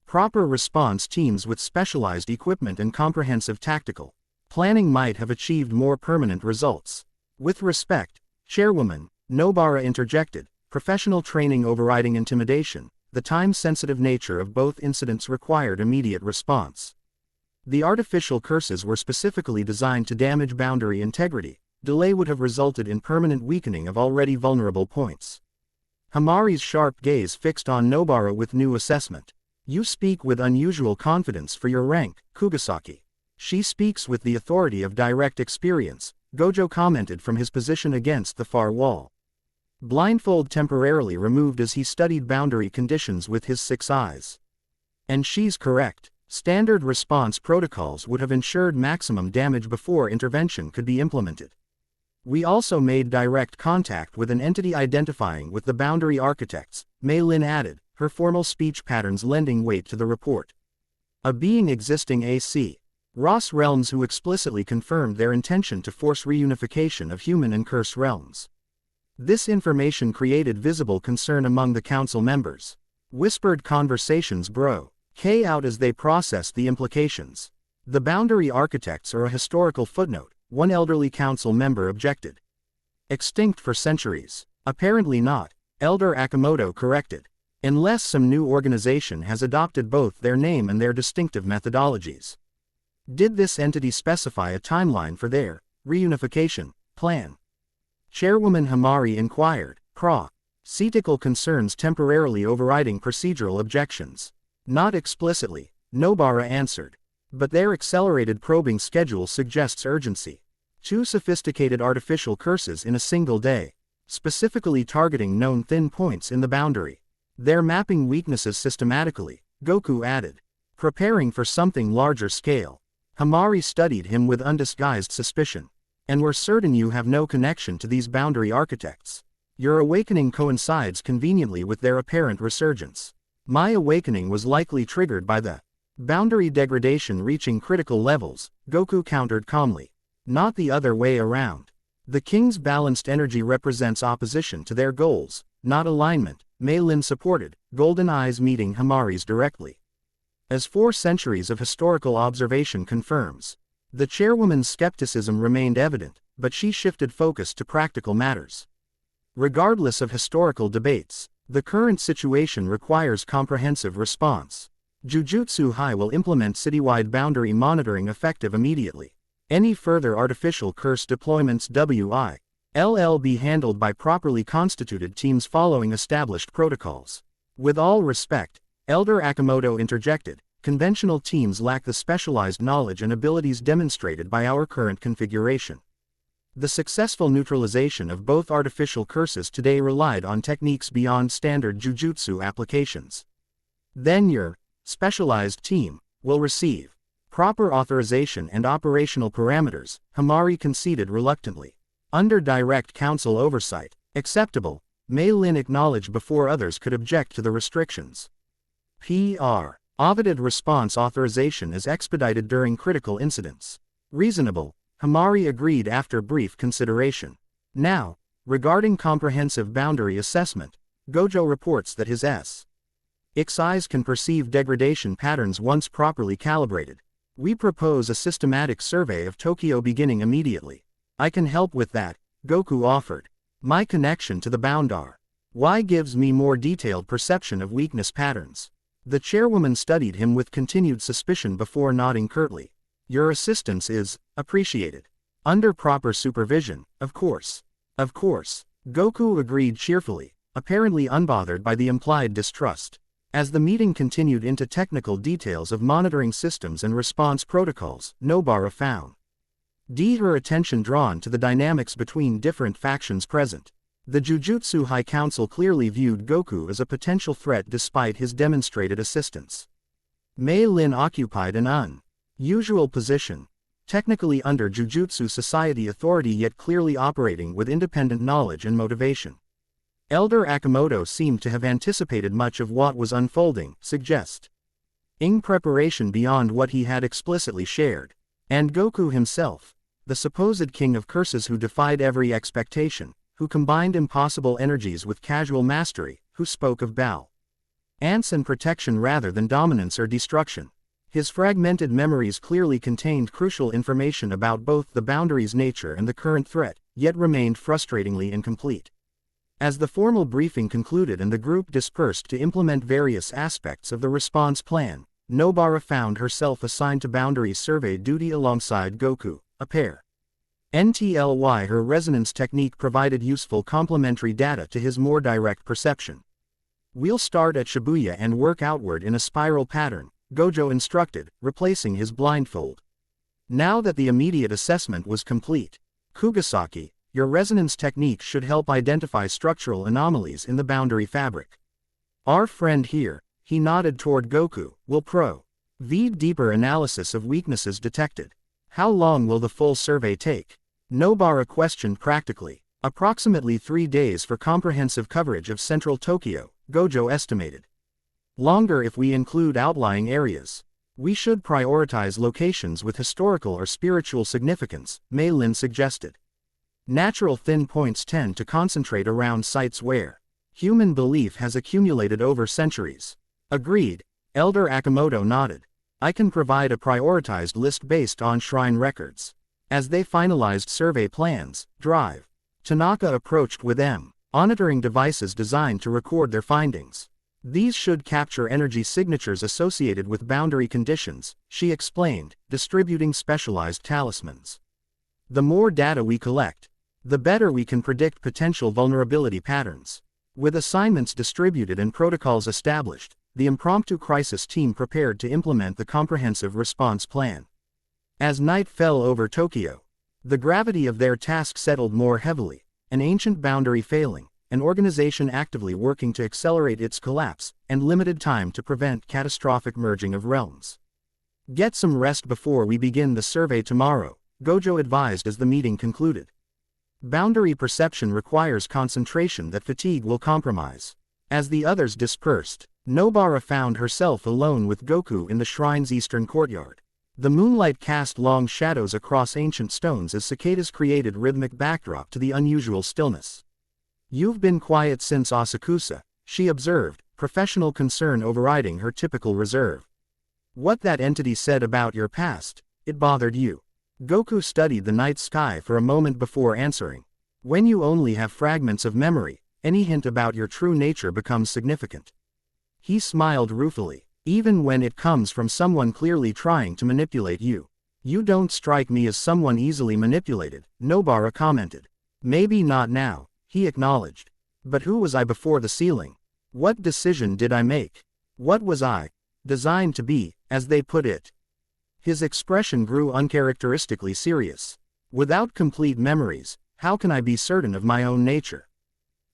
Proper response teams with specialized equipment and comprehensive tactical planning might have achieved more permanent results. With respect, Chairwoman, Nobara interjected, professional training overriding intimidation, the time-sensitive nature of both incidents required immediate response. The artificial curses were specifically designed to damage boundary integrity. Delay would have resulted in permanent weakening of already vulnerable points. Himari's sharp gaze fixed on Nobara with new assessment. You speak with unusual confidence for your rank, Kugisaki. She speaks with the authority of direct experience, Gojo commented from his position against the far wall. Blindfold temporarily removed as he studied boundary conditions with his 6 eyes. And she's correct. Standard response protocols would have ensured maximum damage before intervention could be implemented. We also made direct contact with an entity identifying with the boundary architects, Mei Lin added, her formal speech patterns lending weight to the report. A being existing AC. Ross realms who explicitly confirmed their intention to force reunification of human and curse realms. This information created visible concern among the council members. Whispered conversations broke out as they processed the implications. The boundary architects are a historical footnote, one elderly council member objected. Extinct for centuries. Apparently not, Elder Akamoto corrected. Unless some new organization has adopted both their name and their distinctive methodologies. Did this entity specify a timeline for their reunification plan? Chairwoman Himari inquired. Critical concerns temporarily overriding procedural objections. Not explicitly, Nobara answered. But their accelerated probing schedule suggests urgency. 2 sophisticated artificial curses in a single day, specifically targeting known thin points in the boundary. They're mapping weaknesses systematically, Goku added. Preparing for something larger scale. Himari studied him with undisguised suspicion. And we're certain you have no connection to these boundary architects. Your awakening coincides conveniently with their apparent resurgence. My awakening was likely triggered by the boundary degradation reaching critical levels, Goku countered calmly. Not the other way around. The king's balanced energy represents opposition to their goals, not alignment, Mei Lin supported, golden eyes meeting Himari's directly. As 4 centuries of historical observation confirms. The chairwoman's skepticism remained evident, but she shifted focus to practical matters. Regardless of historical debates, the current situation requires comprehensive response. Jujutsu High will implement citywide boundary monitoring effective immediately. Any further artificial curse deployments will be handled by properly constituted teams following established protocols. With all respect, Elder Akamoto interjected, conventional teams lack the specialized knowledge and abilities demonstrated by our current configuration. The successful neutralization of both artificial curses today relied on techniques beyond standard jujutsu applications. Then your specialized team will receive proper authorization and operational parameters, Himari conceded reluctantly. Under direct council oversight, acceptable, Mei Lin acknowledged before others could object to the restrictions. Audited response authorization is expedited during critical incidents. Reasonable, Himari agreed after brief consideration. Now, regarding comprehensive boundary assessment, Gojo reports that his eyes can perceive degradation patterns once properly calibrated. We propose a systematic survey of Tokyo beginning immediately. I can help with that, Goku offered. My connection to the boundary gives me more detailed perception of weakness patterns. The chairwoman studied him with continued suspicion before nodding curtly. Your assistance is appreciated. Under proper supervision, of course. Of course, Goku agreed cheerfully, apparently unbothered by the implied distrust. As the meeting continued into technical details of monitoring systems and response protocols, Nobara found her attention drawn to the dynamics between different factions present. The Jujutsu High Council clearly viewed Goku as a potential threat despite his demonstrated assistance. Mei Lin occupied an unusual position, technically under Jujutsu Society authority yet clearly operating with independent knowledge and motivation. Elder Akamoto seemed to have anticipated much of what was unfolding, suggesting preparation beyond what he had explicitly shared. And Goku himself, the supposed king of curses who defied every expectation, who combined impossible energies with casual mastery, who spoke of balance and protection rather than dominance or destruction. His fragmented memories clearly contained crucial information about both the boundary's nature and the current threat, yet remained frustratingly incomplete. As the formal briefing concluded and the group dispersed to implement various aspects of the response plan, Nobara found herself assigned to boundary survey duty alongside Goku, a pair. Her resonance technique provided useful complementary data to his more direct perception. We'll start at Shibuya and work outward in a spiral pattern, Gojo instructed, replacing his blindfold. Now that the immediate assessment was complete, Kugisaki, your resonance technique should help identify structural anomalies in the boundary fabric. Our friend here, he nodded toward Goku, will provide deeper analysis of weaknesses detected. How long will the full survey take? Nobara questioned practically. Approximately 3 days for comprehensive coverage of central Tokyo, Gojo estimated. Longer if we include outlying areas. We should prioritize locations with historical or spiritual significance, Mei Lin suggested. Natural thin points tend to concentrate around sites where human belief has accumulated over centuries. Agreed, Elder Akamoto nodded. I can provide a prioritized list based on shrine records. As they finalized survey plans, Drive. Tanaka approached with monitoring devices designed to record their findings. These should capture energy signatures associated with boundary conditions, she explained, distributing specialized talismans. The more data we collect, the better we can predict potential vulnerability patterns. With assignments distributed and protocols established, the impromptu crisis team prepared to implement the comprehensive response plan. As night fell over Tokyo, the gravity of their task settled more heavily, an ancient boundary failing, an organization actively working to accelerate its collapse, and limited time to prevent catastrophic merging of realms. Get some rest before we begin the survey tomorrow, Gojo advised as the meeting concluded. Boundary perception requires concentration that fatigue will compromise. As the others dispersed, Nobara found herself alone with Goku in the shrine's eastern courtyard. The moonlight cast long shadows across ancient stones as cicadas created rhythmic backdrop to the unusual stillness. You've been quiet since Asakusa, she observed, professional concern overriding her typical reserve. What that entity said about your past, it bothered you. Goku studied the night sky for a moment before answering. When you only have fragments of memory, any hint about your true nature becomes significant. He smiled ruefully. Even when it comes from someone clearly trying to manipulate you. You don't strike me as someone easily manipulated, Nobara commented. Maybe not now, he acknowledged. But who was I before the ceiling? What decision did I make? What was I designed to be, as they put it? His expression grew uncharacteristically serious. Without complete memories, how can I be certain of my own nature?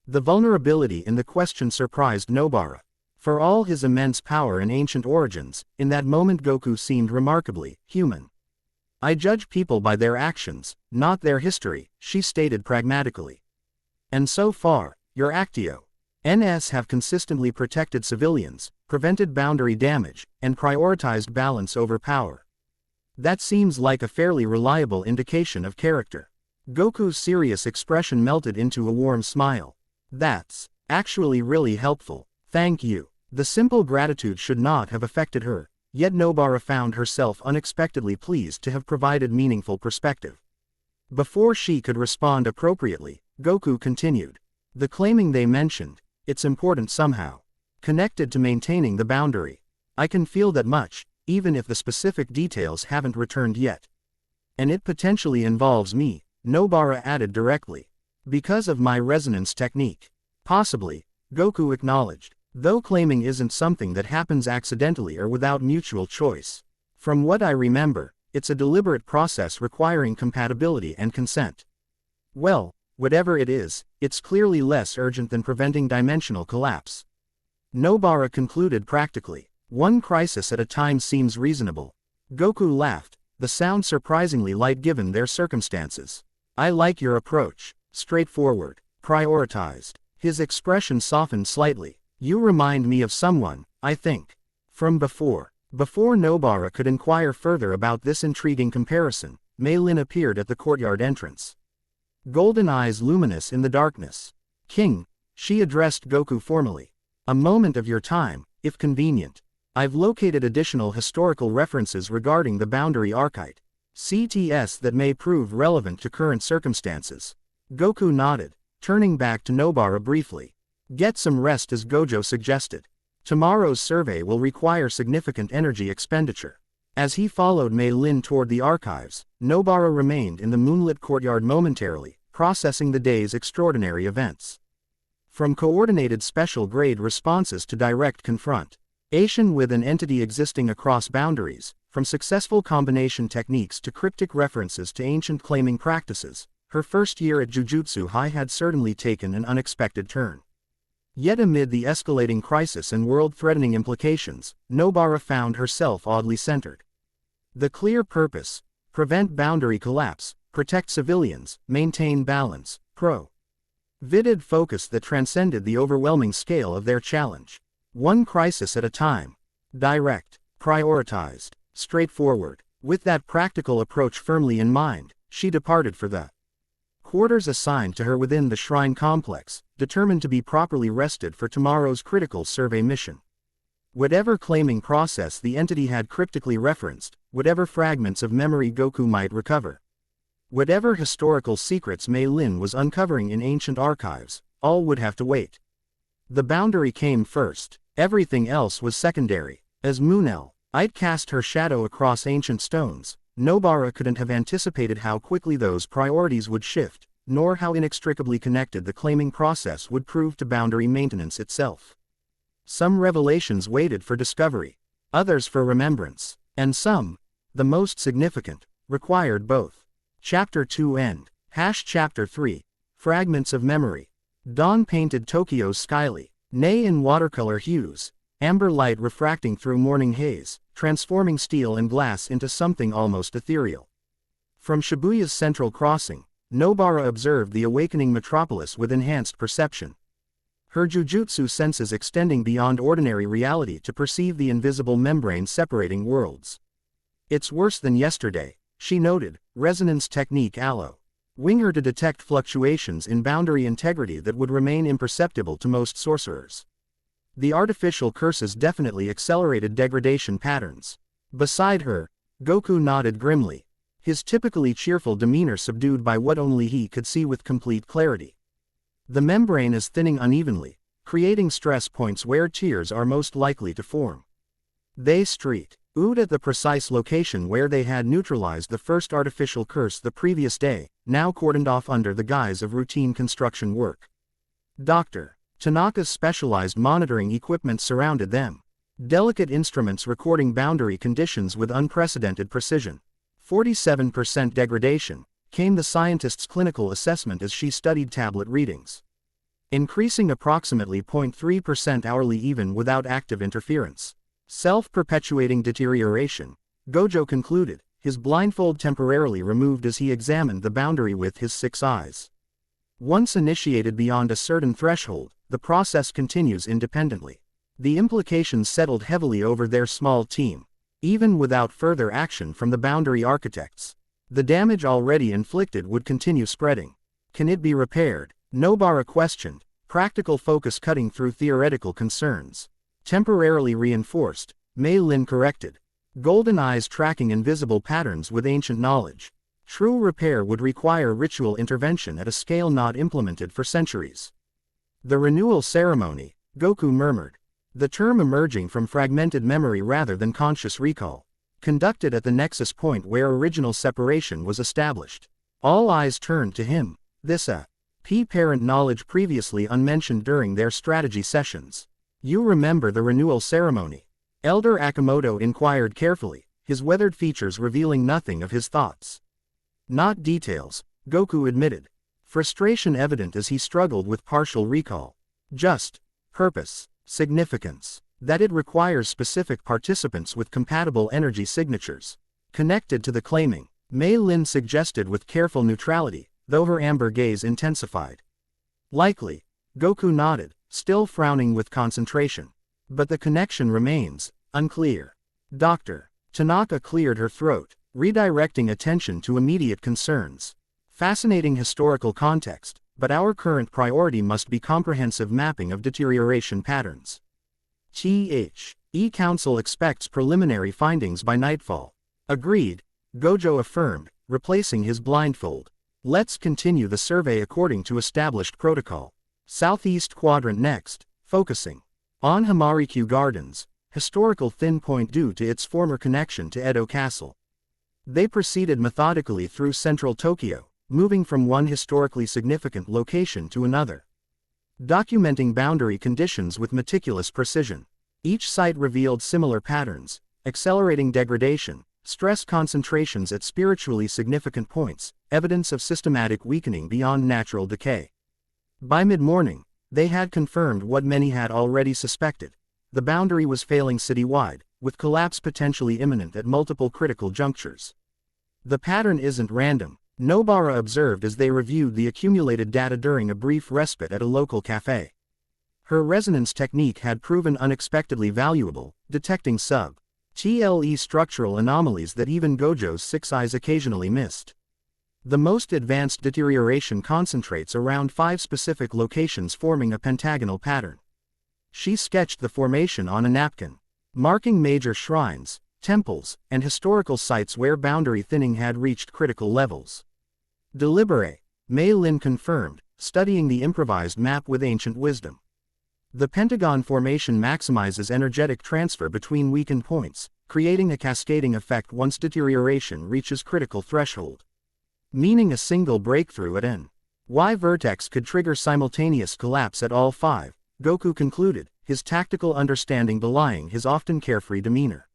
The vulnerability in the question surprised Nobara. For all his immense power and ancient origins, in that moment Goku seemed remarkably human. I judge people by their actions, not their history, she stated pragmatically. And so far, your Actio NS have consistently protected civilians, prevented boundary damage, and prioritized balance over power. That seems like a fairly reliable indication of character. Goku's serious expression melted into a warm smile. That's actually really helpful, thank you. The simple gratitude should not have affected her, yet Nobara found herself unexpectedly pleased to have provided meaningful perspective. Before she could respond appropriately, Goku continued. The claiming they mentioned, it's important somehow. Connected to maintaining the boundary. I can feel that much, even if the specific details haven't returned yet. And it potentially involves me, Nobara added directly. Because of my resonance technique. Possibly, Goku acknowledged. Though claiming isn't something that happens accidentally or without mutual choice. From what I remember, it's a deliberate process requiring compatibility and consent. Well, whatever it is, it's clearly less urgent than preventing dimensional collapse. Nobara concluded practically. One crisis at a time seems reasonable. Goku laughed, the sound surprisingly light given their circumstances. I like your approach. Straightforward. Prioritized. His expression softened slightly. You remind me of someone, I think. From before. Before Nobara could inquire further about this intriguing comparison, Mei Lin appeared at the courtyard entrance. Golden eyes luminous in the darkness. King, she addressed Goku formally. A moment of your time, if convenient. I've located additional historical references regarding the boundary archite. CTS that may prove relevant to current circumstances. Goku nodded, turning back to Nobara briefly. Get some rest as Gojo suggested. Tomorrow's survey will require significant energy expenditure. As he followed Mei Lin toward the archives, Nobara remained in the moonlit courtyard momentarily, processing the day's extraordinary events. From coordinated special grade responses to direct confrontation with an entity existing across boundaries, from successful combination techniques to cryptic references to ancient claiming practices, her first year at Jujutsu High had certainly taken an unexpected turn. Yet amid the escalating crisis and world-threatening implications, Nobara found herself oddly centered. The clear purpose: prevent boundary collapse, protect civilians, maintain balance, vivid focus that transcended the overwhelming scale of their challenge. One crisis at a time. Direct, prioritized, straightforward. With that practical approach firmly in mind, she departed for the quarters assigned to her within the shrine complex, determined to be properly rested for tomorrow's critical survey mission. Whatever claiming process the entity had cryptically referenced, whatever fragments of memory Goku might recover, whatever historical secrets Mei Lin was uncovering in ancient archives, all would have to wait. The boundary came first, everything else was secondary. As Moonlight cast her shadow across ancient stones, Nobara couldn't have anticipated how quickly those priorities would shift, nor how inextricably connected the claiming process would prove to boundary maintenance itself. Some revelations waited for discovery, others for remembrance, and some, the most significant, required both. Chapter 2 End. Chapter 3. Fragments of Memory. Dawn painted Tokyo's skyly, nay in watercolor hues, amber light refracting through morning haze, transforming steel and glass into something almost ethereal. From Shibuya's central crossing, Nobara observed the awakening metropolis with enhanced perception. Her jujutsu senses extending beyond ordinary reality to perceive the invisible membrane separating worlds. It's worse than yesterday, she noted, resonance technique allowing her to detect fluctuations in boundary integrity that would remain imperceptible to most sorcerers. The artificial curses definitely accelerated degradation patterns. Beside her, Goku nodded grimly, his typically cheerful demeanor subdued by what only he could see with complete clarity. The membrane is thinning unevenly, creating stress points where tears are most likely to form. They streaked at the precise location where they had neutralized the first artificial curse the previous day, now cordoned off under the guise of routine construction work. Dr. Tanaka's specialized monitoring equipment surrounded them. Delicate instruments recording boundary conditions with unprecedented precision. 47% degradation, came the scientist's clinical assessment as she studied tablet readings. Increasing approximately 0.3% hourly even without active interference. Self-perpetuating deterioration, Gojo concluded, his blindfold temporarily removed as he examined the boundary with his 6 eyes. Once initiated beyond a certain threshold, the process continues independently. The implications settled heavily over their small team, even without further action from the boundary architects. The damage already inflicted would continue spreading. Can it be repaired? Nobara questioned, practical focus cutting through theoretical concerns. Temporarily reinforced, Mei Lin corrected. Golden eyes tracking invisible patterns with ancient knowledge. True repair would require ritual intervention at a scale not implemented for centuries. The renewal ceremony, Goku murmured. The term emerging from fragmented memory rather than conscious recall. Conducted at the nexus point where original separation was established. All eyes turned to him. This parent knowledge previously unmentioned during their strategy sessions. You remember the renewal ceremony? Elder Akimoto inquired carefully, his weathered features revealing nothing of his thoughts. Not details, Goku admitted. Frustration evident as he struggled with partial recall. Just purpose, significance. That it requires specific participants with compatible energy signatures. Connected to the claiming, Mei Lin suggested with careful neutrality, though her amber gaze intensified. Likely, Goku nodded, still frowning with concentration. But the connection remains unclear. Dr. Tanaka cleared her throat, redirecting attention to immediate concerns. Fascinating historical context, but our current priority must be comprehensive mapping of deterioration patterns. Council expects preliminary findings by nightfall. Agreed, Gojo affirmed, replacing his blindfold. Let's continue the survey according to established protocol. Southeast quadrant next, focusing on Hamarikyu Gardens, historical thin point due to its former connection to Edo Castle. They proceeded methodically through central Tokyo, moving from one historically significant location to another. Documenting boundary conditions with meticulous precision. Each site revealed similar patterns, accelerating degradation, stress concentrations at spiritually significant points, evidence of systematic weakening beyond natural decay. By mid-morning, they had confirmed what many had already suspected. The boundary was failing citywide, with collapse potentially imminent at multiple critical junctures. The pattern isn't random, Nobara observed as they reviewed the accumulated data during a brief respite at a local cafe. Her resonance technique had proven unexpectedly valuable, detecting sub-TLE structural anomalies that even Gojo's 6 eyes occasionally missed. The most advanced deterioration concentrates around 5 specific locations forming a pentagonal pattern. She sketched the formation on a napkin. marking major shrines, temples, and historical sites where boundary thinning had reached critical levels. Deliberate, Mei Lin confirmed, studying the improvised map with ancient wisdom. The pentagon formation maximizes energetic transfer between weakened points, creating a cascading effect once deterioration reaches critical threshold. Meaning a single breakthrough at N.Y. vertex could trigger simultaneous collapse at all 5, Goku concluded, his tactical understanding belying his often carefree demeanor.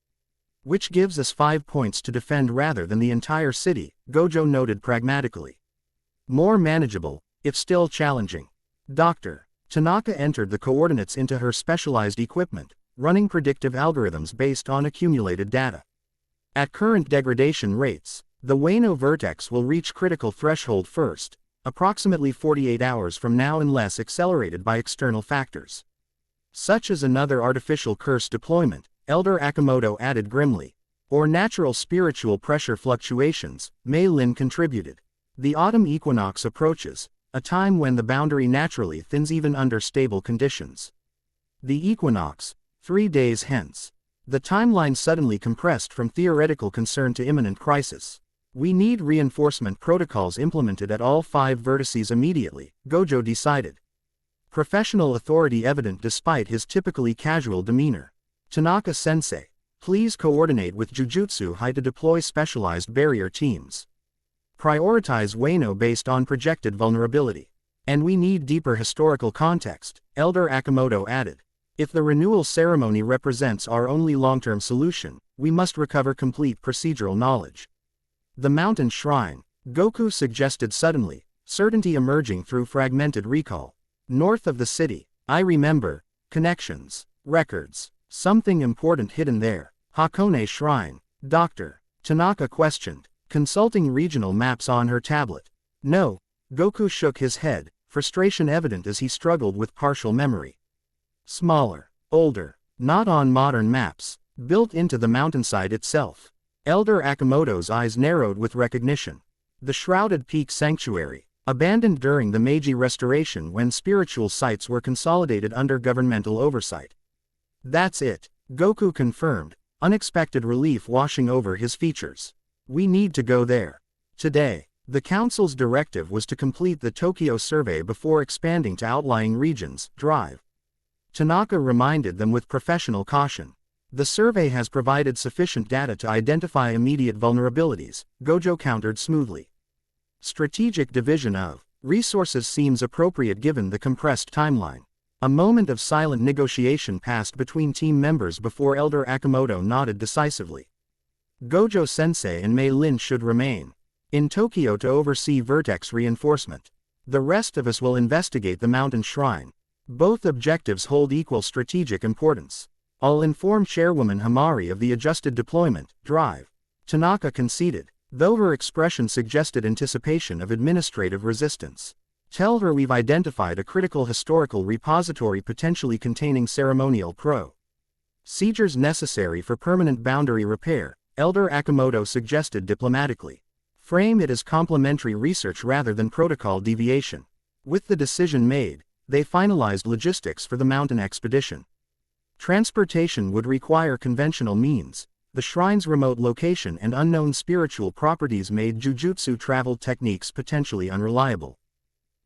Which gives us 5 points to defend rather than the entire city, Gojo noted pragmatically. More manageable, if still challenging. Dr. Tanaka entered the coordinates into her specialized equipment, running predictive algorithms based on accumulated data. At current degradation rates, the Wano vertex will reach critical threshold first, approximately 48 hours from now unless accelerated by external factors. Such as another artificial curse deployment, Elder Akimoto added grimly. Or natural spiritual pressure fluctuations, Mei Lin contributed. The autumn equinox approaches, a time when the boundary naturally thins even under stable conditions. The equinox, 3 days hence. The timeline suddenly compressed from theoretical concern to imminent crisis. We need reinforcement protocols implemented at all 5 vertices immediately, Gojo decided. Professional authority evident despite his typically casual demeanor. Tanaka-sensei, please coordinate with Jujutsu High to deploy specialized barrier teams. Prioritize Wano based on projected vulnerability. And we need deeper historical context, Elder Akimoto added. If the renewal ceremony represents our only long-term solution, we must recover complete procedural knowledge. The mountain shrine, Goku suggested suddenly, certainty emerging through fragmented recall. North of the city, I remember, connections, records, something important hidden there. Hakone Shrine, Dr. Tanaka questioned, consulting regional maps on her tablet. No, Goku shook his head, frustration evident as he struggled with partial memory. Smaller, older, not on modern maps, built into the mountainside itself. Elder Akimoto's eyes narrowed with recognition. The Shrouded Peak Sanctuary, abandoned during the Meiji Restoration when spiritual sites were consolidated under governmental oversight. That's it, Goku confirmed, unexpected relief washing over his features. We need to go there. Today, the Council's directive was to complete the Tokyo survey before expanding to outlying regions, Drive. Tanaka reminded them with professional caution. The survey has provided sufficient data to identify immediate vulnerabilities, Gojo countered smoothly. Strategic division of resources seems appropriate given the compressed timeline. A moment of silent negotiation passed between team members before Elder Akimoto nodded decisively. Gojo-sensei and Mei Lin should remain in Tokyo to oversee vertex reinforcement. The rest of us will investigate the mountain shrine. Both objectives hold equal strategic importance. I'll inform Chairwoman Hamari of the adjusted deployment, Drive. Tanaka conceded, though her expression suggested anticipation of administrative resistance. Tell her we've identified a critical historical repository potentially containing ceremonial procedures necessary for permanent boundary repair, Elder Akimoto suggested diplomatically. Frame it as complementary research rather than protocol deviation. With the decision made, they finalized logistics for the mountain expedition. Transportation would require conventional means. The shrine's remote location and unknown spiritual properties made jujutsu travel techniques potentially unreliable.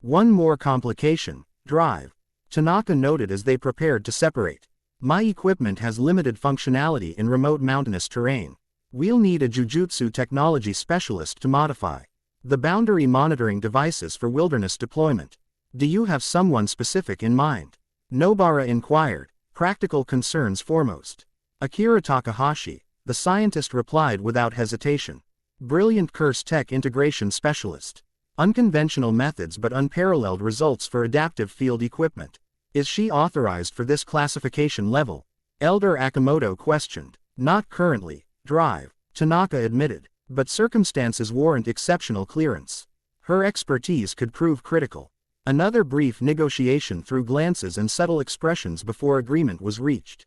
One more complication, Drive. Tanaka noted as they prepared to separate. My equipment has limited functionality in remote mountainous terrain. We'll need a jujutsu technology specialist to modify the boundary monitoring devices for wilderness deployment. Do you have someone specific in mind? Nobara inquired, practical concerns foremost. Akira Takahashi, the scientist replied without hesitation. Brilliant curse tech integration specialist. Unconventional methods but unparalleled results for adaptive field equipment. Is she authorized for this classification level? Elder Akimoto questioned. Not currently, Drive, Tanaka admitted, but circumstances warrant exceptional clearance. Her expertise could prove critical. Another brief negotiation through glances and subtle expressions before agreement was reached.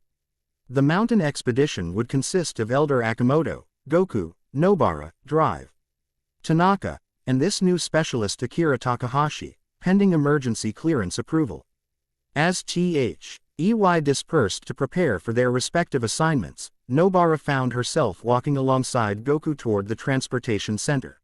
The mountain expedition would consist of Elder Akimoto, Goku, Nobara, Drive, Tanaka, and this new specialist Akira Takahashi, pending emergency clearance approval. As Th. Dispersed to prepare for their respective assignments, Nobara found herself walking alongside Goku toward the transportation center.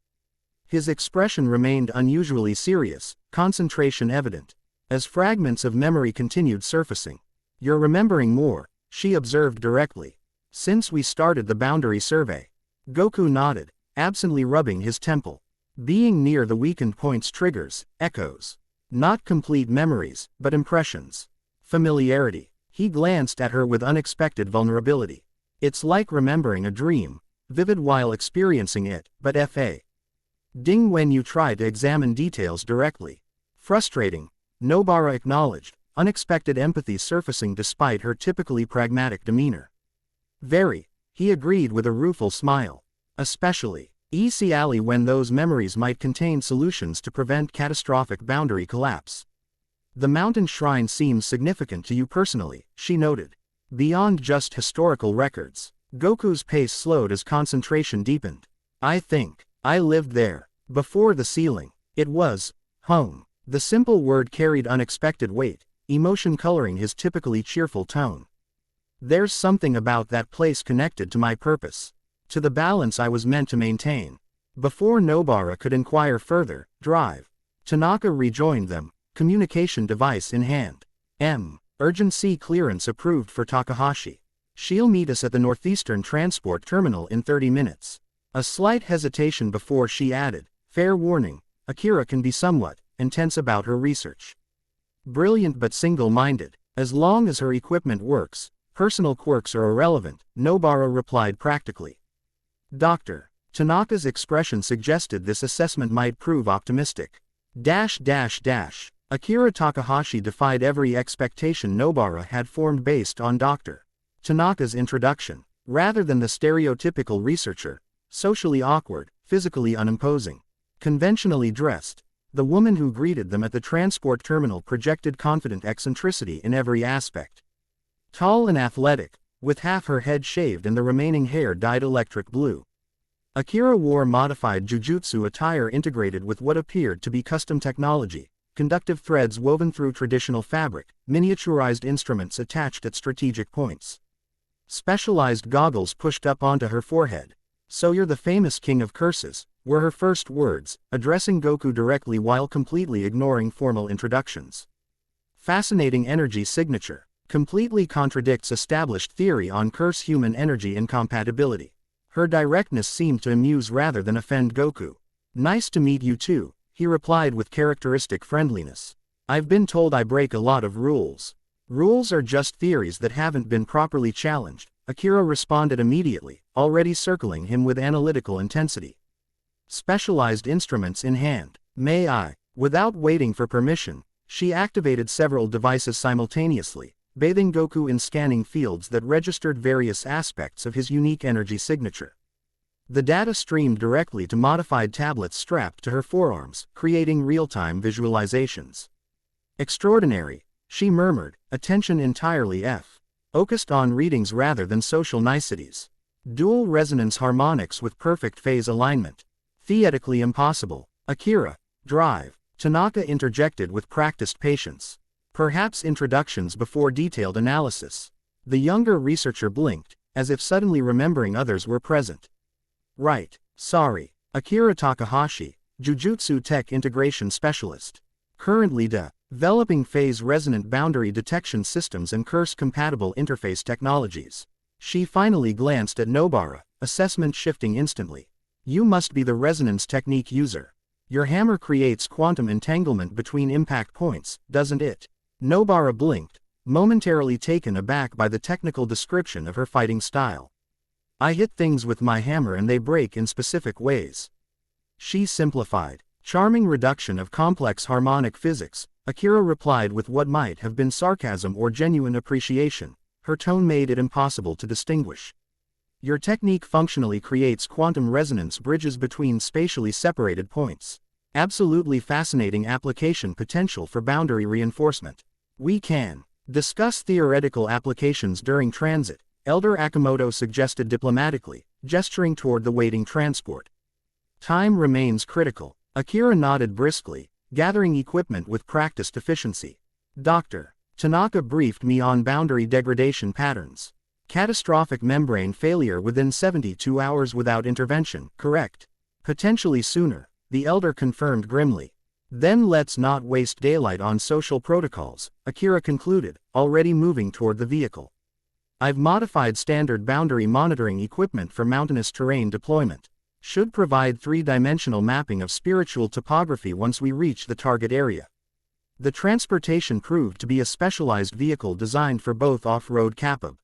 His expression remained unusually serious, concentration evident. As fragments of memory continued surfacing. "You're remembering more," she observed directly. "Since we started the boundary survey." Goku nodded, absently rubbing his temple. Being near the weakened points triggers echoes. Not complete memories, but impressions. Familiarity. He glanced at her with unexpected vulnerability. "It's like remembering a dream, vivid while experiencing it, but fa. Ding when you try to examine details directly. Frustrating," Nobara acknowledged, unexpected empathy surfacing despite her typically pragmatic demeanor. "Very," he agreed with a rueful smile. "Especially, especially when those memories might contain solutions to prevent catastrophic boundary collapse." "The mountain shrine seems significant to you personally," she noted. "Beyond just historical records." Goku's pace slowed as concentration deepened. "I think I lived there. Before the ceiling. It was home." The simple word carried unexpected weight, emotion coloring his typically cheerful tone. "There's something about that place connected to my purpose. To the balance I was meant to maintain." Before Nobara could inquire further, drive. Tanaka rejoined them, communication device in hand. Urgency clearance approved for Takahashi. "She'll meet us at the Northeastern Transport Terminal in 30 minutes. A slight hesitation before she added, "Fair warning, Akira can be somewhat intense about her research. Brilliant but single-minded. As long as her equipment works, personal quirks are irrelevant," Nobara replied practically. "Doctor." Tanaka's expression suggested this assessment might prove optimistic. Akira Takahashi defied every expectation Nobara had formed based on Dr. Tanaka's introduction. Rather than the stereotypical researcher, socially awkward, physically unimposing, conventionally dressed, the woman who greeted them at the transport terminal projected confident eccentricity in every aspect. Tall and athletic, with half her head shaved and the remaining hair dyed electric blue. Akira wore modified jujutsu attire integrated with what appeared to be custom technology, conductive threads woven through traditional fabric, miniaturized instruments attached at strategic points. Specialized goggles pushed up onto her forehead. "So you're the famous king of curses," were her first words, addressing Goku directly while completely ignoring formal introductions. Fascinating energy signature. Completely contradicts established theory on curse-human energy incompatibility. Her directness seemed to amuse rather than offend Goku. "Nice to meet you too," he replied with characteristic friendliness. "I've been told I break a lot of rules." "Rules are just theories that haven't been properly challenged," Akira responded immediately, already circling him with analytical intensity. Specialized instruments in hand. "May I?" Without waiting for permission, she activated several devices simultaneously, bathing Goku in scanning fields that registered various aspects of his unique energy signature. The data streamed directly to modified tablets strapped to her forearms, creating real-time visualizations. "Extraordinary," she murmured, attention entirely focused on readings rather than social niceties. "Dual resonance harmonics with perfect phase alignment. Theoretically impossible." "Akira, drive," Tanaka interjected with practiced patience. "Perhaps introductions before detailed analysis." The younger researcher blinked, as if suddenly remembering others were present. "Right, sorry." Akira Takahashi, Jujutsu Tech Integration Specialist. Currently developing phase-resonant boundary detection systems and curse-compatible interface technologies. She finally glanced at Nobara, assessment shifting instantly. "You must be the resonance technique user. Your hammer creates quantum entanglement between impact points, doesn't it?" Nobara blinked, momentarily taken aback by the technical description of her fighting style. "I hit things with my hammer and they break in specific ways." She simplified. "Charming reduction of complex harmonic physics," Akira replied with what might have been sarcasm or genuine appreciation. Her tone made it impossible to distinguish. "Your technique functionally creates quantum resonance bridges between spatially separated points. Absolutely fascinating application potential for boundary reinforcement. We can discuss theoretical applications during transit," Elder Akimoto suggested diplomatically, gesturing toward the waiting transport. "Time remains critical." Akira nodded briskly, gathering equipment with practiced efficiency. "Doctor." Tanaka briefed me on boundary degradation patterns. Catastrophic membrane failure within 72 hours without intervention, correct? Potentially sooner, the elder confirmed grimly. Then let's not waste daylight on social protocols, Akira concluded, already moving toward the vehicle. I've modified standard boundary monitoring equipment for mountainous terrain deployment. Should provide three-dimensional mapping of spiritual topography once we reach the target area. The transportation proved to be a specialized vehicle designed for both off-road capab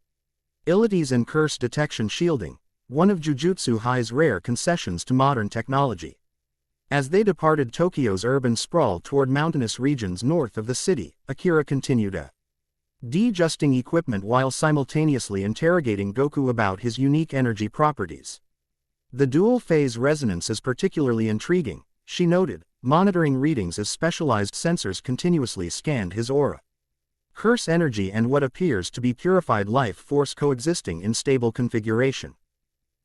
ilities and curse detection shielding, one of Jujutsu High's rare concessions to modern technology. As they departed Tokyo's urban sprawl toward mountainous regions north of the city, Akira continued de-adjusting equipment while simultaneously interrogating Goku about his unique energy properties. The dual-phase resonance is particularly intriguing, she noted, monitoring readings as specialized sensors continuously scanned his aura. Curse energy and what appears to be purified life force coexisting in stable configuration.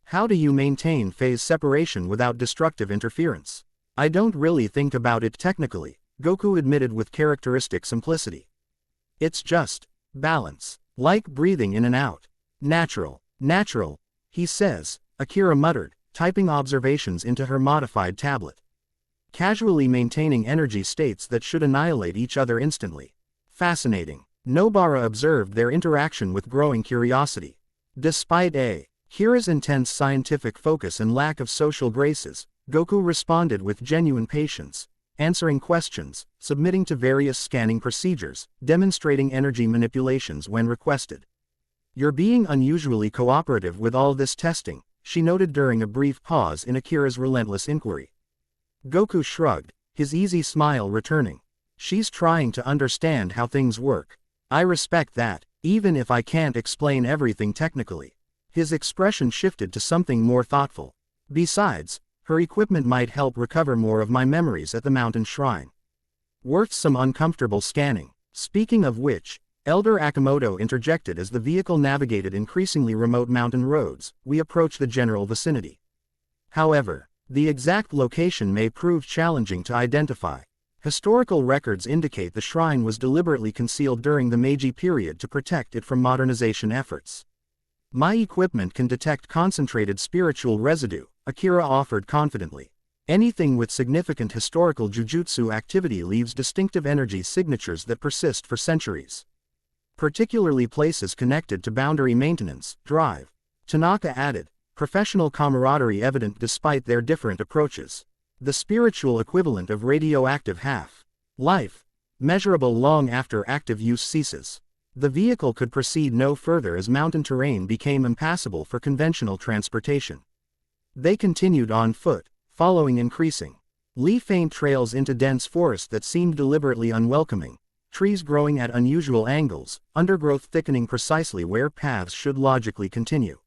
How do you maintain phase separation without destructive interference? I don't really think about it technically, Goku admitted with characteristic simplicity. It's just balance, like breathing in and out. Natural, he says, Akira muttered, typing observations into her modified tablet. Casually maintaining energy states that should annihilate each other instantly. Fascinating. Nobara observed their interaction with growing curiosity. Despite Kira's intense scientific focus and lack of social graces, Goku responded with genuine patience, answering questions, submitting to various scanning procedures, demonstrating energy manipulations when requested. You're being unusually cooperative with all this testing, she noted during a brief pause in Akira's relentless inquiry. Goku shrugged, his easy smile returning. She's trying to understand how things work. I respect that, even if I can't explain everything technically. His expression shifted to something more thoughtful. Besides, her equipment might help recover more of my memories at the mountain shrine. Worth some uncomfortable scanning. Speaking of which, Elder Akimoto interjected as the vehicle navigated increasingly remote mountain roads, we approach the general vicinity. However, the exact location may prove challenging to identify. Historical records indicate the shrine was deliberately concealed during the Meiji period to protect it from modernization efforts. My equipment can detect concentrated spiritual residue, Akira offered confidently. Anything with significant historical jujutsu activity leaves distinctive energy signatures that persist for centuries. Particularly places connected to boundary maintenance, drive. Tanaka added, professional camaraderie evident despite their different approaches. The spiritual equivalent of radioactive half-life, measurable long after active use ceases. The vehicle could proceed no further as mountain terrain became impassable for conventional transportation. They continued on foot, following increasing leaf-faint trails into dense forest that seemed deliberately unwelcoming, trees growing at unusual angles, undergrowth thickening precisely where paths should logically continue.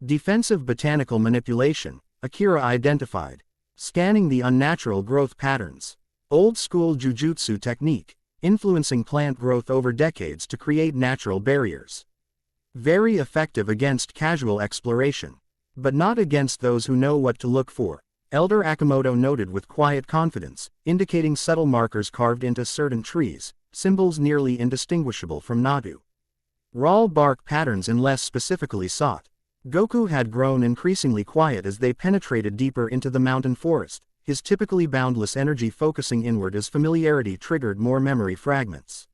Defensive botanical manipulation, Akira identified, scanning the unnatural growth patterns. Old-school jujutsu technique, influencing plant growth over decades to create natural barriers. Very effective against casual exploration, but not against those who know what to look for, Elder Akimoto noted with quiet confidence, indicating subtle markers carved into certain trees, symbols nearly indistinguishable from Nadu. Raw bark patterns unless specifically sought. Goku had grown increasingly quiet as they penetrated deeper into the mountain forest, his typically boundless energy focusing inward as familiarity triggered more memory fragments.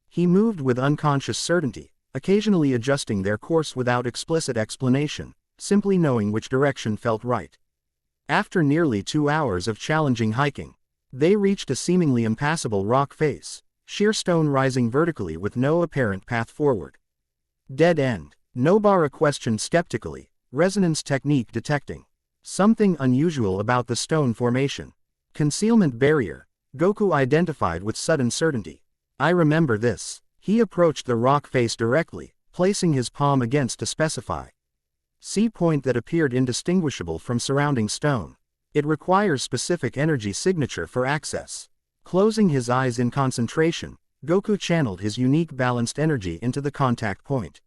He moved with unconscious certainty, occasionally adjusting their course without explicit explanation, simply knowing which direction felt right. After nearly 2 hours of challenging hiking, they reached a seemingly impassable rock face, sheer stone rising vertically with no apparent path forward. Dead end. Nobara questioned skeptically, resonance technique detecting something unusual about the stone formation. Concealment barrier, Goku identified with sudden certainty. I remember this. He approached the rock face directly, placing his palm against to specify C point that appeared indistinguishable from surrounding stone. It requires specific energy signature for access. Closing his eyes in concentration, Goku channeled his unique balanced energy into the contact point.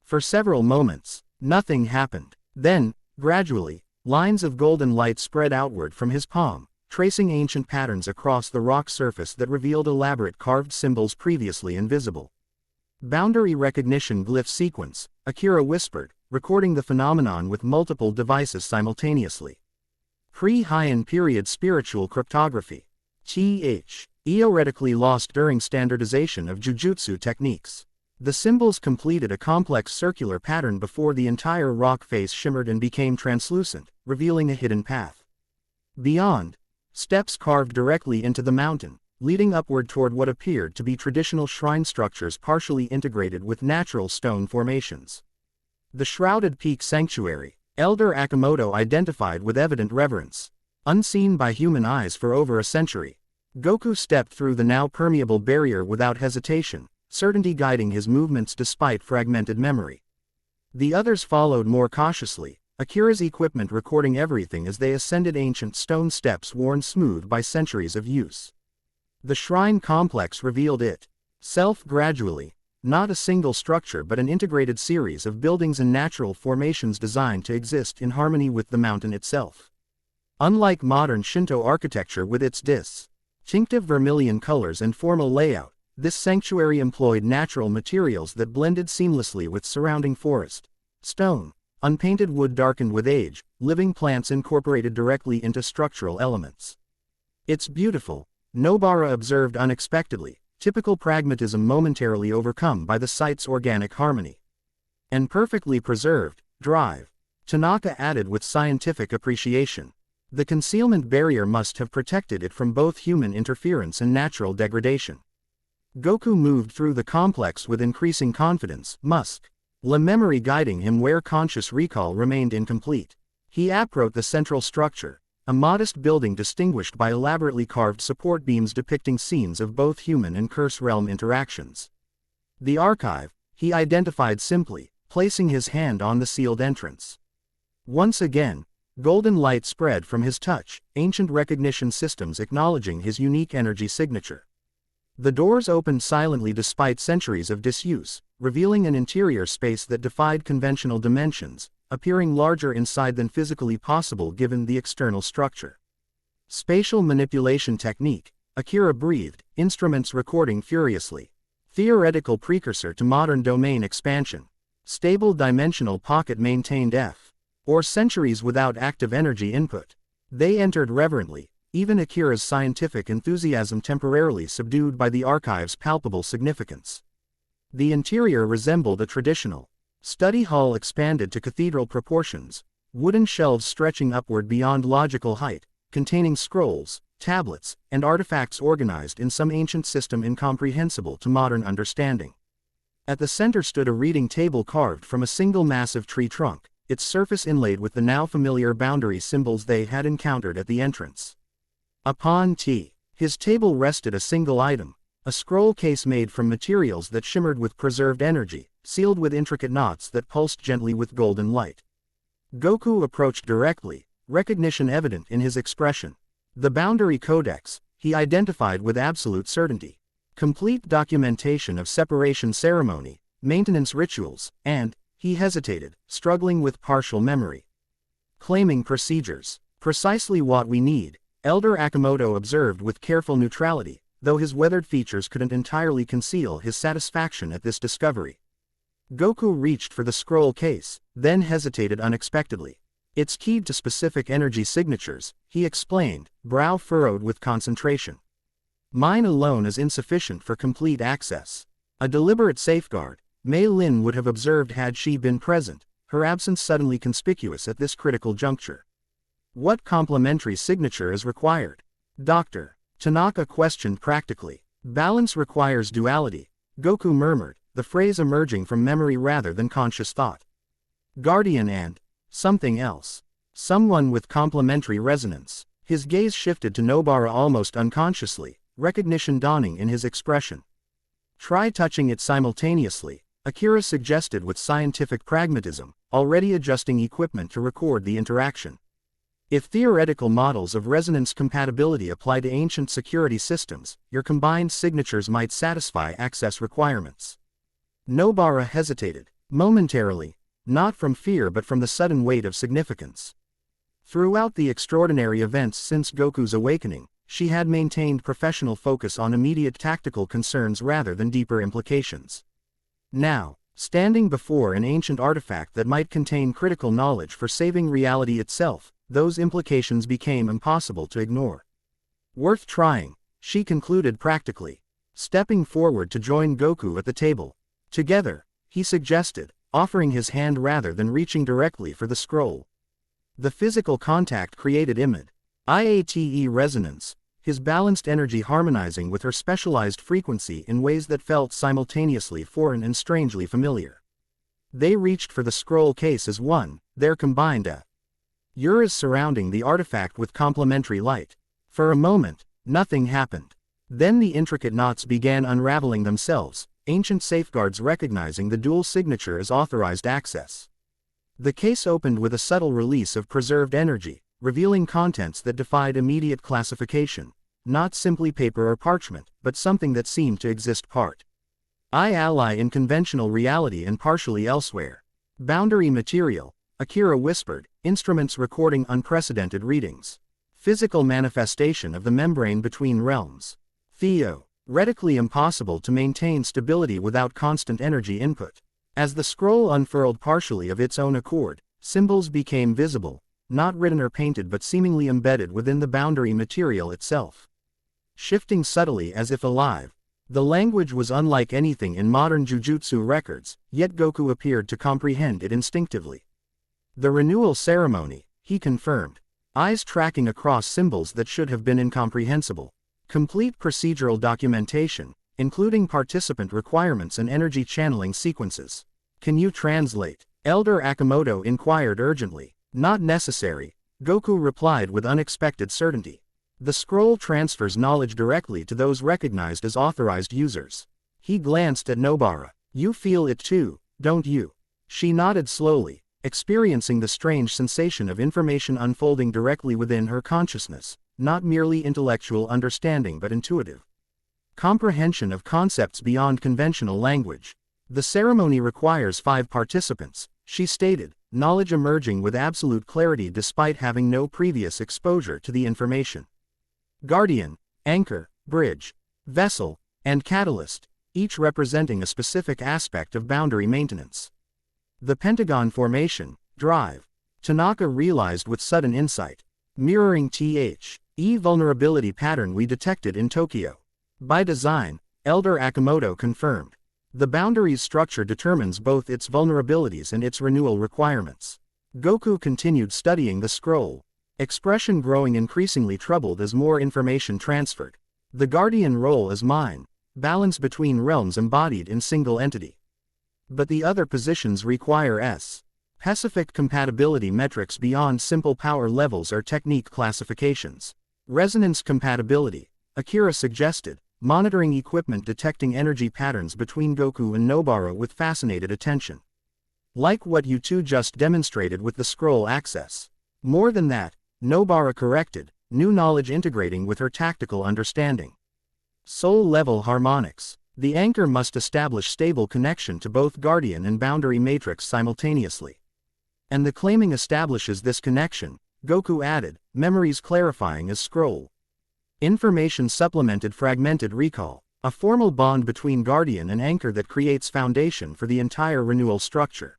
For several moments, nothing happened. Then, gradually, lines of golden light spread outward from his palm, tracing ancient patterns across the rock surface that revealed elaborate carved symbols previously invisible. Boundary recognition glyph sequence, Akira whispered, recording the phenomenon with multiple devices simultaneously. Pre-Heian period spiritual cryptography. Theoretically lost during standardization of jujutsu techniques. The symbols completed a complex circular pattern before the entire rock face shimmered and became translucent, revealing a hidden path. Beyond, steps carved directly into the mountain, leading upward toward what appeared to be traditional shrine structures partially integrated with natural stone formations. The Shrouded Peak Sanctuary, Elder Akimoto identified with evident reverence. Unseen by human eyes for over a century, Goku stepped through the now permeable barrier without hesitation, certainty guiding his movements despite fragmented memory. The others followed more cautiously, Akira's equipment recording everything as they ascended ancient stone steps worn smooth by centuries of use. The shrine complex revealed itself gradually, not a single structure but an integrated series of buildings and natural formations designed to exist in harmony with the mountain itself. Unlike modern Shinto architecture with its distinctive vermilion colors and formal layout, this sanctuary employed natural materials that blended seamlessly with surrounding forest, stone, unpainted wood darkened with age, living plants incorporated directly into structural elements. "It's beautiful," Nobara observed unexpectedly, typical pragmatism momentarily overcome by the site's organic harmony. "And perfectly preserved," Drive, Tanaka added with scientific appreciation. The concealment barrier must have protected it from both human interference and natural degradation. Goku moved through the complex with increasing confidence, muscle memory guiding him where conscious recall remained incomplete. He approached the central structure, a modest building distinguished by elaborately carved support beams depicting scenes of both human and curse realm interactions. The archive, he identified simply, placing his hand on the sealed entrance. Once again, golden light spread from his touch, ancient recognition systems acknowledging his unique energy signature. The doors opened silently despite centuries of disuse, revealing an interior space that defied conventional dimensions, appearing larger inside than physically possible given the external structure. Spatial manipulation technique, Akira breathed, instruments recording furiously. Theoretical precursor to modern domain expansion. Stable dimensional pocket maintained or centuries without active energy input. They entered reverently, even Akira's scientific enthusiasm temporarily subdued by the archive's palpable significance. The interior resembled a traditional study hall expanded to cathedral proportions, wooden shelves stretching upward beyond logical height, containing scrolls, tablets, and artifacts organized in some ancient system incomprehensible to modern understanding. At the center stood a reading table carved from a single massive tree trunk, its surface inlaid with the now familiar boundary symbols they had encountered at the entrance. Upon his table rested a single item, a scroll case made from materials that shimmered with preserved energy, sealed with intricate knots that pulsed gently with golden light. Goku approached directly, recognition evident in his expression. The Boundary Codex, he identified with absolute certainty. Complete documentation of separation ceremony, maintenance rituals, and, he hesitated, struggling with partial memory. Claiming procedures. Precisely what we need, Elder Akimoto observed with careful neutrality, though his weathered features couldn't entirely conceal his satisfaction at this discovery. Goku reached for the scroll case, then hesitated unexpectedly. "It's keyed to specific energy signatures," he explained, brow furrowed with concentration. "Mine alone is insufficient for complete access." A deliberate safeguard, Mei Lin would have observed had she been present, her absence suddenly conspicuous at this critical juncture. "What complementary signature is required?" Dr. Tanaka questioned practically. "Balance requires duality," Goku murmured, the phrase emerging from memory rather than conscious thought. "Guardian and something else. Someone with complementary resonance." His gaze shifted to Nobara almost unconsciously, recognition dawning in his expression. "Try touching it simultaneously," Akira suggested with scientific pragmatism, already adjusting equipment to record the interaction. If theoretical models of resonance compatibility apply to ancient security systems, your combined signatures might satisfy access requirements. Nobara hesitated, momentarily, not from fear but from the sudden weight of significance. Throughout the extraordinary events since Goku's awakening, she had maintained professional focus on immediate tactical concerns rather than deeper implications. Now, standing before an ancient artifact that might contain critical knowledge for saving reality itself, those implications became impossible to ignore. Worth trying, she concluded practically, stepping forward to join Goku at the table. Together, he suggested, offering his hand rather than reaching directly for the scroll. The physical contact created IATE resonance, his balanced energy harmonizing with her specialized frequency in ways that felt simultaneously foreign and strangely familiar. They reached for the scroll case as one, their combined auras surrounding the artifact with complementary light. For a moment, nothing happened. Then the intricate knots began unraveling themselves, ancient safeguards recognizing the dual signature as authorized access. The case opened with a subtle release of preserved energy, revealing contents that defied immediate classification, not simply paper or parchment, but something that seemed to exist ally in conventional reality and partially elsewhere. Boundary material, Akira whispered, instruments recording unprecedented readings. Physical manifestation of the membrane between realms. Theoretically impossible to maintain stability without constant energy input. As the scroll unfurled partially of its own accord, symbols became visible, not written or painted but seemingly embedded within the boundary material itself. Shifting subtly as if alive, the language was unlike anything in modern jujutsu records, yet Goku appeared to comprehend it instinctively. The renewal ceremony, he confirmed, eyes tracking across symbols that should have been incomprehensible. Complete procedural documentation, including participant requirements and energy channeling sequences. Can you translate? Elder Akimoto inquired urgently. Not necessary, Goku replied with unexpected certainty. The scroll transfers knowledge directly to those recognized as authorized users. He glanced at Nobara. You feel it too, don't you? She nodded slowly, experiencing the strange sensation of information unfolding directly within her consciousness, not merely intellectual understanding but intuitive comprehension of concepts beyond conventional language. The ceremony requires 5 participants, she stated, knowledge emerging with absolute clarity despite having no previous exposure to the information. Guardian, anchor, bridge, vessel, and catalyst, each representing a specific aspect of boundary maintenance. The pentagon formation, drive. Tanaka realized with sudden insight. Mirroring the vulnerability pattern we detected in Tokyo. By design, Elder Akimoto confirmed. The boundary's structure determines both its vulnerabilities and its renewal requirements. Goku continued studying the scroll, expression growing increasingly troubled as more information transferred. The guardian role is mine, balance between realms embodied in single entity. But the other positions require specific compatibility metrics beyond simple power levels or technique classifications. Resonance compatibility, Akira suggested, monitoring equipment detecting energy patterns between Goku and Nobara with fascinated attention. Like what you two just demonstrated with the scroll access. More than that, Nobara corrected, new knowledge integrating with her tactical understanding. Soul-level harmonics. The anchor must establish stable connection to both guardian and boundary matrix simultaneously. And the claiming establishes this connection, Goku added, memories clarifying as scroll. Information supplemented fragmented recall, a formal bond between guardian and anchor that creates foundation for the entire renewal structure.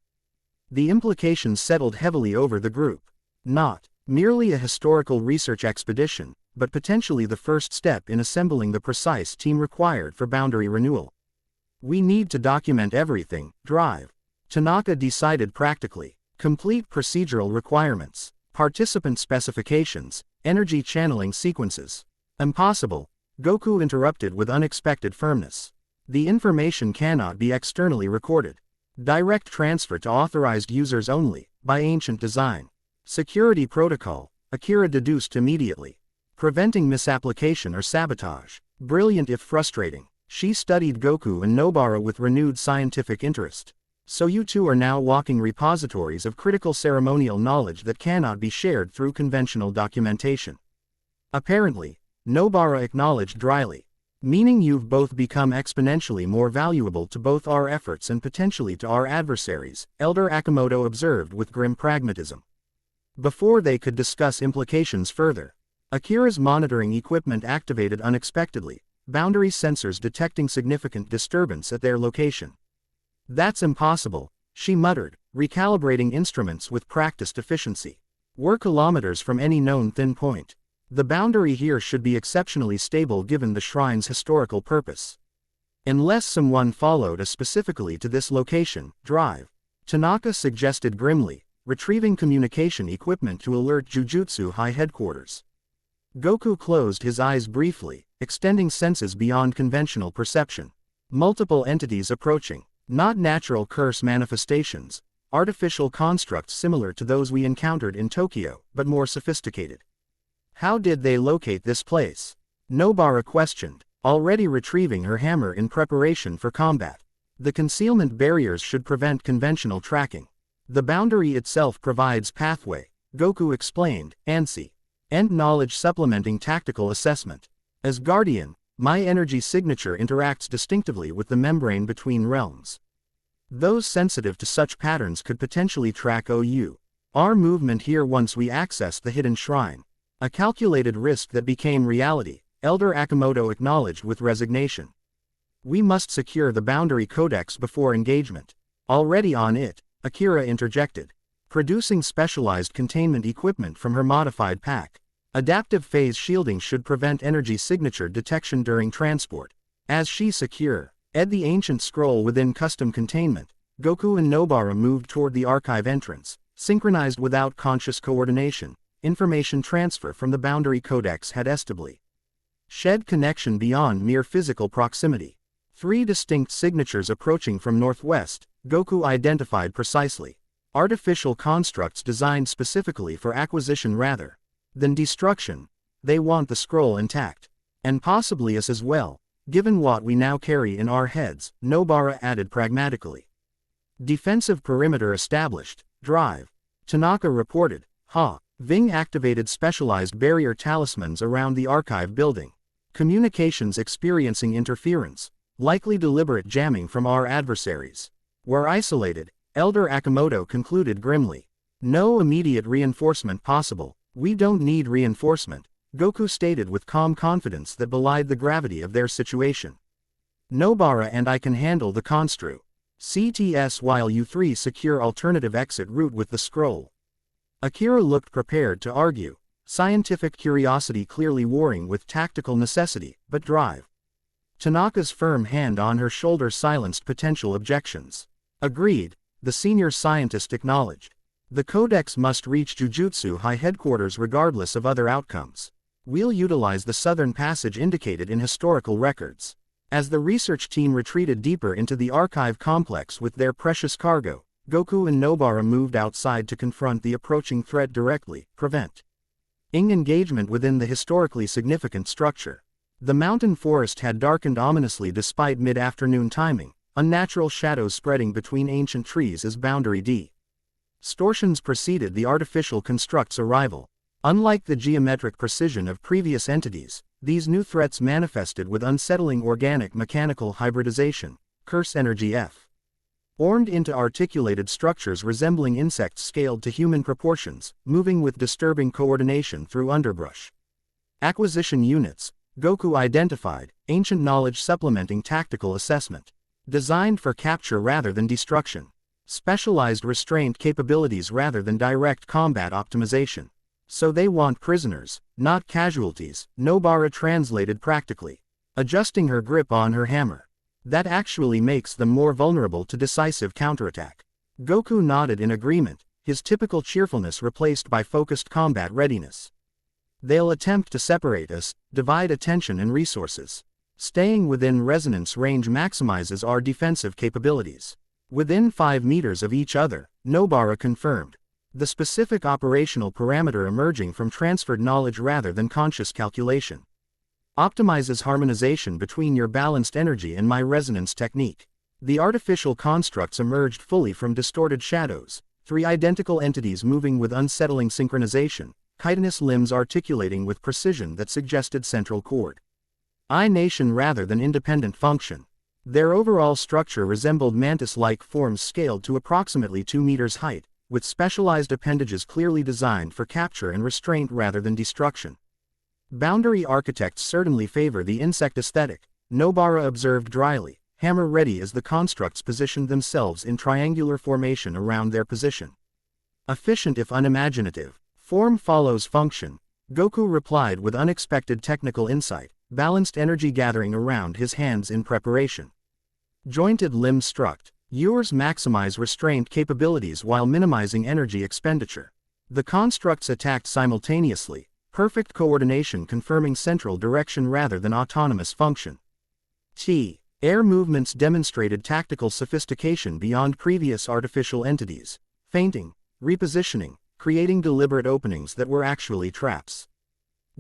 The implications settled heavily over the group. Not merely a historical research expedition, but potentially the first step in assembling the precise team required for boundary renewal. We need to document everything, drive. Tanaka decided practically. Complete procedural requirements, participant specifications, energy channeling sequences. Impossible, Goku interrupted with unexpected firmness. The information cannot be externally recorded. Direct transfer to authorized users only, by ancient design. Security protocol, Akira deduced immediately. Preventing misapplication or sabotage. Brilliant if frustrating. She studied Goku and Nobara with renewed scientific interest. So you two are now walking repositories of critical ceremonial knowledge that cannot be shared through conventional documentation. Apparently, Nobara acknowledged dryly. Meaning you've both become exponentially more valuable to both our efforts and potentially to our adversaries, Elder Akimoto observed with grim pragmatism. Before they could discuss implications further, Akira's monitoring equipment activated unexpectedly, boundary sensors detecting significant disturbance at their location. "That's impossible," she muttered, recalibrating instruments with practiced efficiency. "We're kilometers from any known thin point. The boundary here should be exceptionally stable given the shrine's historical purpose. Unless someone followed us specifically to this location, drive," Tanaka suggested grimly, retrieving communication equipment to alert Jujutsu High Headquarters. Goku closed his eyes briefly, extending senses beyond conventional perception. Multiple entities approaching. Not natural curse manifestations, artificial constructs similar to those we encountered in Tokyo, but more sophisticated. "How did they locate this place?" Nobara questioned, already retrieving her hammer in preparation for combat. "The concealment barriers should prevent conventional tracking. The boundary itself provides pathway," Goku explained, ANSI. End knowledge supplementing tactical assessment. "As Guardian, my energy signature interacts distinctively with the membrane between realms. Those sensitive to such patterns could potentially track our movement here once we access the hidden shrine. A calculated risk that became reality," Elder Akimoto acknowledged with resignation. "We must secure the boundary codex before engagement." "Already on it," Akira interjected, producing specialized containment equipment from her modified pack. Adaptive phase shielding should prevent energy signature detection during transport. As she secure, the ancient scroll within custom containment, Goku and Nobara moved toward the archive entrance, synchronized without conscious coordination. Information transfer from the boundary codex had established shed connection beyond mere physical proximity. 3 distinct signatures approaching from northwest, Goku identified precisely. Artificial constructs designed specifically for acquisition rather than destruction. They want the scroll intact. And possibly us as well, given what we now carry in our heads, Nobara added pragmatically. "Defensive perimeter established, drive," Tanaka reported. Ving activated specialized barrier talismans around the archive building. "Communications experiencing interference, likely deliberate jamming from our adversaries. We're isolated," Elder Akimoto concluded grimly. "No immediate reinforcement possible." "We don't need reinforcement," Goku stated with calm confidence that belied the gravity of their situation. "Nobara and I can handle the constru CTS while you 3 secure alternative exit route with the scroll." Akira looked prepared to argue, scientific curiosity clearly warring with tactical necessity, but drive. Tanaka's firm hand on her shoulder silenced potential objections. "Agreed," the senior scientist acknowledged. "The codex must reach Jujutsu High Headquarters regardless of other outcomes. We'll utilize the southern passage indicated in historical records." As the research team retreated deeper into the archive complex with their precious cargo, Goku and Nobara moved outside to confront the approaching threat directly, preventing engagement within the historically significant structure. The mountain forest had darkened ominously despite mid-afternoon timing, unnatural shadows spreading between ancient trees as boundary distortions preceded the artificial construct's arrival. Unlike the geometric precision of previous entities, these new threats manifested with unsettling organic-mechanical hybridization, curse energy formed into articulated structures resembling insects scaled to human proportions, moving with disturbing coordination through underbrush. Acquisition units, Goku identified, ancient knowledge supplementing tactical assessment. Designed for capture rather than destruction. Specialized restraint capabilities rather than direct combat optimization. "So they want prisoners, not casualties," Nobara translated practically, adjusting her grip on her hammer. "That actually makes them more vulnerable to decisive counterattack." Goku nodded in agreement, his typical cheerfulness replaced by focused combat readiness. "They'll attempt to separate us, divide attention and resources. Staying within resonance range maximizes our defensive capabilities." "Within 5 meters of each other," Nobara confirmed. The specific operational parameter emerging from transferred knowledge rather than conscious calculation. "Optimizes harmonization between your balanced energy and my resonance technique." The artificial constructs emerged fully from distorted shadows, 3 identical entities moving with unsettling synchronization, chitinous limbs articulating with precision that suggested central coordination rather than independent function. Their overall structure resembled mantis-like forms scaled to approximately 2 meters height, with specialized appendages clearly designed for capture and restraint rather than destruction. Boundary architects certainly favor the insect aesthetic, Nobara observed dryly, hammer ready as the constructs positioned themselves in triangular formation around their position. Efficient if unimaginative. Form follows function, Goku replied with unexpected technical insight, balanced energy gathering around his hands in preparation. Jointed limb struct. Yours maximize restraint capabilities while minimizing energy expenditure. The constructs attacked simultaneously, perfect coordination confirming central direction rather than autonomous function. Air movements demonstrated tactical sophistication beyond previous artificial entities, feinting, repositioning, creating deliberate openings that were actually traps.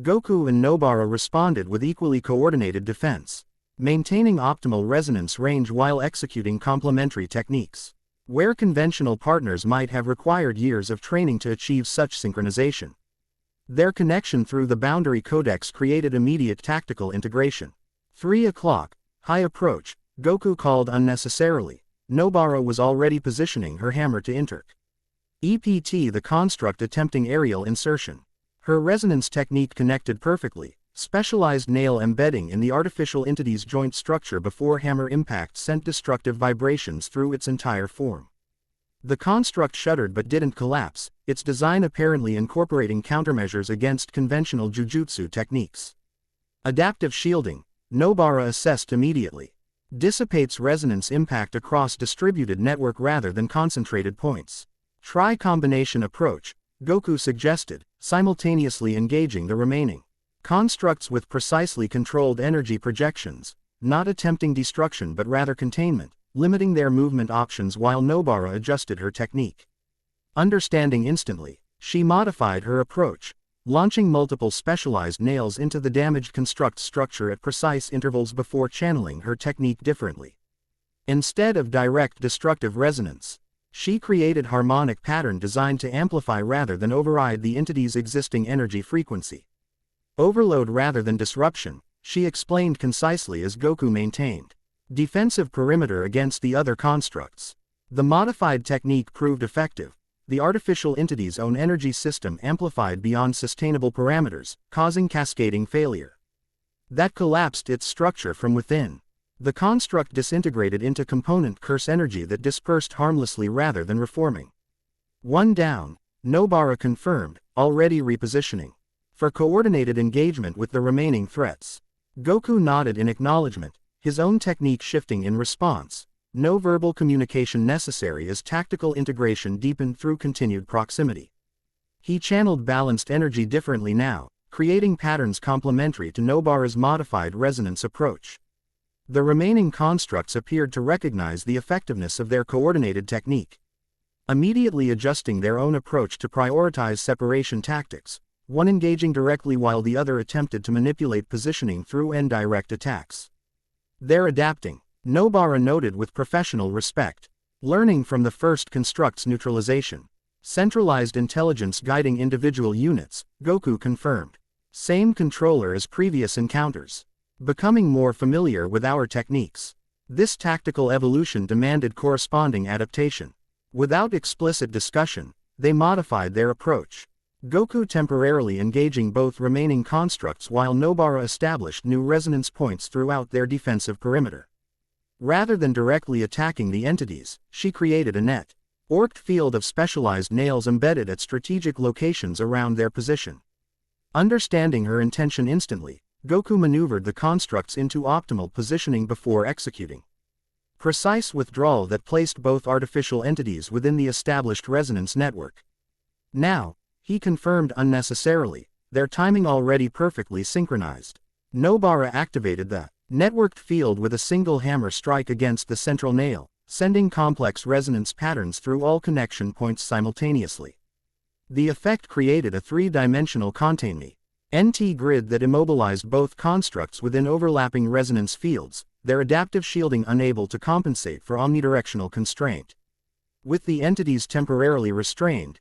Goku and Nobara responded with equally coordinated defense, maintaining optimal resonance range while executing complementary techniques. Where conventional partners might have required years of training to achieve such synchronization, their connection through the boundary codex created immediate tactical integration. 3 o'clock, high approach, Goku called unnecessarily. Nobara was already positioning her hammer to interc. EPT the construct attempting aerial insertion. Her resonance technique connected perfectly, specialized nail embedding in the artificial entity's joint structure before hammer impact sent destructive vibrations through its entire form. The construct shuddered but didn't collapse, its design apparently incorporating countermeasures against conventional jujutsu techniques. Adaptive shielding, Nobara assessed immediately. Dissipates resonance impact across distributed network rather than concentrated points. Try combination approach, Goku suggested, simultaneously engaging the remaining constructs with precisely controlled energy projections, not attempting destruction but rather containment, limiting their movement options while Nobara adjusted her technique. Understanding instantly, she modified her approach, launching multiple specialized nails into the damaged construct structure at precise intervals before channeling her technique differently. Instead of direct destructive resonance, she created harmonic pattern designed to amplify rather than override the entity's existing energy frequency. Overload rather than disruption, she explained concisely as Goku maintained defensive perimeter against the other constructs. The modified technique proved effective. The artificial entity's own energy system amplified beyond sustainable parameters, causing cascading failure that collapsed its structure from within. The construct disintegrated into component curse energy that dispersed harmlessly rather than reforming. One down, Nobara confirmed, already repositioning for coordinated engagement with the remaining threats. Goku nodded in acknowledgement, his own technique shifting in response. No verbal communication necessary as tactical integration deepened through continued proximity. He channeled balanced energy differently now, creating patterns complementary to Nobara's modified resonance approach. The remaining constructs appeared to recognize the effectiveness of their coordinated technique, immediately adjusting their own approach to prioritize separation tactics, one engaging directly while the other attempted to manipulate positioning through indirect attacks. They're adapting, Nobara noted with professional respect, learning from the first construct's neutralization. Centralized intelligence guiding individual units, Goku confirmed. Same controller as previous encounters. Becoming more familiar with our techniques. This tactical evolution demanded corresponding adaptation. Without explicit discussion, they modified their approach. Goku temporarily engaging both remaining constructs while Nobara established new resonance points throughout their defensive perimeter. Rather than directly attacking the entities, she created a net-orked field of specialized nails embedded at strategic locations around their position. Understanding her intention instantly, Goku maneuvered the constructs into optimal positioning before executing. Precise withdrawal that placed both artificial entities within the established resonance network. Now, he confirmed unnecessarily, their timing already perfectly synchronized. Nobara activated the networked field with a single hammer strike against the central nail, sending complex resonance patterns through all connection points simultaneously. The effect created a three-dimensional containment NT grid that immobilized both constructs within overlapping resonance fields, their adaptive shielding unable to compensate for omnidirectional constraint. With the entities temporarily restrained,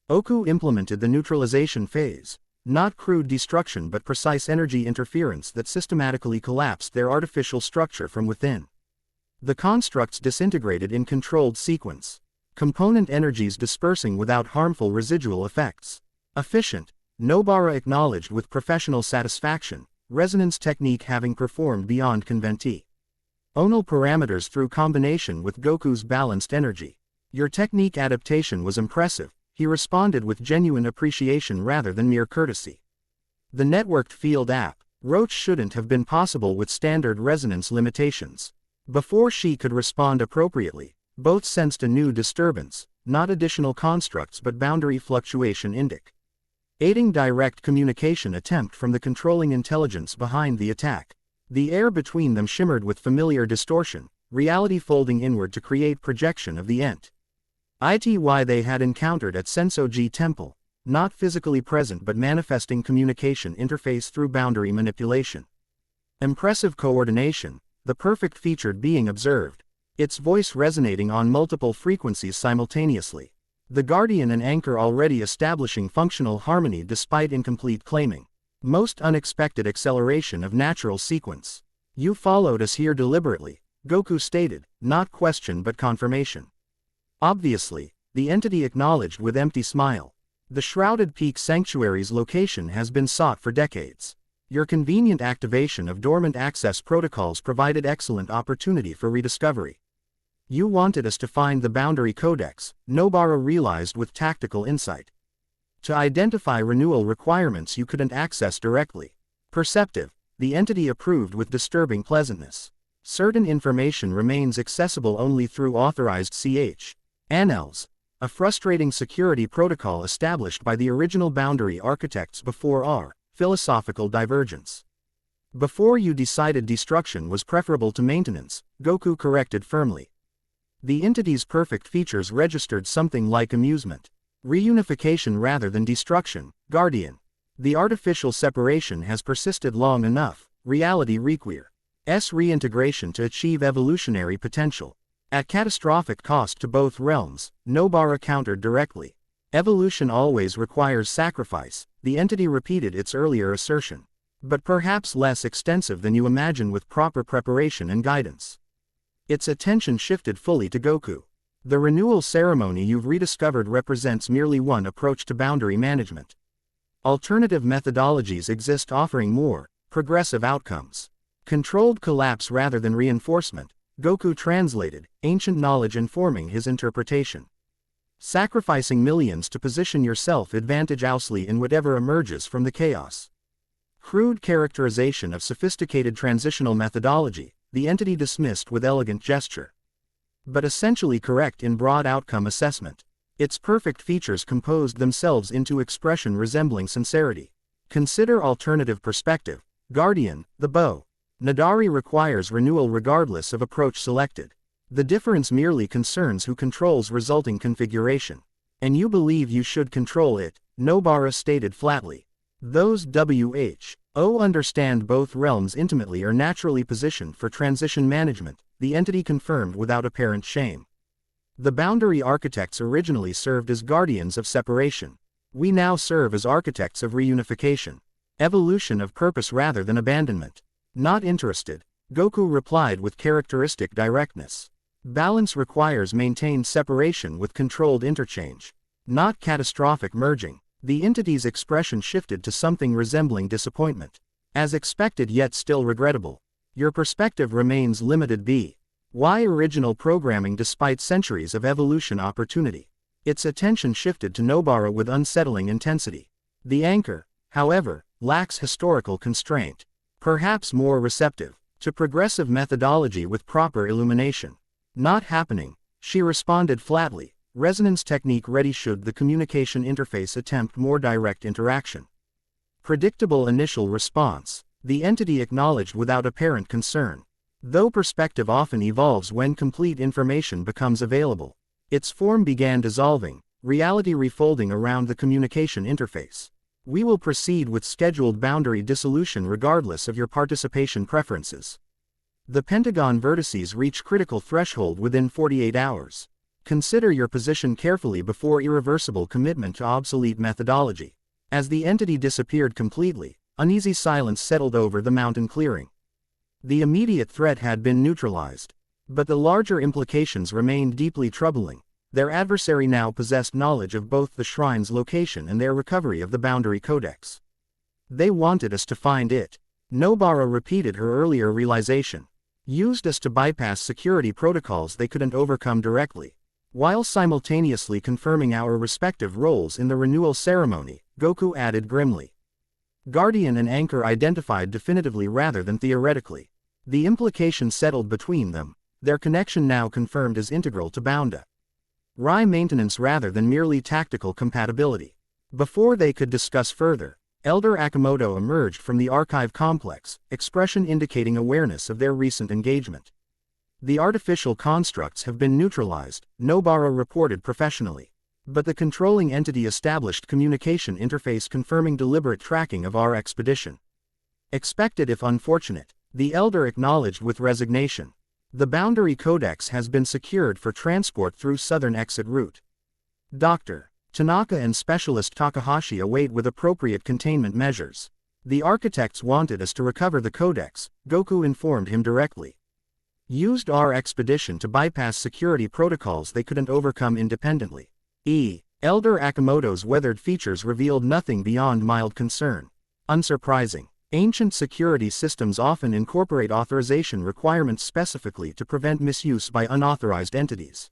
Goku implemented the neutralization phase, not crude destruction but precise energy interference that systematically collapsed their artificial structure from within. The constructs disintegrated in controlled sequence. Component energies dispersing without harmful residual effects. Efficient. Nobara acknowledged with professional satisfaction, resonance technique having performed beyond conventi. Onal parameters through combination with Goku's balanced energy. Your technique adaptation was impressive, he responded with genuine appreciation rather than mere courtesy. The networked field app, Roach shouldn't have been possible with standard resonance limitations. Before she could respond appropriately, both sensed a new disturbance, not additional constructs but boundary fluctuation indic. Aiding direct communication attempt from the controlling intelligence behind the attack. The air between them shimmered with familiar distortion, reality folding inward to create projection of the ent. Ity they had encountered at Sensoji Temple, not physically present but manifesting communication interface through boundary manipulation. Impressive coordination, the perfect featured being observed, its voice resonating on multiple frequencies simultaneously. The guardian and anchor already establishing functional harmony despite incomplete claiming. Most unexpected acceleration of natural sequence. You followed us here deliberately, Goku stated, not question but confirmation. Obviously, the entity acknowledged with empty smile. The Shrouded Peak Sanctuary's location has been sought for decades. Your convenient activation of dormant access protocols provided excellent opportunity for rediscovery. You wanted us to find the boundary codex, Nobara realized with tactical insight. To identify renewal requirements you couldn't access directly. Perceptive, the entity approved with disturbing pleasantness. Certain information remains accessible only through authorized Annals, a frustrating security protocol established by the original boundary architects before our philosophical divergence. Before you decided destruction was preferable to maintenance, Goku corrected firmly. The entity's perfect features registered something like amusement. Reunification rather than destruction, Guardian. The artificial separation has persisted long enough, reality requires reintegration to achieve evolutionary potential. At catastrophic cost to both realms, Nobara countered directly. Evolution always requires sacrifice, the entity repeated its earlier assertion. But perhaps less extensive than you imagine with proper preparation and guidance. Its attention shifted fully to Goku. The renewal ceremony you've rediscovered represents merely one approach to boundary management. Alternative methodologies exist offering more progressive outcomes. Controlled collapse rather than reinforcement, Goku translated, ancient knowledge informing his interpretation. Sacrificing millions to position yourself advantageously in whatever emerges from the chaos. Crude characterization of sophisticated transitional methodology, the entity dismissed with elegant gesture. But essentially correct in broad outcome assessment. Its perfect features composed themselves into expression resembling sincerity. Consider alternative perspective, Guardian, the bow. Nadari requires renewal regardless of approach selected. The difference merely concerns who controls resulting configuration. And you believe you should control it, Nobara stated flatly. Those WHO understand both realms intimately are naturally positioned for transition management, the entity confirmed without apparent shame. The boundary architects originally served as guardians of separation. We now serve as architects of reunification. Evolution of purpose rather than abandonment. Not interested, Goku replied with characteristic directness. Balance requires maintained separation with controlled interchange. Not catastrophic merging. The entity's expression shifted to something resembling disappointment. As expected yet still regrettable. Your perspective remains limited b. Why original programming despite centuries of evolution opportunity? Its attention shifted to Nobara with unsettling intensity. The anchor, however, lacks historical constraint. Perhaps more receptive to progressive methodology with proper illumination. Not happening, she responded flatly. Resonance technique ready should the communication interface attempt more direct interaction. Predictable initial response. The entity acknowledged without apparent concern. Though perspective often evolves when complete information becomes available. Its form began dissolving, reality refolding around the communication interface. We will proceed with scheduled boundary dissolution regardless of your participation preferences. The Pentagon vertices reach critical threshold within 48 hours. Consider your position carefully before irreversible commitment to obsolete methodology. As the entity disappeared completely, uneasy silence settled over the mountain clearing. The immediate threat had been neutralized. But the larger implications remained deeply troubling. Their adversary now possessed knowledge of both the shrine's location and their recovery of the boundary codex. They wanted us to find it. Nobara repeated her earlier realization. Used us to bypass security protocols they couldn't overcome directly. While simultaneously confirming our respective roles in the renewal ceremony, Goku added grimly. Guardian and Anchor identified definitively rather than theoretically. The implication settled between them, their connection now confirmed as integral to Bounda. Rai maintenance rather than merely tactical compatibility. Before they could discuss further, Elder Akimoto emerged from the archive complex, expression indicating awareness of their recent engagement. The artificial constructs have been neutralized, Nobara reported professionally. But the controlling entity established communication interface confirming deliberate tracking of our expedition. Expected if unfortunate, the Elder acknowledged with resignation. The boundary codex has been secured for transport through southern exit route. Dr. Tanaka and Specialist Takahashi await with appropriate containment measures. The architects wanted us to recover the codex, Goku informed him directly. Used our expedition to bypass security protocols they couldn't overcome independently. Elder Akimoto's weathered features revealed nothing beyond mild concern. Unsurprising. Ancient security systems often incorporate authorization requirements specifically to prevent misuse by unauthorized entities.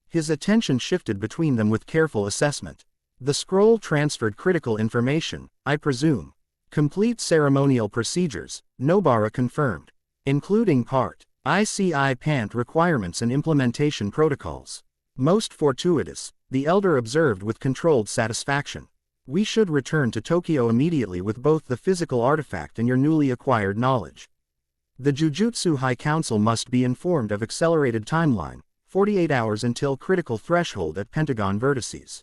His attention shifted between them with careful assessment. The scroll transferred critical information, I presume. Complete ceremonial procedures, Nobara confirmed. Including Part ICI PANT requirements and implementation protocols. Most fortuitous, the Elder observed with controlled satisfaction. We should return to Tokyo immediately with both the physical artifact and your newly acquired knowledge. The Jujutsu High Council must be informed of accelerated timeline, 48 hours until critical threshold at Pentagon vertices.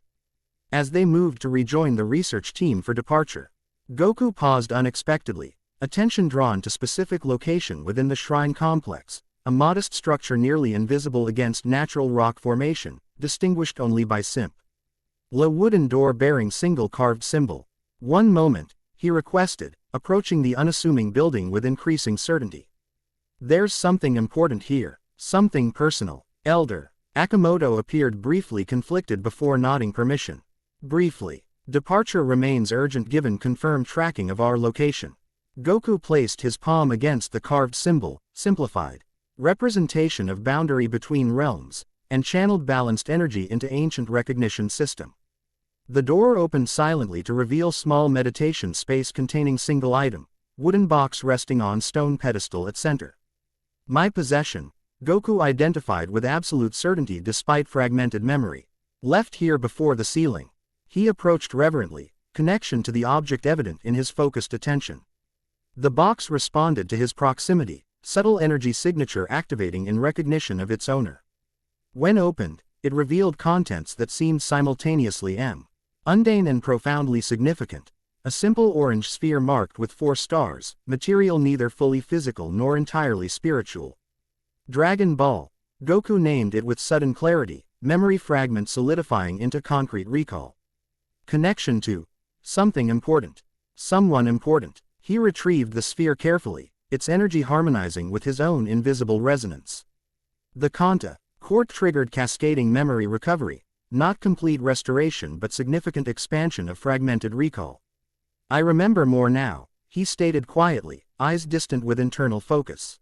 As they moved to rejoin the research team for departure, Goku paused unexpectedly, attention drawn to specific location within the shrine complex, a modest structure nearly invisible against natural rock formation, distinguished only by simp. A wooden door bearing single carved symbol. One moment, he requested, approaching the unassuming building with increasing certainty. There's something important here, something personal. Elder Akimoto appeared briefly conflicted before nodding permission. Briefly. Departure remains urgent given confirmed tracking of our location. Goku placed his palm against the carved symbol, simplified. Representation of boundary between realms, and channeled balanced energy into ancient recognition system. The door opened silently to reveal small meditation space containing single item, wooden box resting on stone pedestal at center. My possession, Goku identified with absolute certainty despite fragmented memory. Left here before the ceiling. He approached reverently, connection to the object evident in his focused attention. The box responded to his proximity, subtle energy signature activating in recognition of its owner. When opened, it revealed contents that seemed simultaneously mundane and profoundly significant. A simple orange sphere marked with 4 stars, material neither fully physical nor entirely spiritual. Dragon Ball. Goku named it with sudden clarity, memory fragment solidifying into concrete recall. Connection to something important. Someone important. He retrieved the sphere carefully, its energy harmonizing with his own invisible resonance. The Kanta. Court-triggered cascading memory recovery. Not complete restoration but significant expansion of fragmented recall. I remember more now, he stated quietly, eyes distant with internal focus.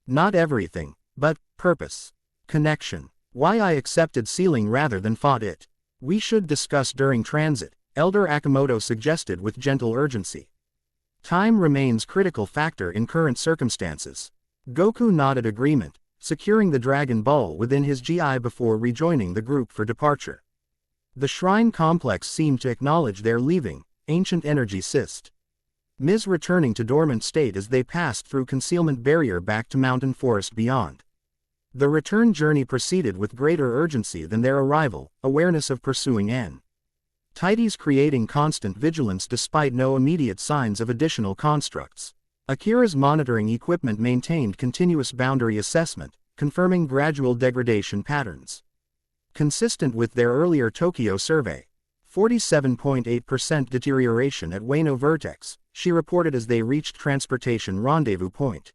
Not everything, but purpose. Connection. Why I accepted sealing rather than fought it. We should discuss during transit, Elder Akimoto suggested with gentle urgency. Time remains critical factor in current circumstances. Goku nodded agreement, securing the Dragon Ball within his GI before rejoining the group for departure. The shrine complex seemed to acknowledge their leaving, ancient energy cyst. Ms. returning to dormant state as they passed through concealment barrier back to mountain forest beyond. The return journey proceeded with greater urgency than their arrival, awareness of pursuing entities creating constant vigilance despite no immediate signs of additional constructs. Akira's monitoring equipment maintained continuous boundary assessment, confirming gradual degradation patterns. Consistent with their earlier Tokyo survey. 47.8% deterioration at Ueno Vertex, she reported as they reached transportation rendezvous point.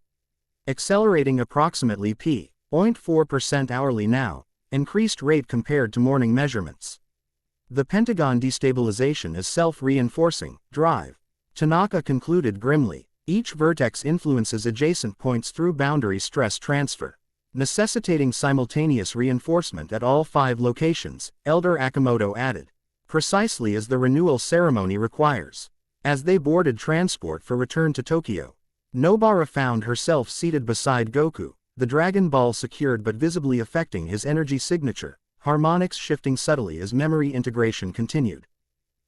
Accelerating approximately p.4% hourly now, increased rate compared to morning measurements. The pentagon destabilization is self-reinforcing, drive. Tanaka concluded grimly. Each vertex influences adjacent points through boundary stress transfer, necessitating simultaneous reinforcement at all 5 locations, Elder Akimoto added. Precisely as the renewal ceremony requires. As they boarded transport for return to Tokyo, Nobara found herself seated beside Goku, the Dragon Ball secured but visibly affecting his energy signature, harmonics shifting subtly as memory integration continued.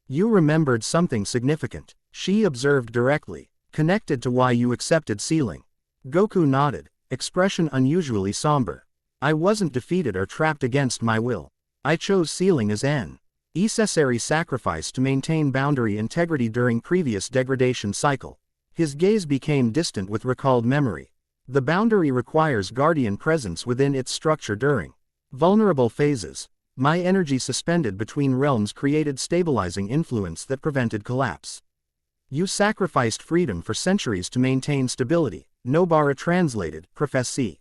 You remembered something significant, she observed directly, connected to why you accepted sealing. Goku nodded, expression unusually somber. I wasn't defeated or trapped against my will. I chose sealing as an necessary sacrifice to maintain boundary integrity during previous degradation cycle. His gaze became distant with recalled memory. The boundary requires guardian presence within its structure during vulnerable phases. My energy suspended between realms created stabilizing influence that prevented collapse. You sacrificed freedom for centuries to maintain stability, Nobara translated, Professor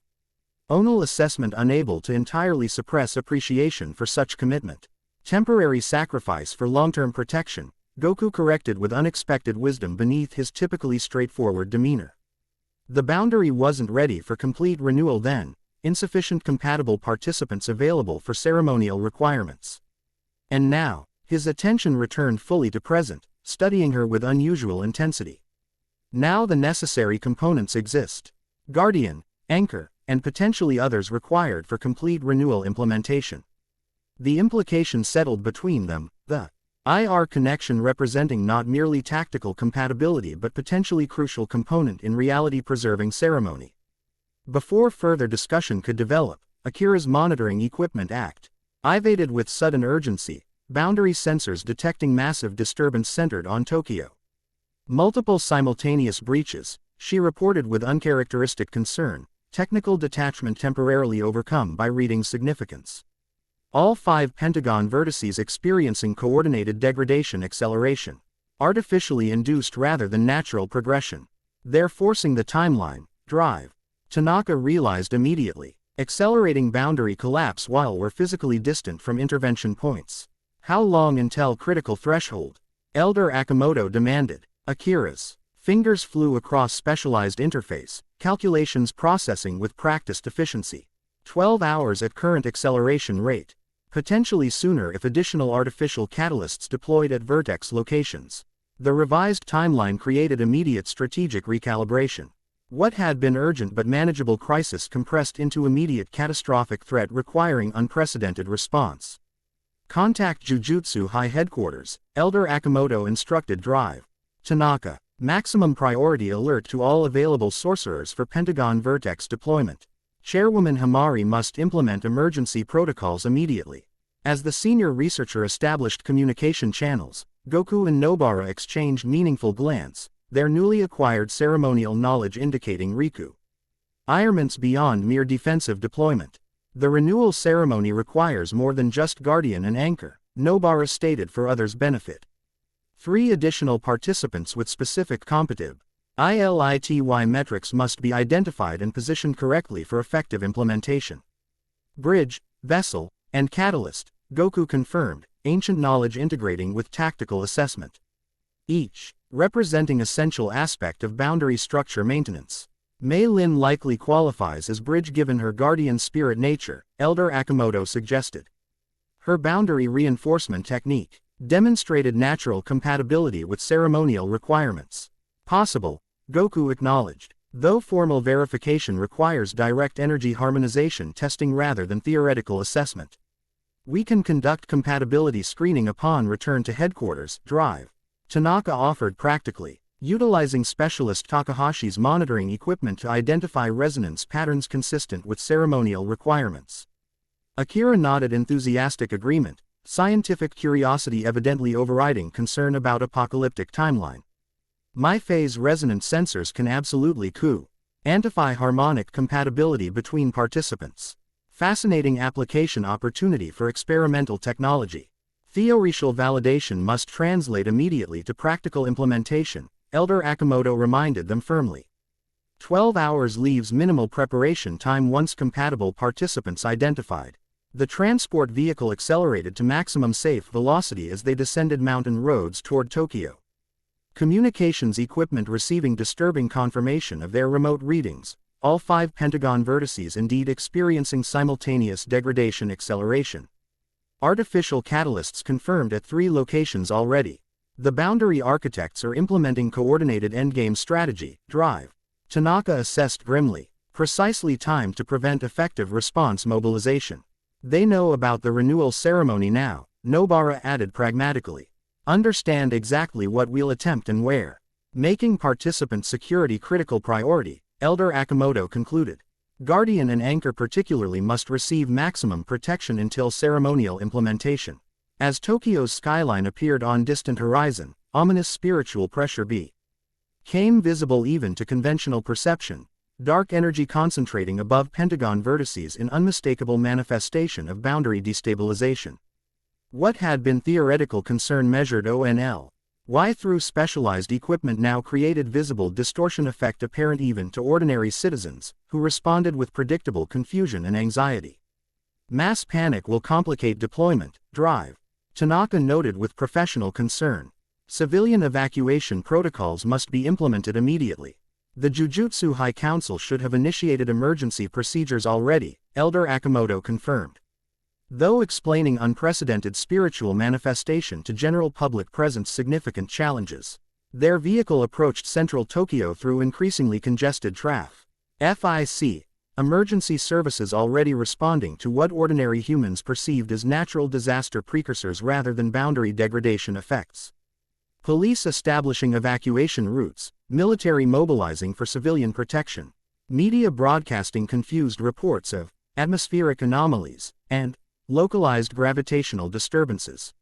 Onal assessment unable to entirely suppress appreciation for such commitment. Temporary sacrifice for long-term protection, Goku corrected with unexpected wisdom beneath his typically straightforward demeanor. The boundary wasn't ready for complete renewal then, insufficient compatible participants available for ceremonial requirements. And now, his attention returned fully to present, studying her with unusual intensity. Now the necessary components exist. Guardian, Anchor, and potentially others required for complete renewal implementation. The implication settled between them, the IR connection representing not merely tactical compatibility but potentially crucial component in reality-preserving ceremony. Before further discussion could develop, Akira's monitoring equipment activated with sudden urgency, boundary sensors detecting massive disturbance centered on Tokyo. Multiple simultaneous breaches, she reported with uncharacteristic concern, technical detachment temporarily overcome by reading significance. All 5 pentagon vertices experiencing coordinated degradation acceleration, artificially induced rather than natural progression. They're forcing the timeline, drive. Tanaka realized immediately, accelerating boundary collapse while we're physically distant from intervention points. How long until critical threshold? Elder Akimoto demanded. Akira's fingers flew across specialized interface, calculations processing with practiced efficiency. 12 hours at current acceleration rate. Potentially sooner if additional artificial catalysts deployed at vertex locations. The revised timeline created immediate strategic recalibration. What had been urgent but manageable crisis compressed into immediate catastrophic threat requiring unprecedented response. Contact Jujutsu High Headquarters, Elder Akimoto instructed drive. Tanaka, maximum priority alert to all available sorcerers for Pentagon Vertex deployment. Chairwoman Himari must implement emergency protocols immediately. As the senior researcher established communication channels, Goku and Nobara exchanged meaningful glance, their newly acquired ceremonial knowledge indicating requirements beyond mere defensive deployment. The renewal ceremony requires more than just guardian and anchor, Nobara stated for others' benefit. 3 additional participants with specific competitive ILITY metrics must be identified and positioned correctly for effective implementation. Bridge, vessel, and catalyst, Goku confirmed, ancient knowledge integrating with tactical assessment. Each representing essential aspect of boundary structure maintenance. Mei Lin likely qualifies as bridge given her guardian spirit nature, Elder Akimoto suggested. Her boundary reinforcement technique demonstrated natural compatibility with ceremonial requirements. Possible, Goku acknowledged, though formal verification requires direct energy harmonization testing rather than theoretical assessment. We can conduct compatibility screening upon return to headquarters, drive. Tanaka offered practically, utilizing specialist Takahashi's monitoring equipment to identify resonance patterns consistent with ceremonial requirements. Akira nodded enthusiastic agreement, scientific curiosity evidently overriding concern about apocalyptic timeline. My phase resonance sensors can absolutely anti-harmonic compatibility between participants. Fascinating application opportunity for experimental technology. Theoretical validation must translate immediately to practical implementation, Elder Akimoto reminded them firmly. 12 hours leaves minimal preparation time once compatible participants identified. The transport vehicle accelerated to maximum safe velocity as they descended mountain roads toward Tokyo. Communications equipment receiving disturbing confirmation of their remote readings, all 5 Pentagon vertices indeed experiencing simultaneous degradation acceleration. Artificial catalysts confirmed at 3 locations already. The boundary architects are implementing coordinated endgame strategy, drive. Tanaka assessed grimly, precisely timed to prevent effective response mobilization. They know about the renewal ceremony now, Nobara added pragmatically. Understand exactly what we'll attempt and where. Making participant security critical priority, Elder Akimoto concluded. Guardian and Anchor particularly must receive maximum protection until ceremonial implementation. As Tokyo's skyline appeared on distant horizon, ominous spiritual pressure became visible even to conventional perception, dark energy concentrating above Pentagon vertices in unmistakable manifestation of boundary destabilization. What had been theoretical concern measured ONL. Why through specialized equipment now created visible distortion effect apparent even to ordinary citizens, who responded with predictable confusion and anxiety. Mass panic will complicate deployment, drive. Tanaka noted with professional concern. Civilian evacuation protocols must be implemented immediately. The Jujutsu High Council should have initiated emergency procedures already, Elder Akimoto confirmed. Though explaining unprecedented spiritual manifestation to general public presents significant challenges. Their vehicle approached central Tokyo through increasingly congested traffic. Emergency services already responding to what ordinary humans perceived as natural disaster precursors rather than boundary degradation effects. Police establishing evacuation routes, military mobilizing for civilian protection. Media broadcasting confused reports of atmospheric anomalies and localized gravitational disturbances.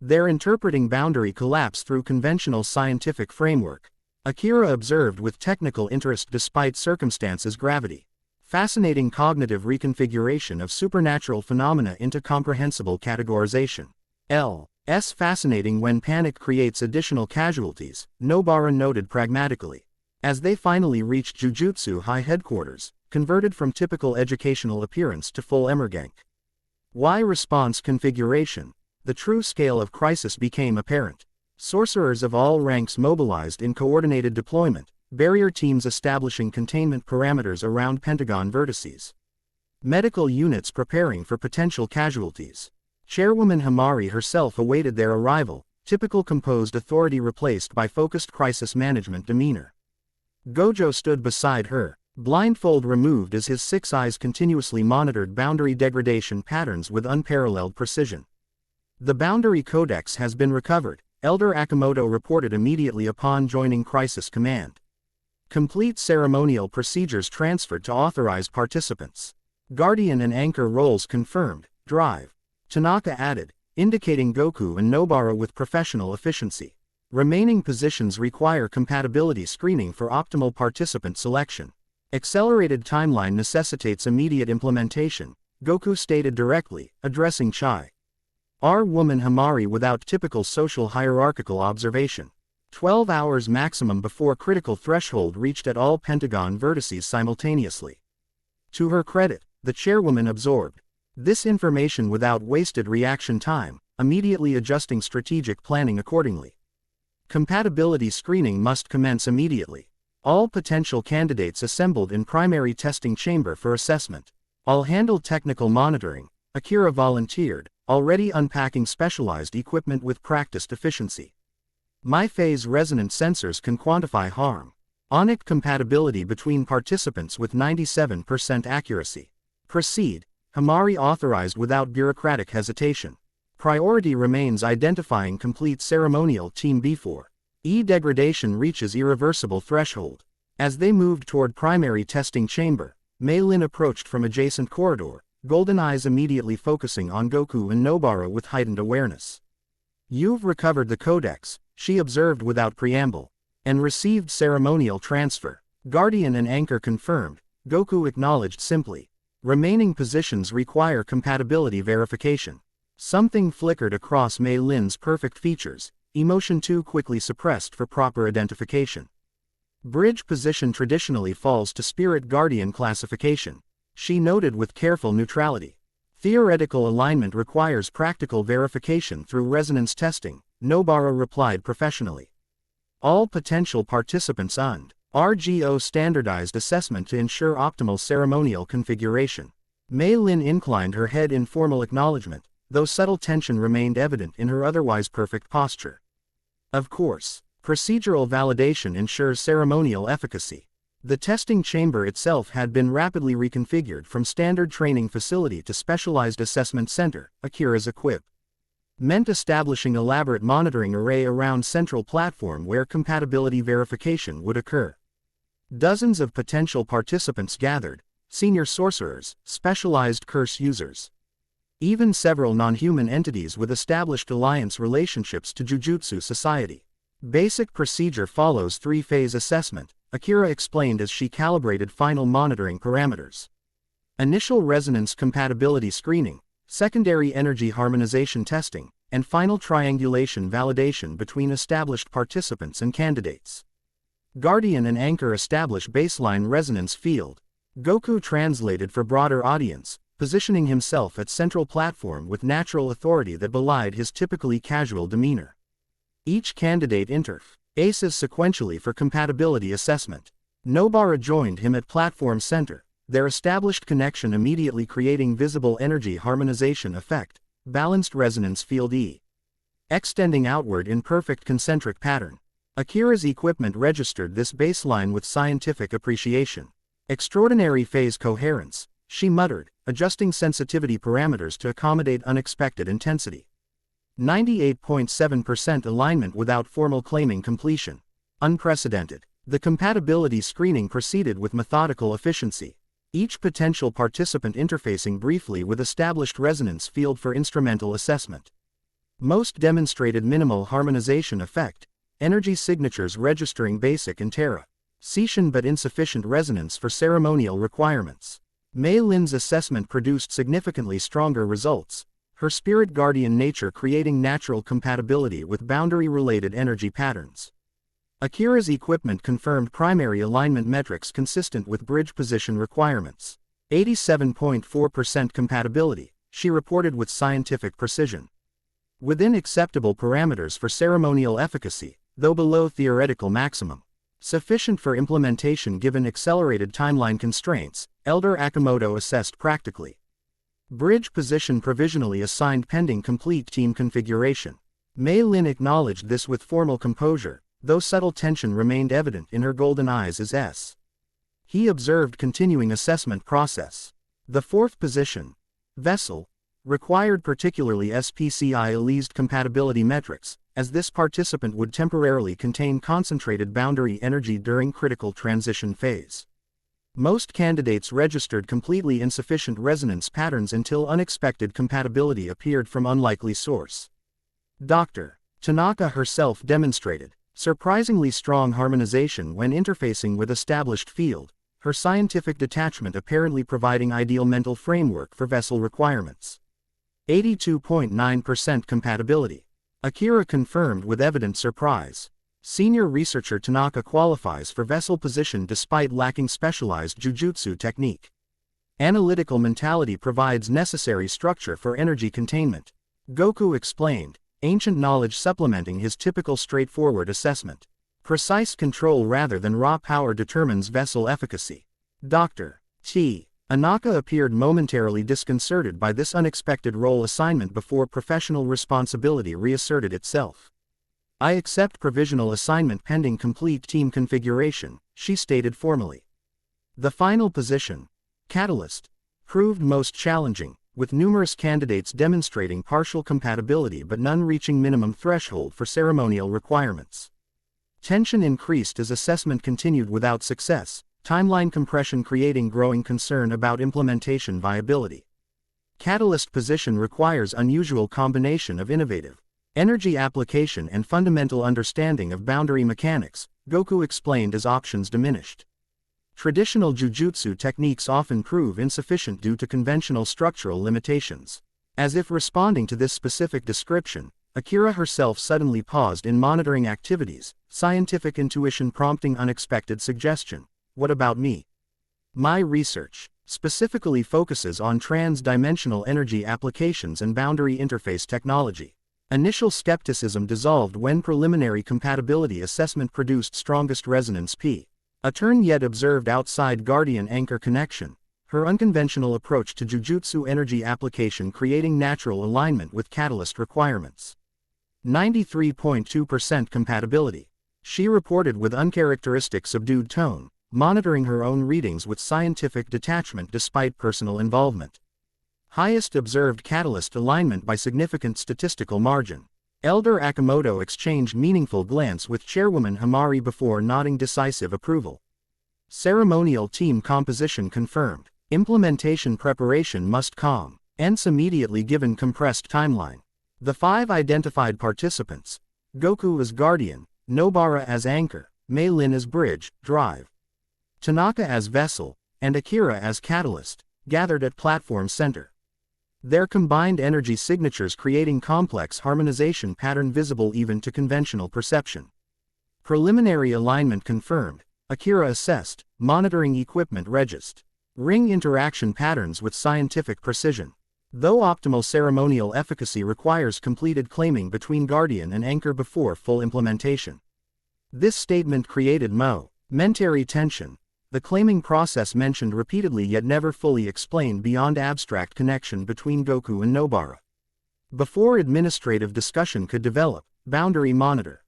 They're interpreting boundary collapse through conventional scientific framework. Akira observed with technical interest despite circumstances gravity. Fascinating cognitive reconfiguration of supernatural phenomena into comprehensible categorization. L.S. fascinating when panic creates additional casualties, Nobara noted pragmatically. As they finally reached Jujutsu High headquarters, converted from typical educational appearance to full emergency. Y response configuration, the true scale of crisis became apparent. Sorcerers of all ranks mobilized in coordinated deployment, barrier teams establishing containment parameters around Pentagon vertices. Medical units preparing for potential casualties. Chairwoman Himari herself awaited their arrival, typical composed authority replaced by focused crisis management demeanor. Gojo stood beside her, blindfold removed as his 6 eyes continuously monitored boundary degradation patterns with unparalleled precision. The boundary codex has been recovered, Elder Akimoto reported immediately upon joining Crisis Command. Complete ceremonial procedures transferred to authorized participants. Guardian and Anchor roles confirmed, drive. Tanaka added, indicating Goku and Nobara with professional efficiency. Remaining positions require compatibility screening for optimal participant selection. Accelerated timeline necessitates immediate implementation, Goku stated directly, addressing Chai. Our woman Himari without typical social hierarchical observation. 12 hours maximum before critical threshold reached at all Pentagon vertices simultaneously. To her credit, the chairwoman absorbed this information without wasted reaction time, immediately adjusting strategic planning accordingly. Compatibility screening must commence immediately. All potential candidates assembled in primary testing chamber for assessment. I'll handle technical monitoring, Akira volunteered, already unpacking specialized equipment with practiced efficiency. My phase resonant sensors can quantify harm. Onic compatibility between participants with 97% accuracy. Proceed, Himari authorized without bureaucratic hesitation. Priority remains identifying complete ceremonial team before degradation reaches irreversible threshold. As they moved toward primary testing chamber, Mei Lin approached from adjacent corridor, golden eyes immediately focusing on Goku and Nobara with heightened awareness. You've recovered the codex, she observed without preamble, and received ceremonial transfer. Guardian and Anchor confirmed, Goku acknowledged simply. Remaining positions require compatibility verification. Something flickered across Mei Lin's perfect features, emotion too quickly suppressed for proper identification. Bridge position traditionally falls to Spirit Guardian classification, she noted with careful neutrality. Theoretical alignment requires practical verification through resonance testing, Nobara replied professionally. All potential participants undergo standardized assessment to ensure optimal ceremonial configuration. Mei Lin inclined her head in formal acknowledgement, though subtle tension remained evident in her otherwise perfect posture. Of course, procedural validation ensures ceremonial efficacy. The testing chamber itself had been rapidly reconfigured from standard training facility to specialized assessment center, Akira's equip. Meant establishing elaborate monitoring array around central platform where compatibility verification would occur. Dozens of potential participants gathered, senior sorcerers, specialized curse users. Even several non-human entities with established alliance relationships to Jujutsu Society. Basic procedure follows three-phase assessment, Akira explained as she calibrated final monitoring parameters. Initial resonance compatibility screening, secondary energy harmonization testing, and final triangulation validation between established participants and candidates. Guardian and Anchor establish baseline resonance field. Goku translated for broader audience, positioning himself at central platform with natural authority that belied his typically casual demeanor. Each candidate aces sequentially for compatibility assessment. Nobara joined him at platform center, their established connection immediately creating visible energy harmonization effect, balanced resonance field extending outward in perfect concentric pattern. Akira's equipment registered this baseline with scientific appreciation. Extraordinary phase coherence, she muttered, adjusting sensitivity parameters to accommodate unexpected intensity. 98.7% alignment without formal claiming completion. Unprecedented. The compatibility screening proceeded with methodical efficiency. Each potential participant interfacing briefly with established resonance field for instrumental assessment. Most demonstrated minimal harmonization effect, energy signatures registering basic and terra-cesian but insufficient resonance for ceremonial requirements. Mei Lin's assessment produced significantly stronger results, her spirit guardian nature creating natural compatibility with boundary-related energy patterns. Akira's equipment confirmed primary alignment metrics consistent with bridge position requirements. 87.4% compatibility, she reported with scientific precision. Within acceptable parameters for ceremonial efficacy, though below theoretical maximum. Sufficient for implementation given accelerated timeline constraints, Elder Akimoto assessed practically. Bridge position provisionally assigned pending complete team configuration. Mei Lin acknowledged this with formal composure, though subtle tension remained evident in her golden eyes as he observed continuing assessment process. The fourth position, vessel, required particularly SPCI-Elized compatibility metrics, as this participant would temporarily contain concentrated boundary energy during critical transition phase. Most candidates registered completely insufficient resonance patterns until unexpected compatibility appeared from unlikely source. Dr. Tanaka herself demonstrated surprisingly strong harmonization when interfacing with established field, her scientific detachment apparently providing ideal mental framework for vessel requirements. 82.9% compatibility. Akira confirmed with evident surprise. Senior researcher Tanaka qualifies for vessel position despite lacking specialized jujutsu technique. Analytical mentality provides necessary structure for energy containment. Goku explained, ancient knowledge supplementing his typical straightforward assessment. Precise control rather than raw power determines vessel efficacy. Dr. T. Anaka appeared momentarily disconcerted by this unexpected role assignment before professional responsibility reasserted itself. I accept provisional assignment pending complete team configuration, she stated formally. The final position, Catalyst, proved most challenging, with numerous candidates demonstrating partial compatibility but none reaching minimum threshold for ceremonial requirements. Tension increased as assessment continued without success, timeline compression creating growing concern about implementation viability. Catalyst position requires unusual combination of innovative energy application and fundamental understanding of boundary mechanics, Goku explained as options diminished. Traditional jujutsu techniques often prove insufficient due to conventional structural limitations. As if responding to this specific description, Akira herself suddenly paused in monitoring activities, scientific intuition prompting unexpected suggestion. What about me? My research. specifically focuses on trans-dimensional energy applications and boundary interface technology. Initial skepticism dissolved when preliminary compatibility assessment produced strongest resonance P. A turn yet observed outside Guardian-Anchor connection, her unconventional approach to Jujutsu energy application creating natural alignment with catalyst requirements. 93.2% compatibility. She reported with uncharacteristic subdued tone, monitoring her own readings with scientific detachment despite personal involvement. Highest observed catalyst alignment by significant statistical margin. Elder Akimoto exchanged meaningful glance with Chairwoman Himari before nodding decisive approval. Ceremonial team composition confirmed. Implementation preparation must come. Ents immediately given compressed timeline. The 5 identified participants, Goku as Guardian, Nobara as Anchor, Mei Lin as Bridge, Drive, Tanaka as Vessel, and Akira as Catalyst, gathered at Platform Center. Their combined energy signatures creating complex harmonization pattern visible even to conventional perception. Preliminary alignment confirmed. Akira assessed, monitoring equipment regist. Ring interaction patterns with scientific precision. Though optimal ceremonial efficacy requires completed claiming between Guardian and Anchor before full implementation. This statement created momentary tension. The claiming process mentioned repeatedly yet never fully explained beyond abstract connection between Goku and Nobara. Before administrative discussion could develop, boundary monitoring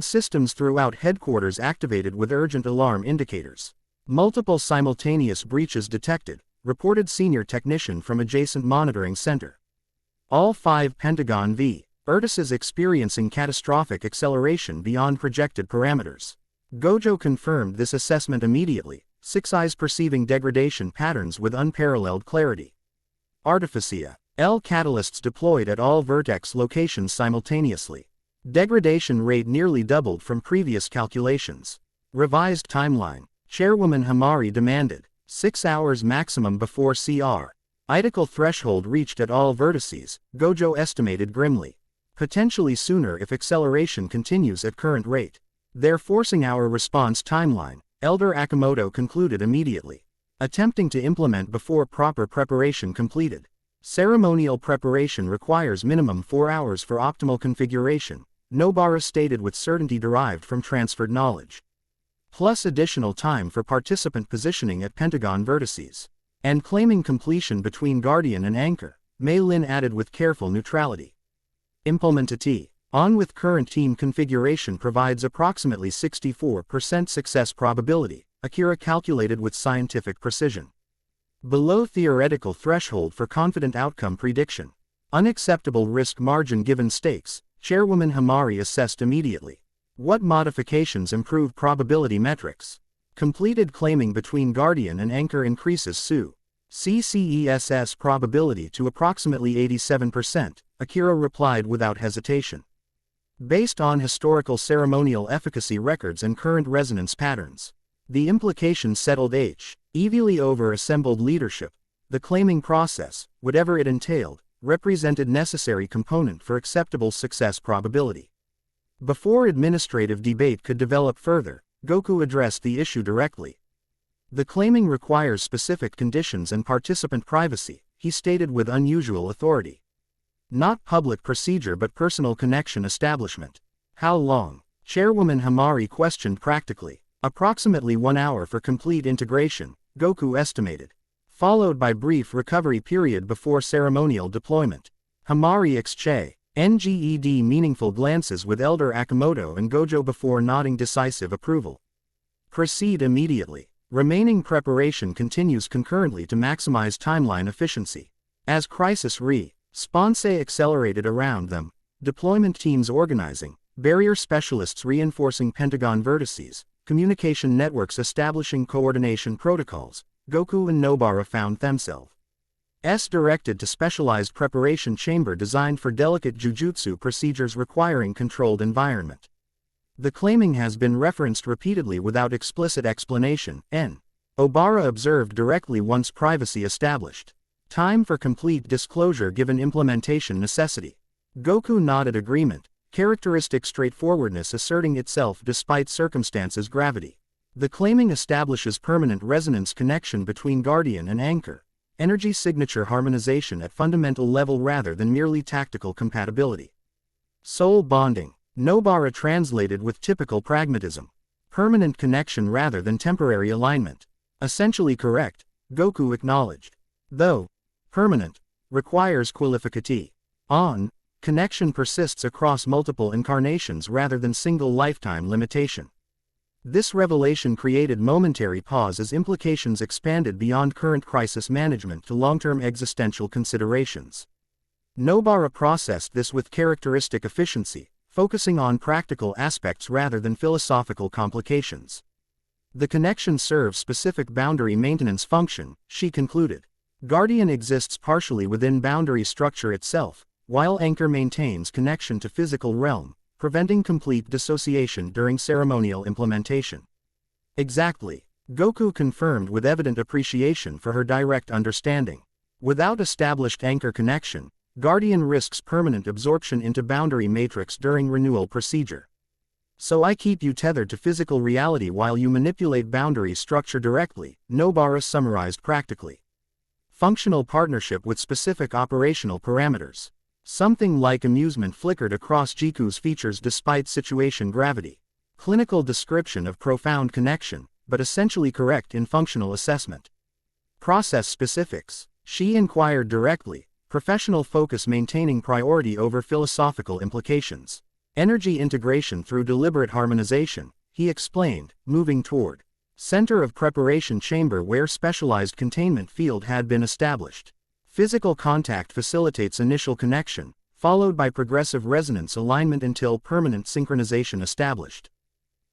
systems throughout headquarters activated with urgent alarm indicators. Multiple simultaneous breaches detected, reported senior technician from adjacent monitoring center. All 5 Pentagon V. Vertices experiencing catastrophic acceleration beyond projected parameters. Gojo confirmed this assessment immediately, 6 eyes perceiving degradation patterns with unparalleled clarity. Artificia. L catalysts deployed at all vertex locations simultaneously. Degradation rate nearly doubled from previous calculations. Revised timeline. Chairwoman Himari demanded 6 hours maximum before CR. Identical threshold reached at all vertices, Gojo estimated grimly. Potentially sooner if acceleration continues at current rate. They're forcing our response timeline, Elder Akimoto concluded immediately. Attempting to implement before proper preparation completed. Ceremonial preparation requires minimum 4 hours for optimal configuration, Nobara stated with certainty derived from transferred knowledge. Plus additional time for participant positioning at Pentagon vertices. And claiming completion between Guardian and Anchor, Mei Lin added with careful neutrality. Implementate. On with current team configuration provides approximately 64% success probability, Akira calculated with scientific precision. Below theoretical threshold for confident outcome prediction. Unacceptable risk margin given stakes, Chairwoman Himari assessed immediately. What modifications improve probability metrics? Completed claiming between Guardian and Anchor increases CCESS probability to approximately 87%, Akira replied without hesitation. Based on historical ceremonial efficacy records and current resonance patterns. The implication settled evenly over assembled leadership. The claiming process, whatever it entailed, represented necessary component for acceptable success probability. Before administrative debate could develop further, Goku addressed the issue directly. The claiming requires specific conditions and participant privacy, he stated with unusual authority. Not public procedure but personal connection establishment. How long? Chairwoman Himari questioned practically. Approximately 1 hour for complete integration, Goku estimated. Followed by brief recovery period before ceremonial deployment. Himari NGED meaningful glances with Elder Akimoto and Gojo before nodding decisive approval. Proceed immediately. Remaining preparation continues concurrently to maximize timeline efficiency. As crisis response accelerated around them, deployment teams organizing, barrier specialists reinforcing Pentagon vertices, communication networks establishing coordination protocols, Goku and Nobara found themselves directed to specialized preparation chamber designed for delicate jujutsu procedures requiring controlled environment. The claiming has been referenced repeatedly without explicit explanation, Nobara observed directly once privacy established. Time for complete disclosure given implementation necessity. Goku nodded agreement, characteristic straightforwardness asserting itself despite circumstances' gravity. The claiming establishes permanent resonance connection between guardian and anchor, energy signature harmonization at fundamental level rather than merely tactical compatibility. Soul bonding. Nobara translated with typical pragmatism. Permanent connection rather than temporary alignment. Essentially correct, Goku acknowledged. Though permanent requires qualificati. Connection persists across multiple incarnations rather than single lifetime limitation. This revelation created momentary pause as implications expanded beyond current crisis management to long-term existential considerations. Nobara processed this with characteristic efficiency, focusing on practical aspects rather than philosophical complications. The connection serves specific boundary maintenance function, she concluded. Guardian exists partially within boundary structure itself, while anchor maintains connection to physical realm, preventing complete dissociation during ceremonial implementation. Exactly, Goku confirmed with evident appreciation for her direct understanding. Without established anchor connection, Guardian risks permanent absorption into boundary matrix during renewal procedure. So I keep you tethered to physical reality while you manipulate boundary structure directly, Nobara summarized practically. Functional partnership with specific operational parameters. Something like amusement flickered across Jiku's features despite situation gravity. Clinical description of profound connection, but essentially correct in functional assessment. Process specifics. She inquired directly, professional focus maintaining priority over philosophical implications. Energy integration through deliberate harmonization, he explained, moving toward center of preparation chamber where specialized containment field had been established. Physical contact facilitates initial connection, followed by progressive resonance alignment until permanent synchronization established.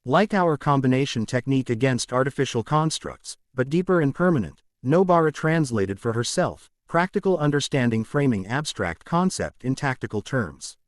Like our combination technique against artificial constructs, but deeper and permanent, Nobara translated for herself, practical understanding framing abstract concept in tactical terms.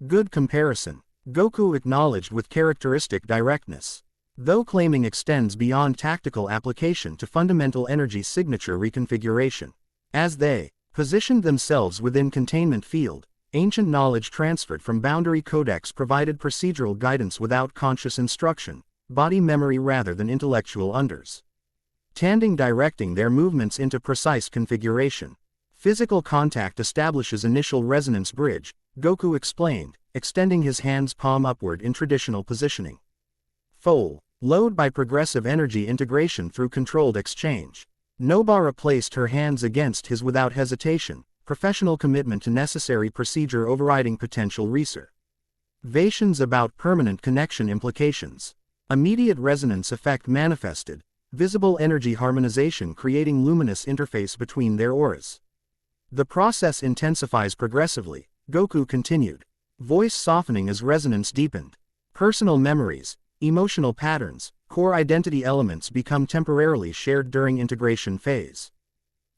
Good comparison, Goku acknowledged with characteristic directness. Though claiming extends beyond tactical application to fundamental energy signature reconfiguration. As they positioned themselves within containment field, ancient knowledge transferred from boundary codex provided procedural guidance without conscious instruction, body memory rather than intellectual understanding directing their movements into precise configuration. Physical contact establishes initial resonance bridge, Goku explained, extending his hand's palm upward in traditional positioning. Load by progressive energy integration through controlled exchange. Nobara placed her hands against his without hesitation, professional commitment to necessary procedure overriding potential reservations about permanent connection implications. Immediate resonance effect manifested, visible energy harmonization creating luminous interface between their auras. The process intensifies progressively, Goku continued. Voice softening as resonance deepened. Personal memories, emotional patterns, core identity elements become temporarily shared during integration phase.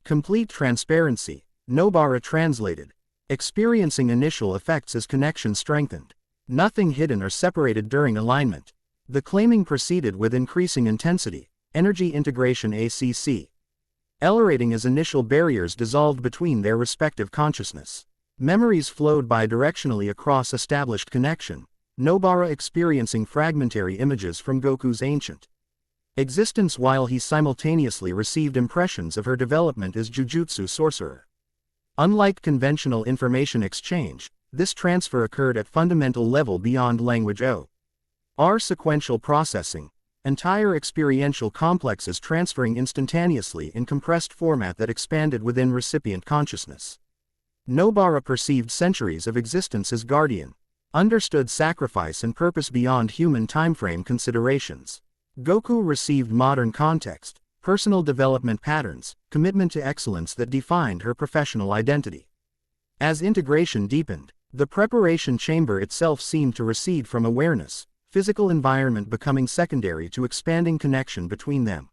Complete transparency, Nobara translated. Experiencing initial effects as connection strengthened. Nothing hidden or separated during alignment. The claiming proceeded with increasing intensity, energy integration ACC. Accelerating as initial barriers dissolved between their respective consciousness. Memories flowed bidirectionally across established connection, Nobara experiencing fragmentary images from Goku's ancient existence while he simultaneously received impressions of her development as Jujutsu sorcerer. Unlike conventional information exchange, this transfer occurred at fundamental level beyond language or sequential processing, entire experiential complexes transferring instantaneously in compressed format that expanded within recipient consciousness. Nobara perceived centuries of existence as guardian, understood sacrifice and purpose beyond human timeframe considerations. Goku received modern context, personal development patterns, commitment to excellence that defined her professional identity. As integration deepened, the preparation chamber itself seemed to recede from awareness, physical environment becoming secondary to expanding connection between them.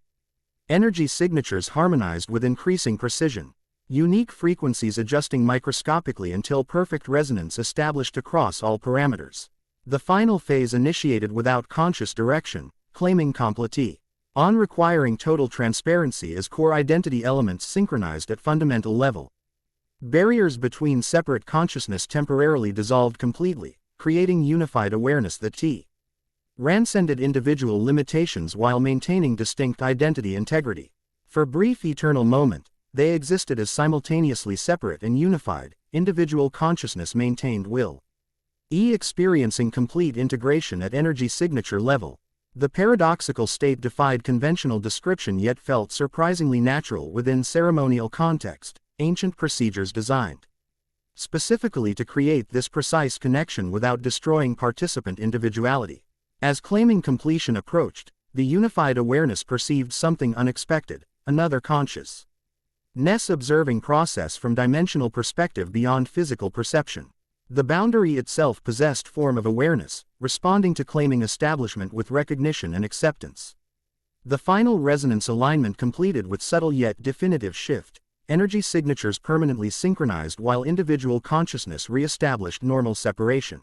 Energy signatures harmonized with increasing precision. Unique frequencies adjusting microscopically until perfect resonance established across all parameters. The final phase initiated without conscious direction, claiming completely. On requiring total transparency as core identity elements synchronized at fundamental level. Barriers between separate consciousness temporarily dissolved completely, creating unified awareness that transcended individual limitations while maintaining distinct identity integrity. For a brief eternal moment, they existed as simultaneously separate and unified, individual consciousness maintained will. Experiencing complete integration at energy signature level. The paradoxical state defied conventional description yet felt surprisingly natural within ceremonial context, ancient procedures designed specifically to create this precise connection without destroying participant individuality. As claiming completion approached, the unified awareness perceived something unexpected, another consciousness observing process from dimensional perspective beyond physical perception. The boundary itself possessed form of awareness, responding to claiming establishment with recognition and acceptance. The final resonance alignment completed with subtle yet definitive shift, energy signatures permanently synchronized while individual consciousness re-established normal separation.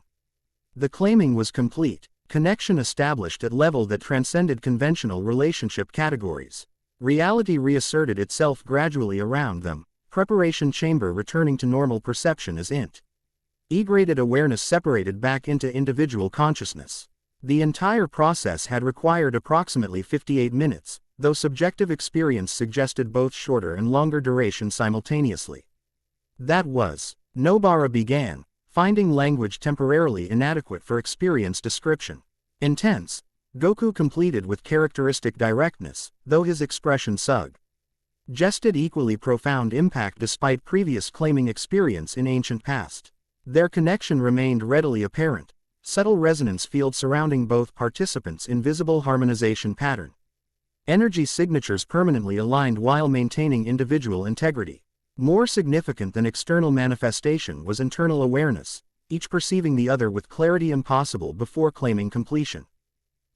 The claiming was complete, connection established at level that transcended conventional relationship categories. Reality reasserted itself gradually around them, preparation chamber returning to normal perception as integrated awareness separated back into individual consciousness. The entire process had required approximately 58 minutes, though subjective experience suggested both shorter and longer duration simultaneously. That was, Nobara began, finding language temporarily inadequate for experience description. Intense, Goku completed with characteristic directness, though his expression suggested equally profound impact despite previous claiming experience in ancient past. Their connection remained readily apparent, subtle resonance field surrounding both participants in visible harmonization pattern. Energy signatures permanently aligned while maintaining individual integrity. More significant than external manifestation was internal awareness, each perceiving the other with clarity impossible before claiming completion.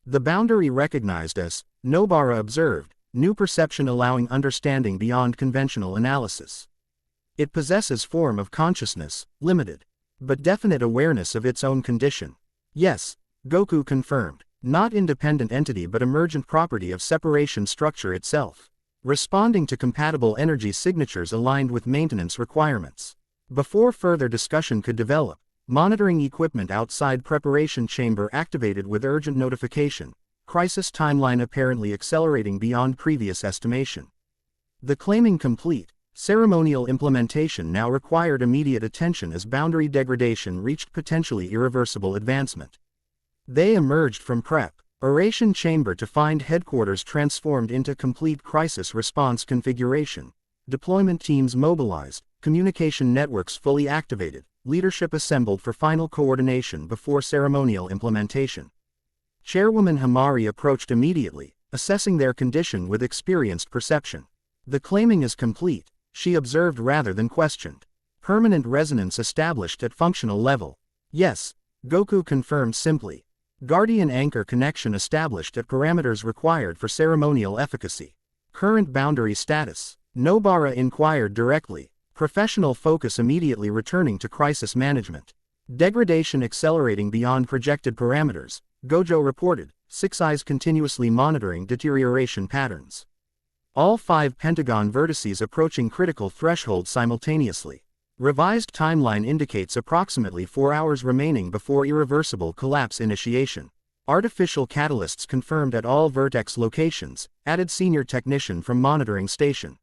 The boundary recognized as, Nobara observed, new perception allowing understanding beyond conventional analysis. It possesses form of consciousness, limited, but definite awareness of its own condition. Yes, Goku confirmed, not independent entity but emergent property of separation structure itself, responding to compatible energy signatures aligned with maintenance requirements. Before further discussion could develop, monitoring equipment outside preparation chamber activated with urgent notification, crisis timeline apparently accelerating beyond previous estimation. The claiming complete, ceremonial implementation now required immediate attention as boundary degradation reached potentially irreversible advancement. They emerged from preparation chamber to find headquarters transformed into complete crisis response configuration, deployment teams mobilized, communication networks fully activated, leadership assembled for final coordination before ceremonial implementation. Chairwoman Himari approached immediately, assessing their condition with experienced perception. The claiming is complete, she observed rather than questioned. Permanent resonance established at functional level. Yes, Goku confirmed simply. Guardian anchor connection established at parameters required for ceremonial efficacy. Current boundary status. Nobara inquired directly. Professional focus immediately returning to crisis management. Degradation accelerating beyond projected parameters, Gojo reported, 6 eyes continuously monitoring deterioration patterns. All 5 pentagon vertices approaching critical threshold simultaneously. Revised timeline indicates approximately 4 hours remaining before irreversible collapse initiation. Artificial catalysts confirmed at all vertex locations, added senior technician from monitoring station.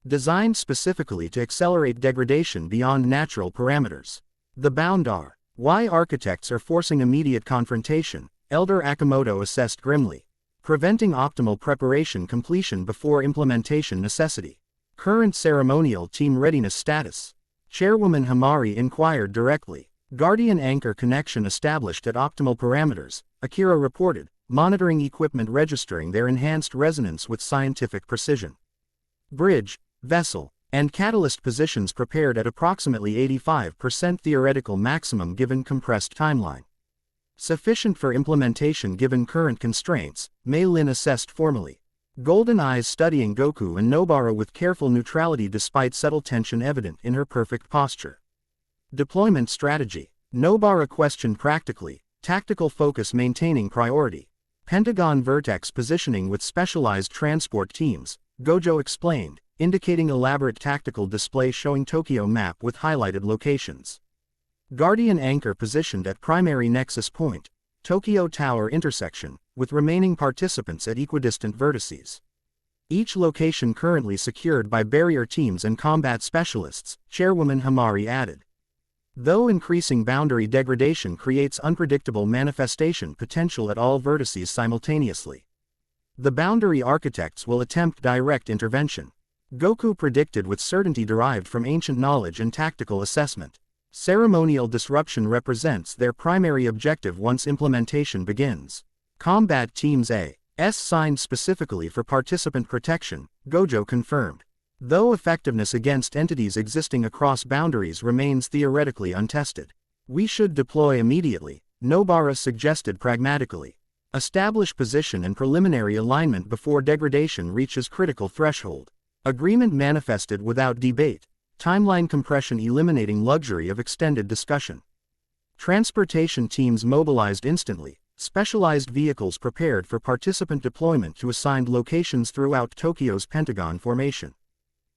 Designed specifically to accelerate degradation beyond natural parameters. The bound are. Why architects are forcing immediate confrontation, Elder Akimoto assessed grimly. Preventing optimal preparation completion before implementation necessity. Current ceremonial team readiness status. Chairwoman Himari inquired directly. Guardian anchor connection established at optimal parameters, Akira reported, monitoring equipment registering their enhanced resonance with scientific precision. Bridge, vessel, and catalyst positions prepared at approximately 85% theoretical maximum given compressed timeline. Sufficient for implementation given current constraints, Mei Lin assessed formally. Golden eyes studying Goku and Nobara with careful neutrality despite subtle tension evident in her perfect posture. Deployment strategy. Nobara questioned practically, tactical focus maintaining priority. Pentagon vertex positioning with specialized transport teams, Gojo explained, indicating elaborate tactical display showing Tokyo map with highlighted locations. Guardian anchor positioned at primary nexus point, Tokyo Tower intersection, with remaining participants at equidistant vertices. Each location currently secured by barrier teams and combat specialists, Chairwoman Hamari added. Though increasing boundary degradation creates unpredictable manifestation potential at all vertices simultaneously, the boundary architects will attempt direct intervention. Goku predicted with certainty derived from ancient knowledge and tactical assessment. Ceremonial disruption represents their primary objective once implementation begins. Combat Teams A.S. signed specifically for participant protection, Gojo confirmed. Though effectiveness against entities existing across boundaries remains theoretically untested, we should deploy immediately, Nobara suggested pragmatically. Establish position and preliminary alignment before degradation reaches critical threshold. Agreement manifested without debate. Timeline compression eliminating luxury of extended discussion. Transportation teams mobilized instantly. Specialized vehicles prepared for participant deployment to assigned locations throughout Tokyo's Pentagon formation.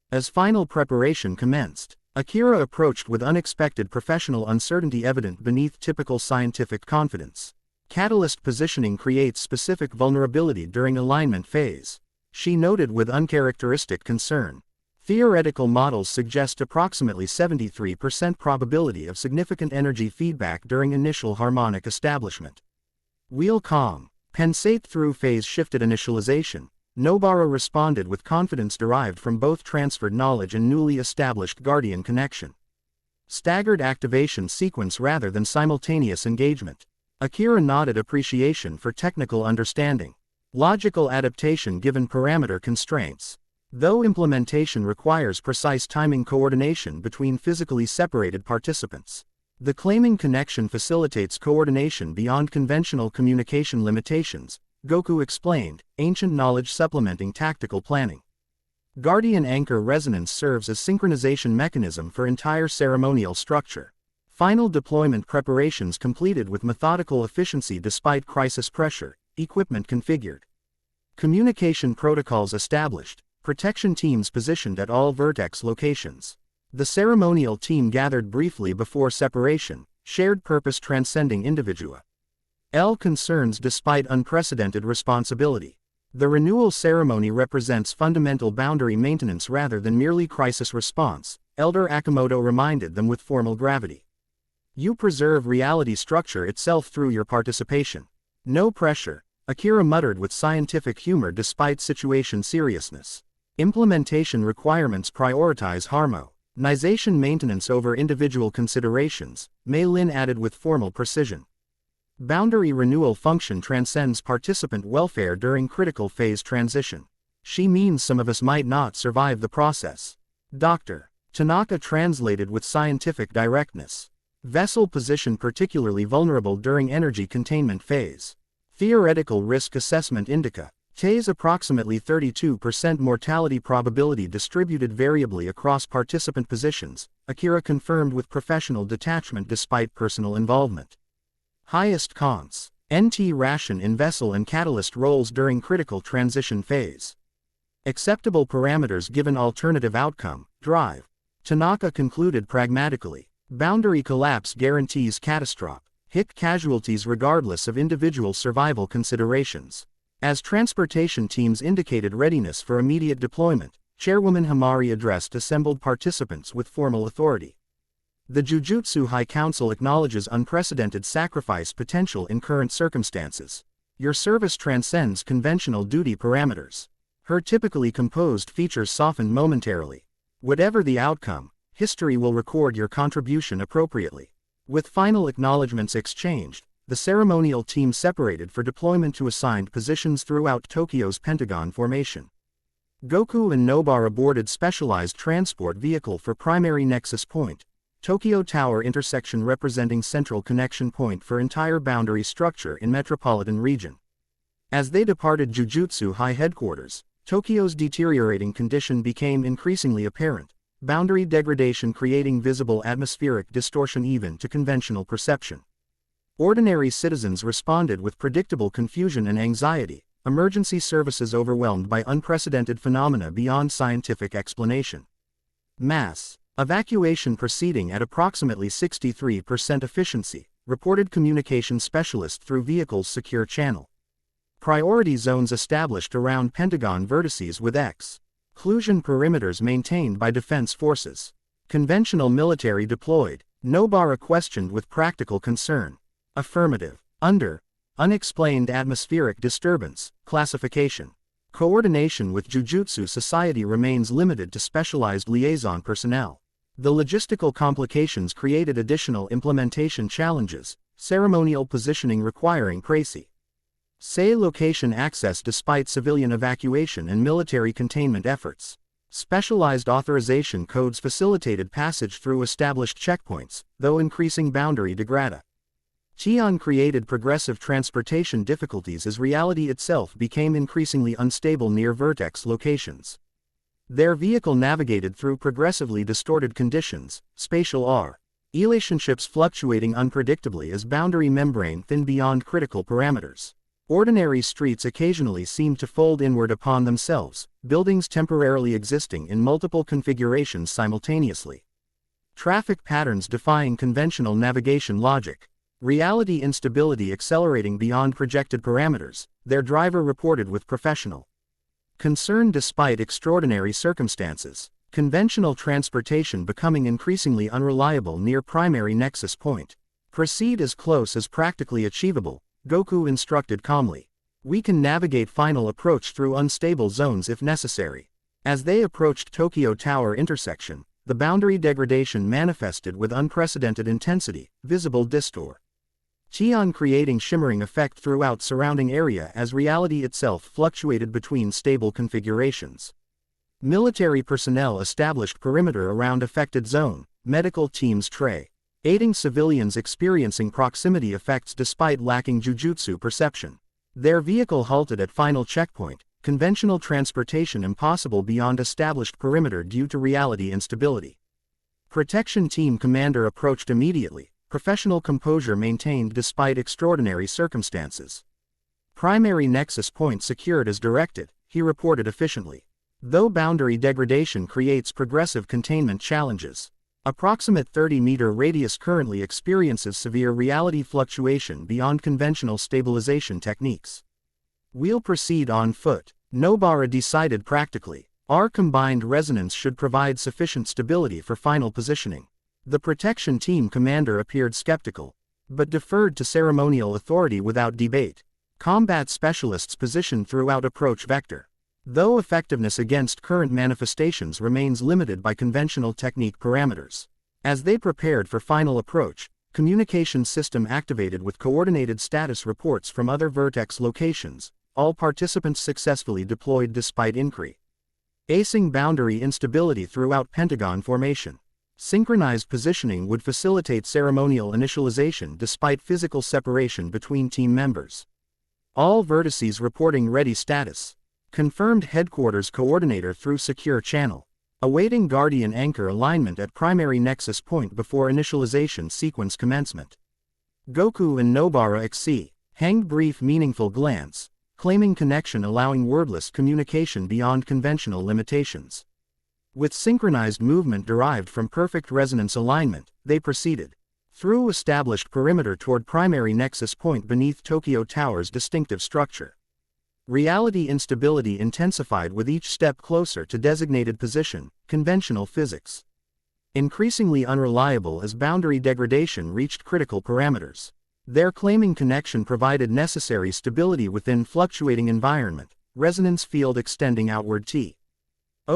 As final preparation commenced, Akira approached with unexpected professional uncertainty evident beneath typical scientific confidence. Catalyst positioning creates specific vulnerability during alignment phase, she noted with uncharacteristic concern. Theoretical models suggest approximately 73% probability of significant energy feedback during initial harmonic establishment. Wheel calm. Pensate through phase shifted initialization. Nobara responded with confidence derived from both transferred knowledge and newly established guardian connection. Staggered activation sequence rather than simultaneous engagement. Akira nodded appreciation for technical understanding. Logical adaptation given parameter constraints. Though implementation requires precise timing coordination between physically separated participants, the claiming connection facilitates coordination beyond conventional communication limitations, Goku explained, ancient knowledge supplementing tactical planning. Guardian anchor resonance serves as synchronization mechanism for entire ceremonial structure. Final deployment preparations completed with methodical efficiency despite crisis pressure, equipment configured. Communication protocols established, protection teams positioned at all vertex locations. The ceremonial team gathered briefly before separation, shared purpose transcending individua. Concerns despite unprecedented responsibility. The renewal ceremony represents fundamental boundary maintenance rather than merely crisis response, Elder Akimoto reminded them with formal gravity. You preserve reality structure itself through your participation. No pressure, Akira muttered with scientific humor despite situation seriousness. Implementation requirements prioritize harmonization maintenance over individual considerations, Mei Lin added with formal precision. Boundary renewal function transcends participant welfare during critical phase transition. She means some of us might not survive the process. Dr. Tanaka translated with scientific directness. Vessel position particularly vulnerable during energy containment phase. Theoretical risk assessment indica. TA's approximately 32% mortality probability distributed variably across participant positions, Akira confirmed with professional detachment despite personal involvement. Highest cons. NT ration in vessel and catalyst roles during critical transition phase. Acceptable parameters given alternative outcome, drive. Tanaka concluded pragmatically. Boundary collapse guarantees catastrophic casualties regardless of individual survival considerations. As transportation teams indicated readiness for immediate deployment, Chairwoman Hamari addressed assembled participants with formal authority. The Jujutsu High Council acknowledges unprecedented sacrifice potential in current circumstances. Your service transcends conventional duty parameters. Her typically composed features softened momentarily. Whatever the outcome, history will record your contribution appropriately. With final acknowledgments exchanged, the ceremonial team separated for deployment to assigned positions throughout Tokyo's Pentagon formation. Goku and Nobara boarded specialized transport vehicle for primary nexus point, Tokyo Tower intersection representing central connection point for entire boundary structure in metropolitan region. As they departed Jujutsu High headquarters, Tokyo's deteriorating condition became increasingly apparent, boundary degradation creating visible atmospheric distortion even to conventional perception. Ordinary citizens responded with predictable confusion and anxiety, emergency services overwhelmed by unprecedented phenomena beyond scientific explanation. Mass evacuation proceeding at approximately 63% efficiency, reported communication specialist through vehicle's secure channel. Priority zones established around Pentagon vertices with exclusion perimeters maintained by defense forces. Conventional military deployed. Nobara questioned with practical concern. Affirmative. Under. Unexplained atmospheric disturbance, classification. Coordination with Jujutsu Society remains limited to specialized liaison personnel. The logistical complications created additional implementation challenges, ceremonial positioning requiring précis location access despite civilian evacuation and military containment efforts. Specialized authorization codes facilitated passage through established checkpoints, though increasing boundary degradation created progressive transportation difficulties as reality itself became increasingly unstable near vertex locations. Their vehicle navigated through progressively distorted conditions, spatial relationships fluctuating unpredictably as boundary membrane thinned beyond critical parameters. Ordinary streets occasionally seemed to fold inward upon themselves, buildings temporarily existing in multiple configurations simultaneously. Traffic patterns defying conventional navigation logic. Reality instability accelerating beyond projected parameters, their driver reported with professional concern despite extraordinary circumstances. Conventional transportation becoming increasingly unreliable near primary nexus point. Proceed as close as practically achievable, Goku instructed calmly. We can navigate final approach through unstable zones if necessary. As they approached Tokyo Tower intersection, the boundary degradation manifested with unprecedented intensity, visible distortion creating shimmering effect throughout surrounding area as reality itself fluctuated between stable configurations. Military personnel established perimeter around affected zone, medical teams aiding civilians experiencing proximity effects despite lacking jujutsu perception. Their vehicle halted at final checkpoint, conventional transportation impossible beyond established perimeter due to reality instability. Protection team commander approached immediately, professional composure maintained despite extraordinary circumstances. Primary nexus point secured as directed, he reported efficiently. Though boundary degradation creates progressive containment challenges, approximate 30-meter radius currently experiences severe reality fluctuation beyond conventional stabilization techniques. We'll proceed on foot, Nobara decided practically. Our combined resonance should provide sufficient stability for final positioning. The protection team commander appeared skeptical, but deferred to ceremonial authority without debate. Combat specialists positioned throughout approach vector. Though effectiveness against current manifestations remains limited by conventional technique parameters. As they prepared for final approach, communication system activated with coordinated status reports from other vertex locations, all participants successfully deployed despite acing boundary instability throughout Pentagon formation. Synchronized positioning would facilitate ceremonial initialization despite physical separation between team members. All vertices reporting ready status. Confirmed headquarters coordinator through secure channel. Awaiting guardian anchor alignment at primary nexus point before initialization sequence commencement. Goku and Nobara hanged brief meaningful glance, claiming connection allowing wordless communication beyond conventional limitations. With synchronized movement derived from perfect resonance alignment, they proceeded through established perimeter toward primary nexus point beneath Tokyo Tower's distinctive structure. Reality instability intensified with each step closer to designated position, conventional physics. Increasingly unreliable as boundary degradation reached critical parameters. Their claiming connection provided necessary stability within fluctuating environment, resonance field extending outward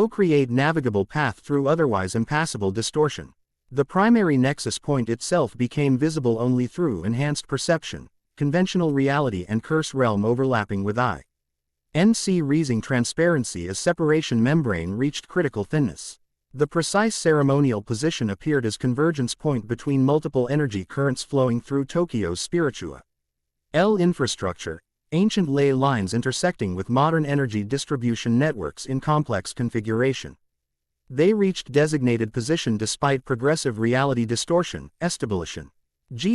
create navigable path through otherwise impassable distortion. The primary nexus point itself became visible only through enhanced perception, conventional reality and curse realm overlapping with NC raising transparency as separation membrane reached critical thinness. The precise ceremonial position appeared as convergence point between multiple energy currents flowing through Tokyo's spiritual infrastructure, ancient ley lines intersecting with modern energy distribution networks in complex configuration. They reached designated position despite progressive reality distortion, estabilization.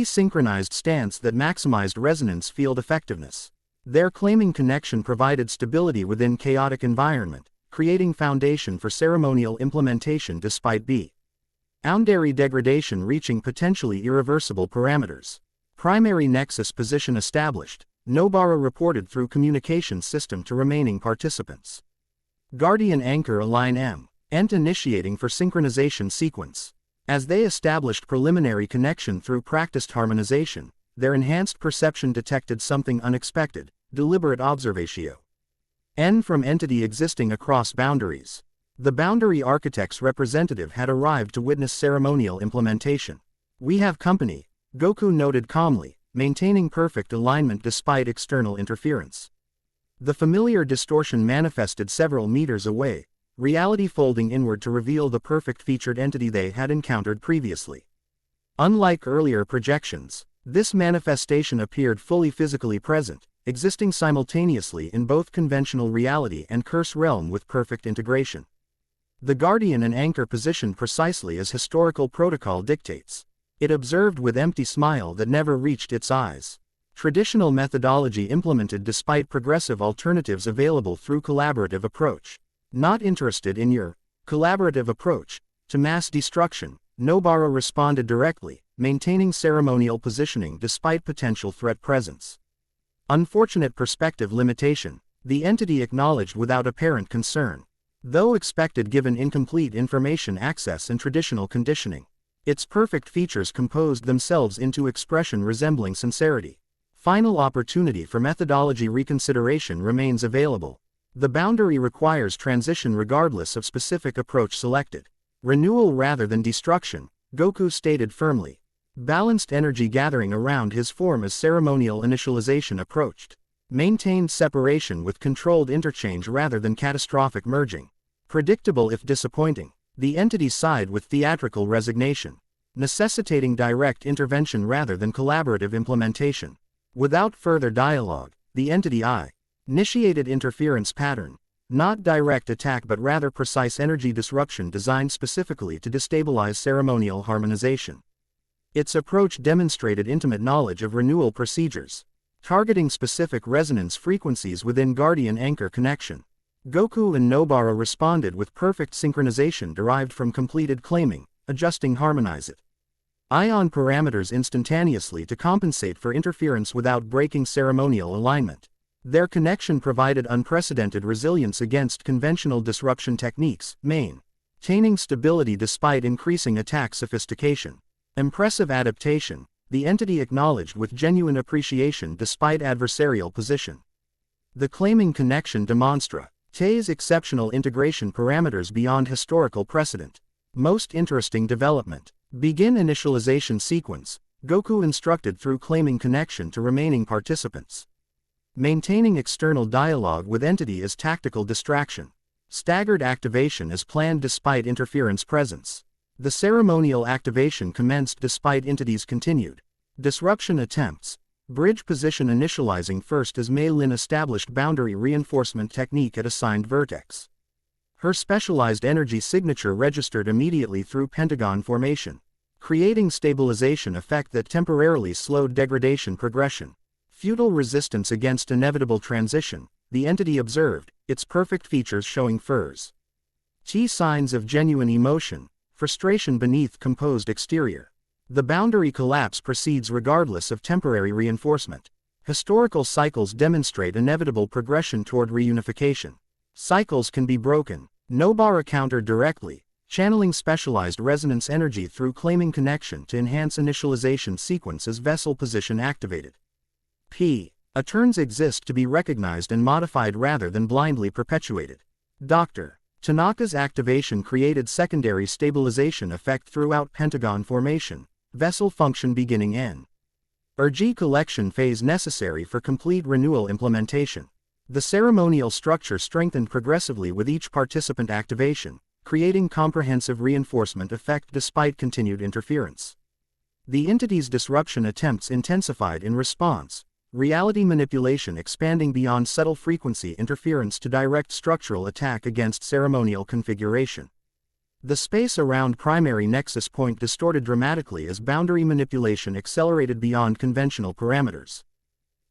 Synchronized stance that maximized resonance field effectiveness. Their claiming connection provided stability within chaotic environment, creating foundation for ceremonial implementation despite boundary degradation reaching potentially irreversible parameters. Primary nexus position established, Nobara reported through communication system to remaining participants. Guardian anchor align M. Ent initiating for synchronization sequence. As they established preliminary connection through practiced harmonization, their enhanced perception detected something unexpected, deliberate observatio. N from entity existing across boundaries. The boundary architect's representative had arrived to witness ceremonial implementation. We have company, Goku noted calmly, maintaining perfect alignment despite external interference. The familiar distortion manifested several meters away, reality folding inward to reveal the perfect featured entity they had encountered previously. Unlike earlier projections, this manifestation appeared fully physically present, existing simultaneously in both conventional reality and curse realm with perfect integration. The guardian and anchor positioned precisely as historical protocol dictates. It observed with empty smile that never reached its eyes. Traditional methodology implemented despite progressive alternatives available through collaborative approach. Not interested in your collaborative approach to mass destruction, Nobara responded directly, maintaining ceremonial positioning despite potential threat presence. Unfortunate perspective limitation, the entity acknowledged without apparent concern. Though expected given incomplete information access and traditional conditioning, its perfect features composed themselves into expression resembling sincerity. Final opportunity for methodology reconsideration remains available. The boundary requires transition regardless of specific approach selected. Renewal rather than destruction, Goku stated firmly. Balanced energy gathering around his form as ceremonial initialization approached. Maintained separation with controlled interchange rather than catastrophic merging. Predictable if disappointing, the entity sighed with theatrical resignation. Necessitating direct intervention rather than collaborative implementation. Without further dialogue, the entity initiated interference pattern. Not direct attack but rather precise energy disruption designed specifically to destabilize ceremonial harmonization. Its approach demonstrated intimate knowledge of renewal procedures, targeting specific resonance frequencies within guardian anchor connection. Goku and Nobara responded with perfect synchronization derived from completed claiming, adjusting harmonize it. Ion parameters instantaneously to compensate for interference without breaking ceremonial alignment. Their connection provided unprecedented resilience against conventional disruption techniques, maintaining stability despite increasing attack sophistication. Impressive adaptation, the entity acknowledged with genuine appreciation despite adversarial position. The claiming connection demonstrates exceptional integration parameters beyond historical precedent. Most interesting development. Begin initialization sequence, Goku instructed through claiming connection to remaining participants. Maintaining external dialogue with entity as tactical distraction. Staggered activation as planned despite interference presence. The ceremonial activation commenced despite entity's continued disruption attempts. Bridge position initializing first as Mei Lin established boundary reinforcement technique at assigned vertex. Her specialized energy signature registered immediately through pentagon formation, creating stabilization effect that temporarily slowed degradation progression. Futile resistance against inevitable transition, the entity observed, its perfect features showing signs of genuine emotion, frustration beneath composed exterior. The boundary collapse proceeds regardless of temporary reinforcement. Historical cycles demonstrate inevitable progression toward reunification. Cycles can be broken. Nobara countered directly, channeling specialized resonance energy through claiming connection to enhance initialization sequence as vessel position activated. Turns exist to be recognized and modified rather than blindly perpetuated. Dr. Tanaka's activation created secondary stabilization effect throughout pentagon formation, vessel function beginning energy collection phase necessary for complete renewal implementation. The ceremonial structure strengthened progressively with each participant activation, creating comprehensive reinforcement effect despite continued interference. The entity's disruption attempts intensified in response, reality manipulation expanding beyond subtle frequency interference to direct structural attack against ceremonial configuration. The space around primary nexus point distorted dramatically as boundary manipulation accelerated beyond conventional parameters.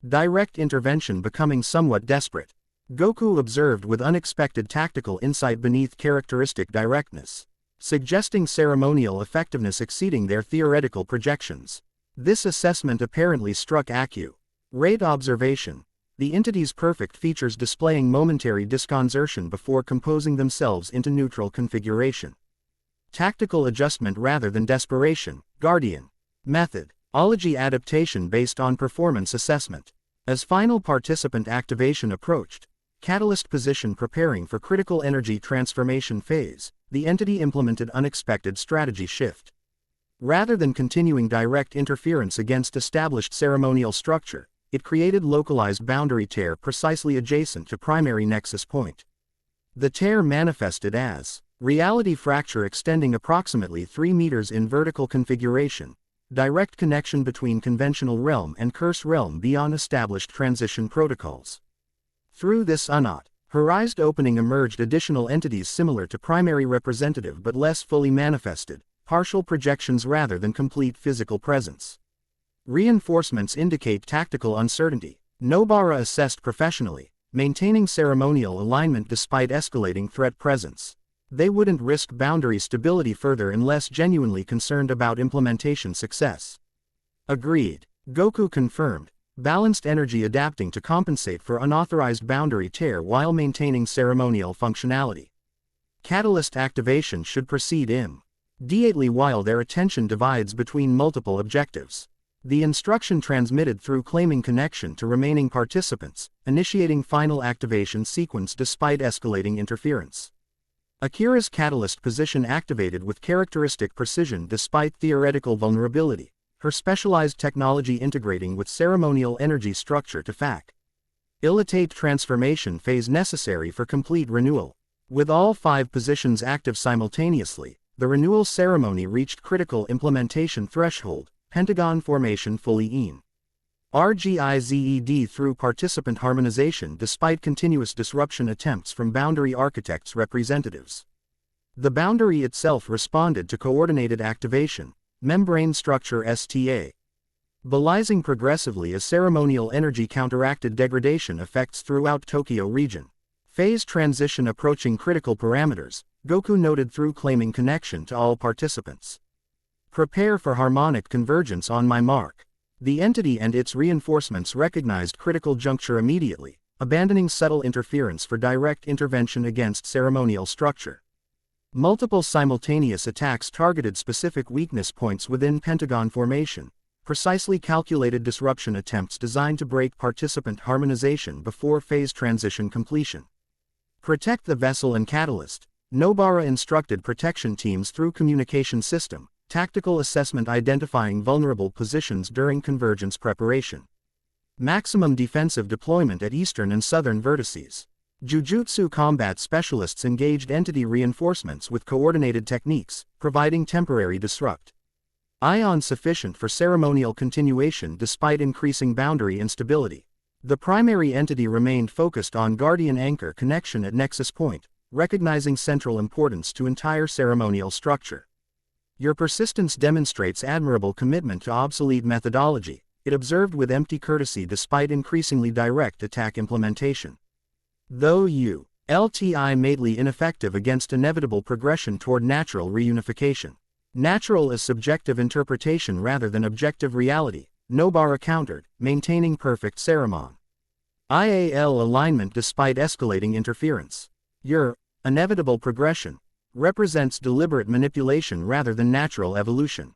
Direct intervention becoming somewhat desperate. Goku observed with unexpected tactical insight beneath characteristic directness, suggesting ceremonial effectiveness exceeding their theoretical projections. This assessment apparently struck accurate observation. The entity's perfect features displaying momentary disconcertion before composing themselves into neutral configuration. Tactical adjustment rather than desperation. Guardian. Method. Ology adaptation based on performance assessment. As final participant activation approached, catalyst position preparing for critical energy transformation phase, the entity implemented unexpected strategy shift. Rather than continuing direct interference against established ceremonial structure, it created localized boundary tear precisely adjacent to primary nexus point. The tear manifested as reality fracture extending approximately 3 meters in vertical configuration, direct connection between conventional realm and curse realm beyond established transition protocols. Through this unauthorized opening emerged additional entities similar to primary representative but less fully manifested, partial projections rather than complete physical presence. Reinforcements indicate tactical uncertainty. Nobara assessed professionally, maintaining ceremonial alignment despite escalating threat presence. They wouldn't risk boundary stability further unless genuinely concerned about implementation success. Agreed. Goku confirmed, balanced energy adapting to compensate for unauthorized boundary tear while maintaining ceremonial functionality. Catalyst activation should proceed immediately while their attention divides between multiple objectives. The instruction transmitted through claiming connection to remaining participants, initiating final activation sequence despite escalating interference. Akira's catalyst position activated with characteristic precision despite theoretical vulnerability, her specialized technology integrating with ceremonial energy structure to facilitate transformation phase necessary for complete renewal. With all 5 positions active simultaneously, the renewal ceremony reached critical implementation threshold, pentagon formation fully in. RGIZED through participant harmonization despite continuous disruption attempts from boundary architects' representatives. The boundary itself responded to coordinated activation, membrane structure STA. Balizing progressively as ceremonial energy counteracted degradation effects throughout Tokyo region. Phase transition approaching critical parameters, Goku noted through claiming connection to all participants. Prepare for harmonic convergence on my mark. The entity and its reinforcements recognized critical juncture immediately, abandoning subtle interference for direct intervention against ceremonial structure. Multiple simultaneous attacks targeted specific weakness points within pentagon formation, precisely calculated disruption attempts designed to break participant harmonization before phase transition completion. Protect the vessel and catalyst. Nobara instructed protection teams through communication system, tactical assessment identifying vulnerable positions during convergence preparation. Maximum defensive deployment at eastern and southern vertices. Jujutsu combat specialists engaged entity reinforcements with coordinated techniques, providing temporary disrupt. Ion sufficient for ceremonial continuation despite increasing boundary instability. The primary entity remained focused on guardian anchor connection at nexus point, recognizing central importance to entire ceremonial structure. Your persistence demonstrates admirable commitment to obsolete methodology, it observed with empty courtesy despite increasingly direct attack implementation. Though you LTI madely ineffective against inevitable progression toward natural reunification. Natural is subjective interpretation rather than objective reality, Nobara countered, maintaining perfect ceremon. IAL alignment despite escalating interference. Your inevitable progression represents deliberate manipulation rather than natural evolution.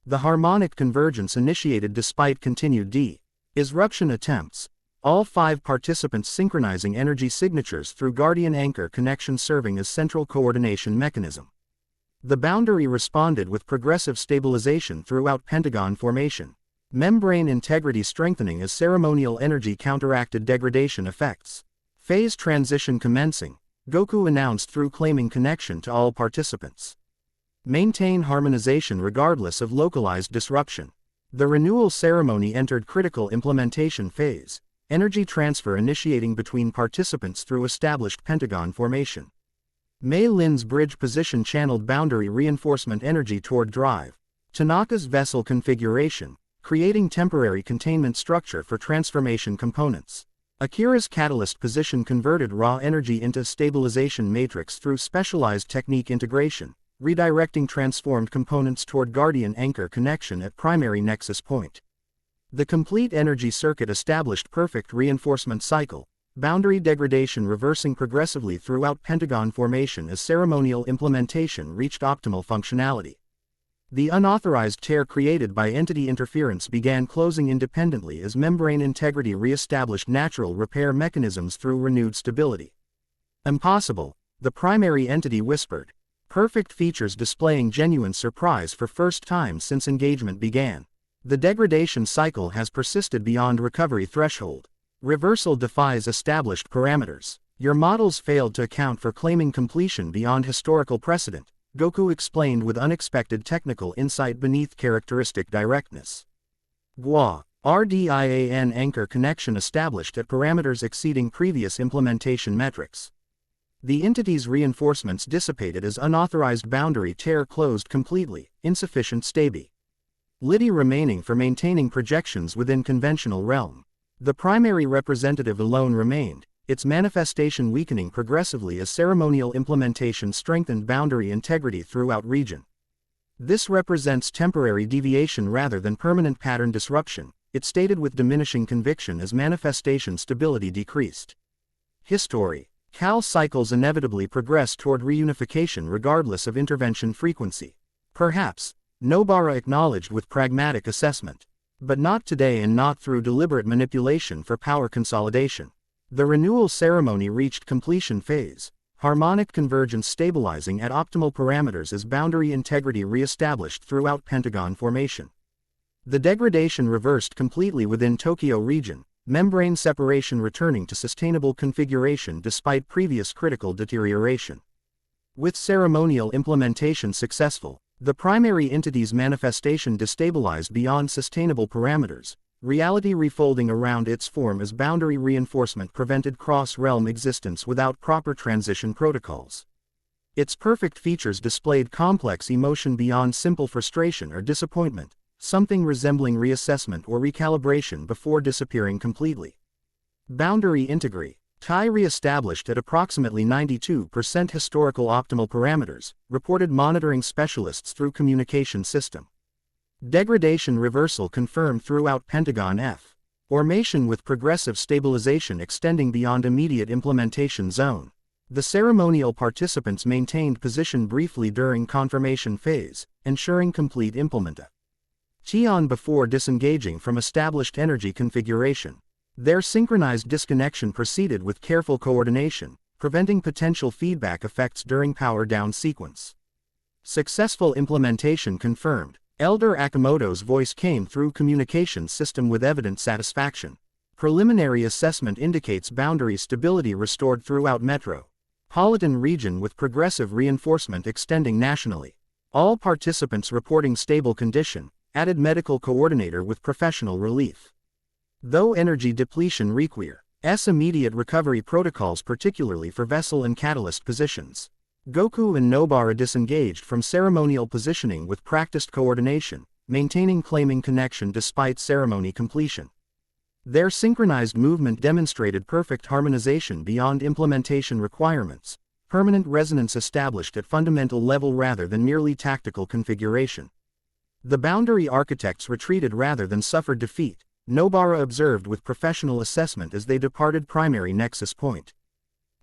The harmonic convergence initiated despite continued disruption attempts, all 5 participants synchronizing energy signatures through guardian anchor connection serving as central coordination mechanism. The boundary responded with progressive stabilization throughout pentagon formation. Membrane integrity strengthening as ceremonial energy counteracted degradation effects. Phase transition commencing, Goku announced through claiming connection to all participants. Maintain harmonization regardless of localized disruption. The renewal ceremony entered critical implementation phase, energy transfer initiating between participants through established pentagon formation. Mei Lin's bridge position channeled boundary reinforcement energy toward drive. Tanaka's vessel configuration, creating temporary containment structure for transformation components. Akira's catalyst position converted raw energy into stabilization matrix through specialized technique integration, redirecting transformed components toward Guardian Anchor connection at primary nexus point. The complete energy circuit established perfect reinforcement cycle, boundary degradation reversing progressively throughout pentagon formation as ceremonial implementation reached optimal functionality. The unauthorized tear created by entity interference began closing independently as membrane integrity re-established natural repair mechanisms through renewed stability. Impossible, the primary entity whispered. Perfect features displaying genuine surprise for first time since engagement began. The degradation cycle has persisted beyond recovery threshold. Reversal defies established parameters. Your models failed to account for claiming completion beyond historical precedent, Goku explained with unexpected technical insight beneath characteristic directness. Gua, RDIAN anchor connection established at parameters exceeding previous implementation metrics. The entity's reinforcements dissipated as unauthorized boundary tear closed completely, insufficient stabi. Liddy remaining for maintaining projections within conventional realm. The primary representative alone remained, its manifestation weakening progressively as ceremonial implementation strengthened boundary integrity throughout region. This represents temporary deviation rather than permanent pattern disruption, it stated with diminishing conviction as manifestation stability decreased. History. Cal cycles inevitably progress toward reunification regardless of intervention frequency. Perhaps, Nobara acknowledged with pragmatic assessment. But not today and not through deliberate manipulation for power consolidation. The renewal ceremony reached completion phase, harmonic convergence stabilizing at optimal parameters as boundary integrity re-established throughout pentagon formation. The degradation reversed completely within Tokyo region, membrane separation returning to sustainable configuration despite previous critical deterioration. With ceremonial implementation successful, the primary entity's manifestation destabilized beyond sustainable parameters, reality refolding around its form as boundary reinforcement prevented cross-realm existence without proper transition protocols. Its perfect features displayed complex emotion beyond simple frustration or disappointment, something resembling reassessment or recalibration before disappearing completely. Boundary integrity. TI re-established at approximately 92% historical optimal parameters, reported monitoring specialists through communication system. Degradation reversal confirmed throughout Pentagon F. Formation with progressive stabilization extending beyond immediate implementation zone. The ceremonial participants maintained position briefly during confirmation phase, ensuring complete implementa. Tion before disengaging from established energy configuration. Their synchronized disconnection proceeded with careful coordination, preventing potential feedback effects during power down sequence. Successful implementation confirmed. Elder Akimoto's voice came through communication system with evident satisfaction. Preliminary assessment indicates boundary stability restored throughout metropolitan region with progressive reinforcement extending nationally. All participants reporting stable condition, added medical coordinator with professional relief. Though energy depletion requires immediate recovery protocols particularly for vessel and catalyst positions. Goku and Nobara disengaged from ceremonial positioning with practiced coordination, maintaining claiming connection despite ceremony completion. Their synchronized movement demonstrated perfect harmonization beyond implementation requirements, permanent resonance established at fundamental level rather than merely tactical configuration. The boundary architects retreated rather than suffered defeat, Nobara observed with professional assessment as they departed primary nexus point.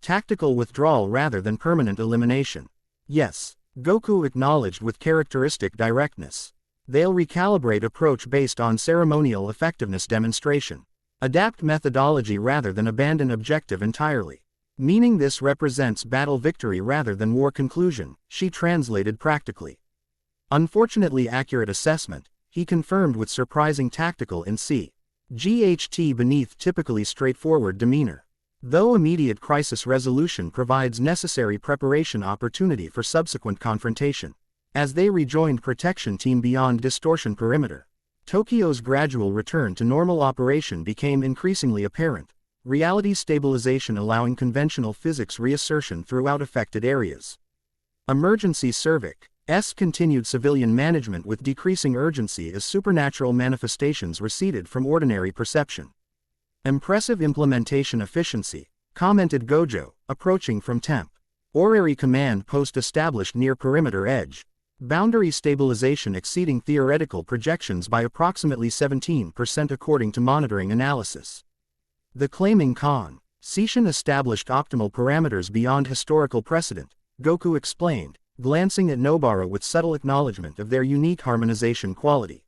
Tactical withdrawal rather than permanent elimination. Yes, Goku acknowledged with characteristic directness. They'll recalibrate approach based on ceremonial effectiveness demonstration. Adapt methodology rather than abandon objective entirely. Meaning this represents battle victory rather than war conclusion, she translated practically. Unfortunately accurate assessment, he confirmed with surprising tactical in CGHT beneath typically straightforward demeanor. Though immediate crisis resolution provides necessary preparation opportunity for subsequent confrontation. As they rejoined protection team beyond distortion perimeter, Tokyo's gradual return to normal operation became increasingly apparent, reality stabilization allowing conventional physics reassertion throughout affected areas. Emergency Cervix continued civilian management with decreasing urgency as supernatural manifestations receded from ordinary perception. Impressive implementation efficiency, commented Gojo, approaching from temp. Orrery command post established near perimeter edge. Boundary stabilization exceeding theoretical projections by approximately 17% according to monitoring analysis. The claiming con. Seishin established optimal parameters beyond historical precedent, Goku explained, glancing at Nobara with subtle acknowledgement of their unique harmonization quality.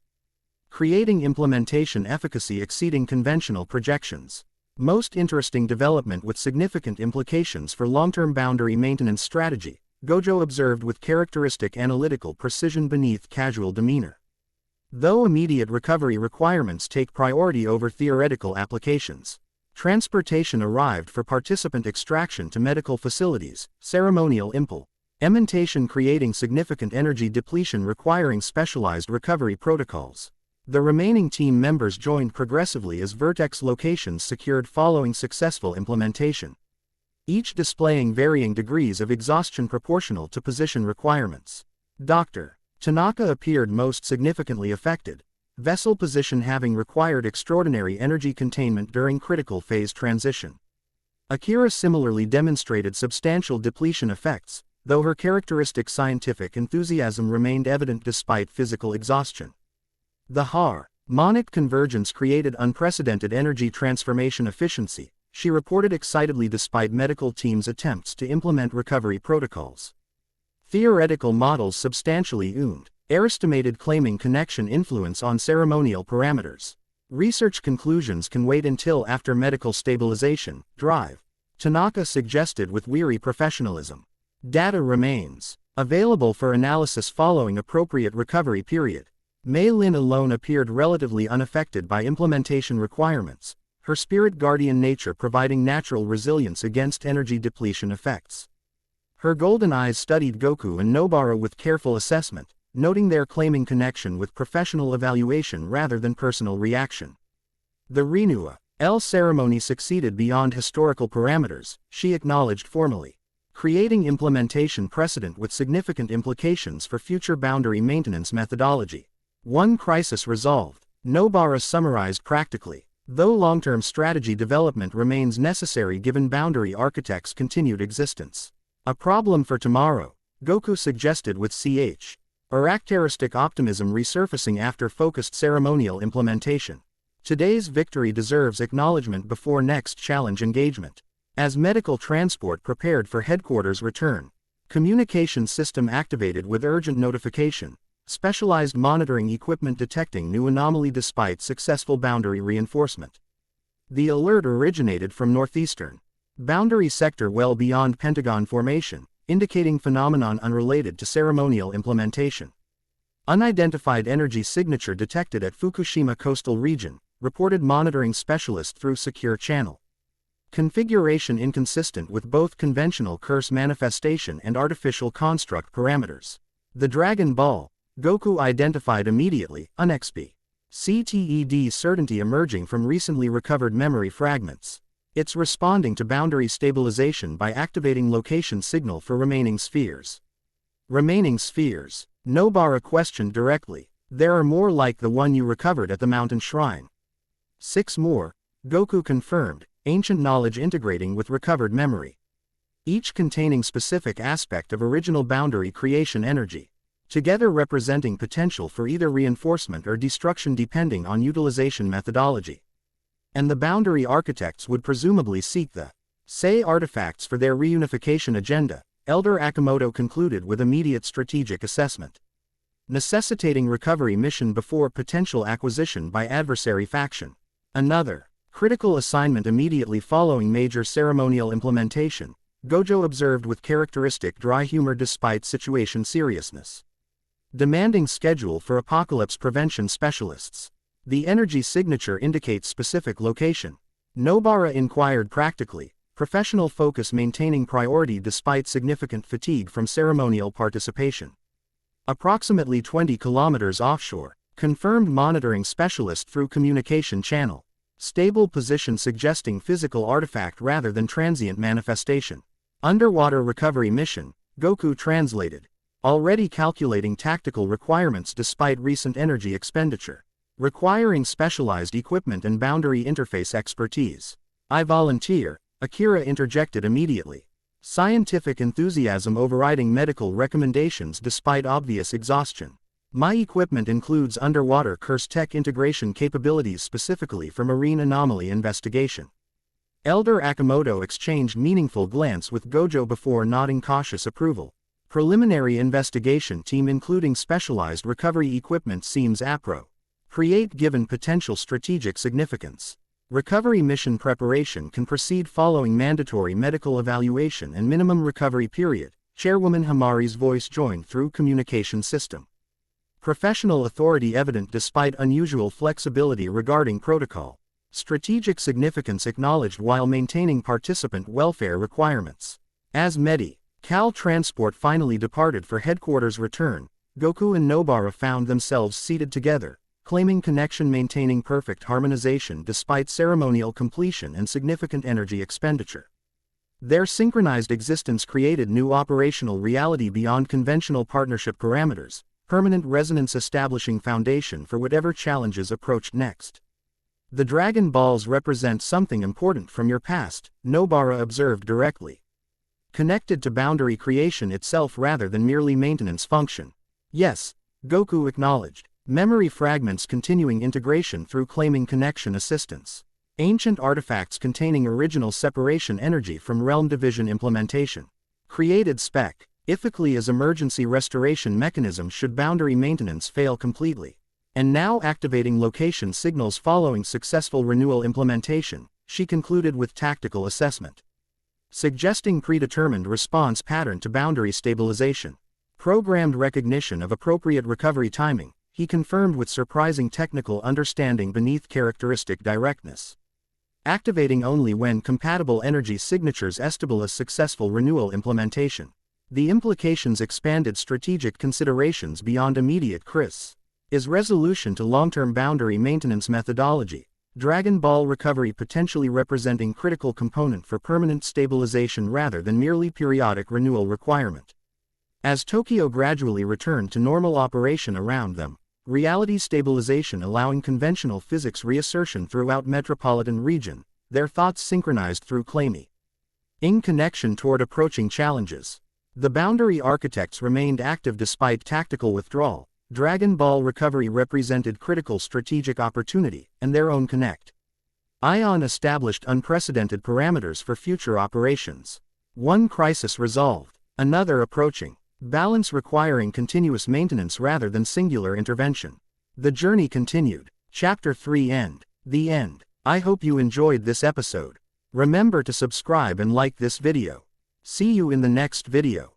Creating implementation efficacy exceeding conventional projections. Most interesting development with significant implications for long-term boundary maintenance strategy, Gojo observed with characteristic analytical precision beneath casual demeanor. Though immediate recovery requirements take priority over theoretical applications, transportation arrived for participant extraction to medical facilities, ceremonial implementation creating significant energy depletion requiring specialized recovery protocols. The remaining team members joined progressively as vertex locations secured following successful implementation, each displaying varying degrees of exhaustion proportional to position requirements. Dr. Tanaka appeared most significantly affected, vessel position having required extraordinary energy containment during critical phase transition. Akira similarly demonstrated substantial depletion effects, though her characteristic scientific enthusiasm remained evident despite physical exhaustion. The harmonic convergence created unprecedented energy transformation efficiency, she reported excitedly despite medical teams' attempts to implement recovery protocols. Theoretical models substantially underestimated claiming connection influence on ceremonial parameters. Research conclusions can wait until after medical stabilization, drive. Tanaka suggested with weary professionalism. Data remains available for analysis following appropriate recovery period. Mei Lin alone appeared relatively unaffected by implementation requirements, her spirit guardian nature providing natural resilience against energy depletion effects. Her golden eyes studied Goku and Nobara with careful assessment, noting their claiming connection with professional evaluation rather than personal reaction. The renewal ceremony succeeded beyond historical parameters, she acknowledged formally, creating implementation precedent with significant implications for future boundary maintenance methodology. One crisis resolved, Nobara summarized practically. Though long-term strategy development remains necessary given boundary architects' continued existence. A problem for tomorrow, Goku suggested with characteristic optimism resurfacing after focused ceremonial implementation. Today's victory deserves acknowledgement before next challenge engagement. As medical transport prepared for headquarters return, communication system activated with urgent notification. Specialized monitoring equipment detecting new anomaly despite successful boundary reinforcement. The alert originated from northeastern boundary sector well beyond Pentagon formation, indicating phenomenon unrelated to ceremonial implementation. Unidentified energy signature detected at Fukushima coastal region, reported monitoring specialist through secure channel. Configuration inconsistent with both conventional curse manifestation and artificial construct parameters. The Dragon Ball, Goku identified immediately, unexp. CTED certainty emerging from recently recovered memory fragments. It's responding to boundary stabilization by activating location signal for remaining spheres. Remaining spheres? Nobara questioned directly. There are more like the one you recovered at the mountain shrine. 6 more, Goku confirmed, ancient knowledge integrating with recovered memory. Each containing specific aspect of original boundary creation energy. Together representing potential for either reinforcement or destruction depending on utilization methodology. And the boundary architects would presumably seek the say artifacts for their reunification agenda, Elder Akimoto concluded with immediate strategic assessment. Necessitating recovery mission before potential acquisition by adversary faction. Another critical assignment immediately following major ceremonial implementation, Gojo observed with characteristic dry humor despite situation seriousness. Demanding schedule for apocalypse prevention specialists. The energy signature indicates specific location. Nobara inquired practically, professional focus maintaining priority despite significant fatigue from ceremonial participation. Approximately 20 kilometers offshore, confirmed monitoring specialist through communication channel. Stable position suggesting physical artifact rather than transient manifestation. Underwater recovery mission, Goku translated. Already calculating tactical requirements despite recent energy expenditure. Requiring specialized equipment and boundary interface expertise. I volunteer, Akira interjected immediately. Scientific enthusiasm overriding medical recommendations despite obvious exhaustion. My equipment includes underwater curse tech integration capabilities specifically for marine anomaly investigation. Elder Akimoto exchanged meaningful glance with Gojo before nodding cautious approval. Preliminary investigation team including specialized recovery equipment seems APRO. Create given potential strategic significance. Recovery mission preparation can proceed following mandatory medical evaluation and minimum recovery period. Chairwoman Hamari's voice joined through communication system. Professional authority evident despite unusual flexibility regarding protocol. Strategic significance acknowledged while maintaining participant welfare requirements. As Cal Transport finally departed for headquarters return, Goku and Nobara found themselves seated together, claiming connection maintaining perfect harmonization despite ceremonial completion and significant energy expenditure. Their synchronized existence created new operational reality beyond conventional partnership parameters, permanent resonance establishing foundation for whatever challenges approached next. The Dragon Balls represent something important from your past, Nobara observed directly. Connected to boundary creation itself rather than merely maintenance function. Yes, Goku acknowledged. Memory fragments continuing integration through claiming connection assistance. Ancient artifacts containing original separation energy from realm division implementation. Created spec. Ethically as emergency restoration mechanism should boundary maintenance fail completely. And now activating location signals following successful renewal implementation, she concluded with tactical assessment. Suggesting predetermined response pattern to boundary stabilization. Programmed recognition of appropriate recovery timing, he confirmed with surprising technical understanding beneath characteristic directness. Activating only when compatible energy signatures establish successful renewal implementation. The implications expanded strategic considerations beyond immediate CRIS. Is resolution to long-term boundary maintenance methodology. Dragon Ball recovery potentially representing critical component for permanent stabilization rather than merely periodic renewal requirement. As Tokyo gradually returned to normal operation around them, reality stabilization allowing conventional physics reassertion throughout metropolitan region, their thoughts synchronized through claiming in connection toward approaching challenges. The boundary architects remained active despite tactical withdrawal. Dragon Ball recovery represented critical strategic opportunity, and their own connect. Ion established unprecedented parameters for future operations. One crisis resolved, another approaching. Balance requiring continuous maintenance rather than singular intervention. The journey continued. Chapter 3 End. The end. I hope you enjoyed this episode. Remember to subscribe and like this video. See you in the next video.